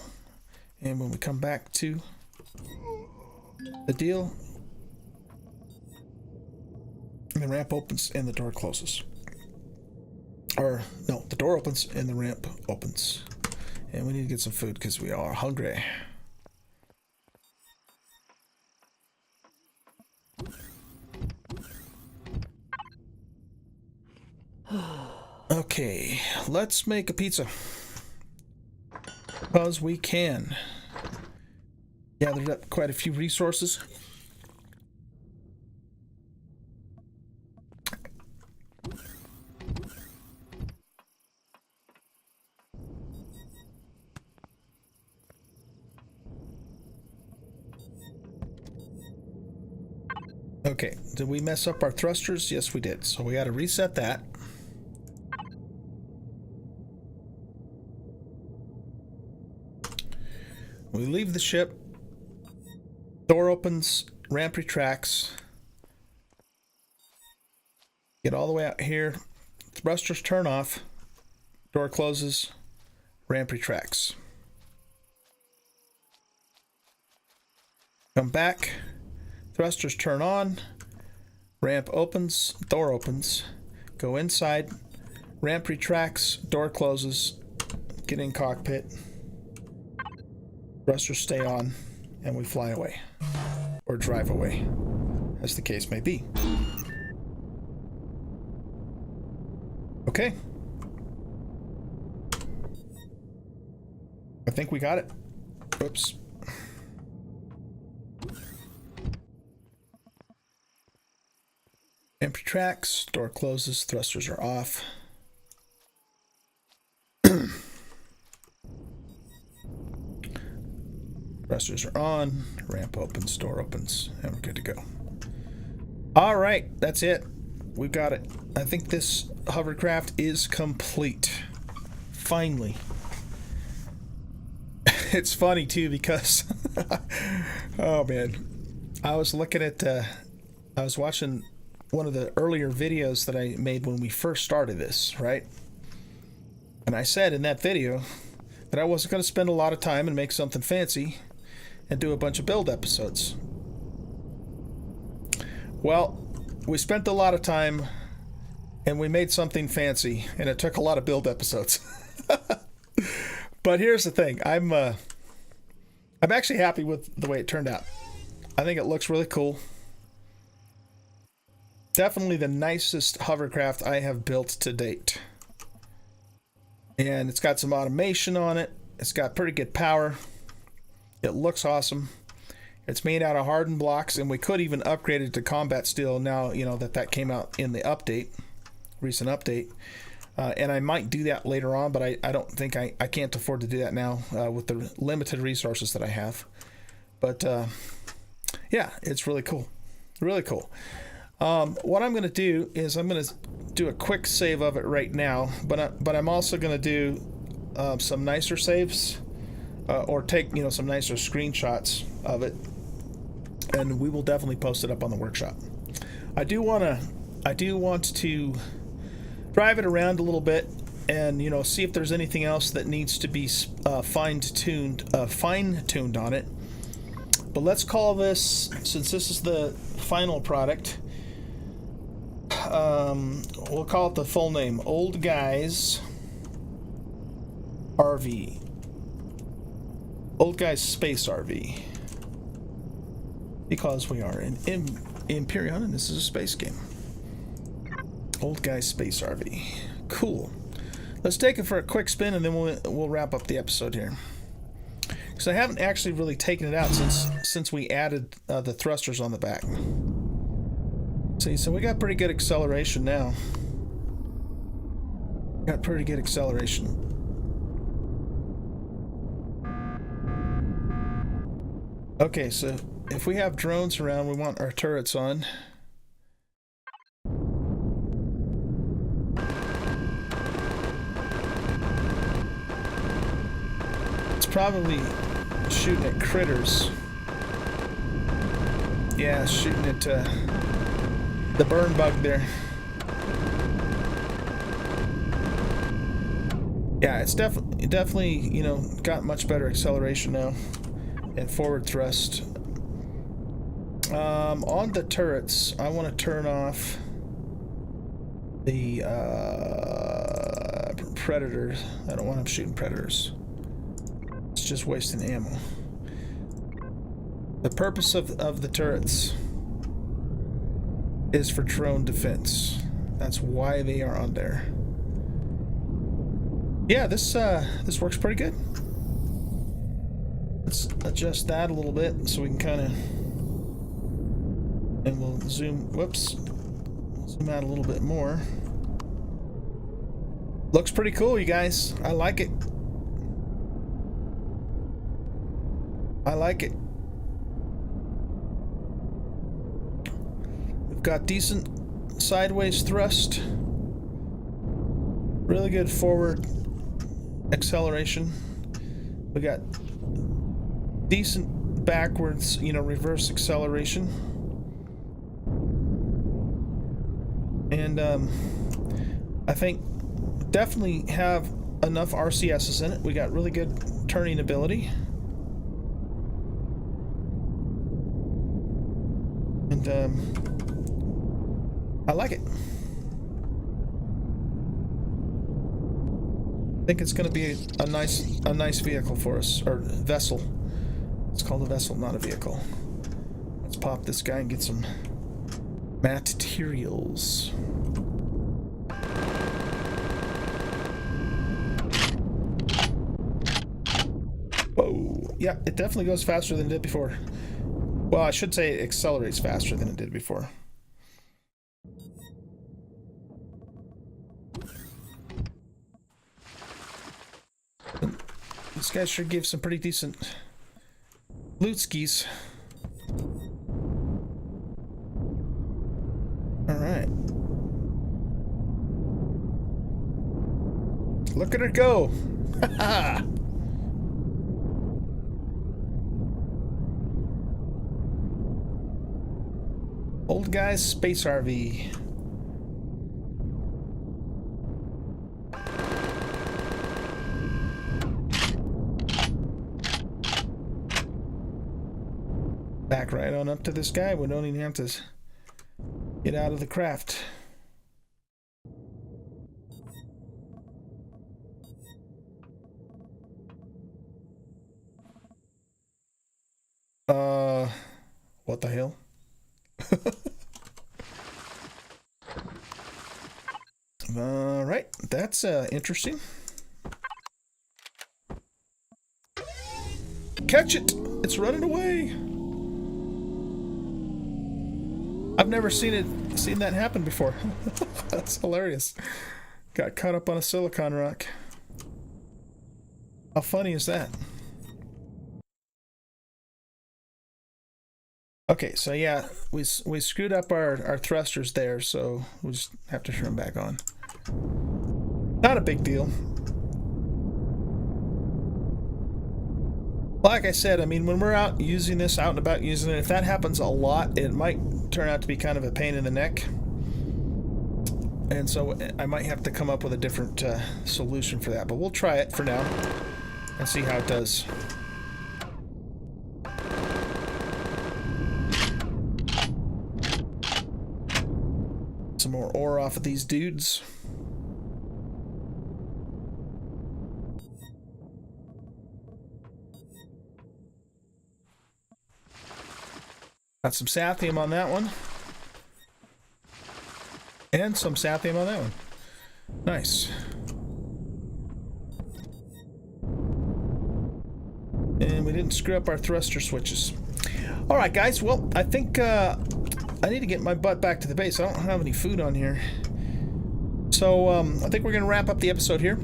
Speaker 1: And when we come back to the deal, the ramp opens and the door closes. Or, no, the door opens and the ramp opens. And we need to get some food because we are hungry. Okay, let's make a pizza. Because we can. Gathered up quite a few resources. Okay, did we mess up our thrusters? Yes, we did. So we got to reset that. We leave the ship. Door opens, ramp retracts. Get all the way out here. Thrusters turn off. Door closes, ramp retracts. Come back. Thrusters turn on, ramp opens, door opens, go inside, ramp retracts, door closes, get in cockpit, thrusters stay on, and we fly away, or drive away, as the case may be. Okay. I think we got it. Oops. Empty tracks, door closes, thrusters are off. Thrusters are on, ramp opens, door opens, and we're good to go. All right, that's it. We've got it. I think this hovercraft is complete. Finally. It's funny too because, oh man, I was looking at, I was watching one of the earlier videos that I made when we first started this, right? And I said in that video that I wasn't going to spend a lot of time and make something fancy and do a bunch of build episodes. Well, we spent a lot of time and we made something fancy, and it took a lot of build episodes. But here's the thing, I'm actually happy with the way it turned out. I think it looks really cool. Definitely the nicest hovercraft I have built to date. And it's got some automation on it. It's got pretty good power. It looks awesome. It's made out of hardened blocks, and we could even upgrade it to combat steel now, you know, that came out in the update, recent update. And I might do that later on, but I don't think I can't afford to do that now with the limited resources that I have. But yeah, it's really cool. Really cool. What I'm going to do is I'm going to do a quick save of it right now, but I'm also going to do some nicer saves or take, you know, some nicer screenshots of it, and we will definitely post it up on the workshop. I do want to drive it around a little bit and, you know, see if there's anything else that needs to be fine-tuned on it. But let's call this, since this is the final product, we'll call it the full name, OldGuy's RV. OldGuy's Space RV. Because we are in Empyrion and this is a space game. OldGuy's Space RV. Cool. Let's take it for a quick spin and then we'll wrap up the episode here. Because I haven't actually really taken it out since we added the thrusters on the back. See, so we got pretty good acceleration now. Got pretty good acceleration. Okay, so if we have drones around, we want our turrets on. It's probably shooting at critters. Yeah, shooting at the burn bug there. Yeah, it's definitely, you know, got much better acceleration now and forward thrust. On the turrets, I want to turn off the predators. I don't want them shooting predators. It's just wasting ammo. The purpose of the turrets is for drone defense. That's why they are on there. Yeah, this works pretty good. Let's adjust that a little bit so we can kind of, and we'll zoom, whoops, zoom out a little bit more. Looks pretty cool, you guys. I like it. I like it. We've got decent sideways thrust. Really good forward acceleration. We got decent backwards, you know, reverse acceleration. And I think definitely have enough RCSs in it. We got really good turning ability. And I like it. I think it's going to be a nice vehicle for us, or vessel. It's called a vessel, not a vehicle. Let's pop this guy and get some materials. Whoa. Yeah, it definitely goes faster than it did before. Well, I should say it accelerates faster than it did before. This guy sure gives some pretty decent loot skis. Alright. Look at her go! Ha Old Guy's Space RV. Back right on up to this guy. We don't even have to get out of the craft. What the hell? All right, that's interesting. Catch it! It's running away. I've never seen that happen before. That's hilarious. Got caught up on a silicon rock. How funny is that? Okay, so yeah, we screwed up our thrusters there, so we'll just have to turn them back on. Not a big deal. Like I said, I mean, when we're out using this, out and about using it, if that happens a lot, it might turn out to be kind of a pain in the neck. And so I might have to come up with a different solution for that, but we'll try it for now and see how it does. Some more ore off of these dudes. Got some sathium on that one. And some sathium on that one. Nice. And we didn't screw up our thruster switches. Alright guys, well, I think I need to get my butt back to the base. I don't have any food on here. So, I think we're going to wrap up the episode here.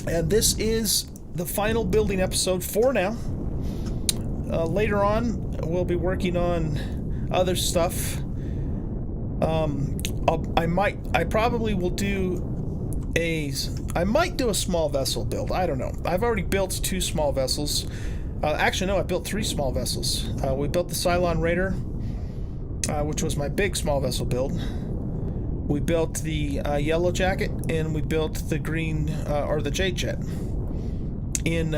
Speaker 1: And this is the final building episode for now. Later on, we'll be working on other stuff. I might do a small vessel build. I don't know. I've already built 2 small vessels. Actually, no, I built 3 small vessels. We built the Cylon Raider, which was my big small vessel build. We built the Yellow Jacket, and we built the green, or the Jade Jet in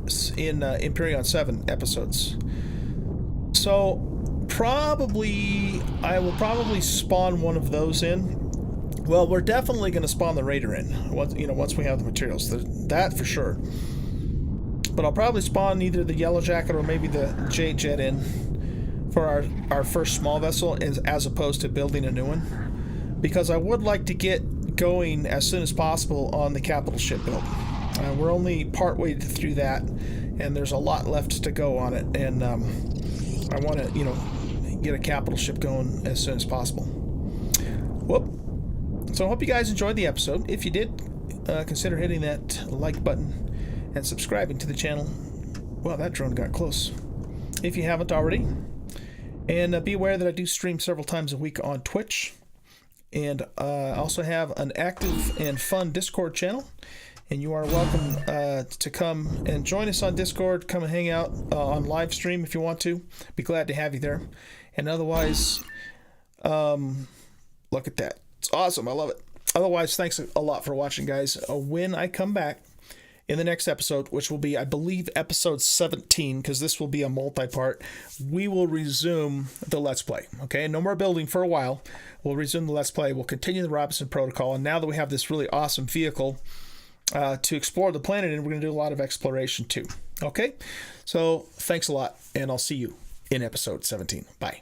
Speaker 1: Empyrion 7 episodes. So I will probably spawn one of those in. Well, we're definitely going to spawn the Raider in once we have the materials. That for sure. But I'll probably spawn either the Yellow Jacket or maybe the Jade Jet in for our first small vessel, as opposed to building a new one, because I would like to get going as soon as possible on the capital ship build. We're only partway through that, and there's a lot left to go on it, and I want to, get a capital ship going as soon as possible. Whoop. So I hope you guys enjoyed the episode. If you did, consider hitting that like button and subscribing to the channel. Well, that drone got close. If you haven't already. And be aware that I do stream several times a week on Twitch. And I also have an active and fun Discord channel. And you are welcome to come and join us on Discord. Come and hang out on live stream if you want to. Be glad to have you there. And otherwise, look at that. It's awesome. I love it. Otherwise, thanks a lot for watching, guys. When I come back in the next episode, which will be, I believe, episode 17, because this will be a multi-part, we will resume the Let's Play. Okay? No more building for a while. We'll resume the Let's Play. We'll continue the Robinson Protocol. And now that we have this really awesome vehicle to explore the planet, and we're going to do a lot of exploration too. Okay? So, thanks a lot, and I'll see you in episode 17. Bye.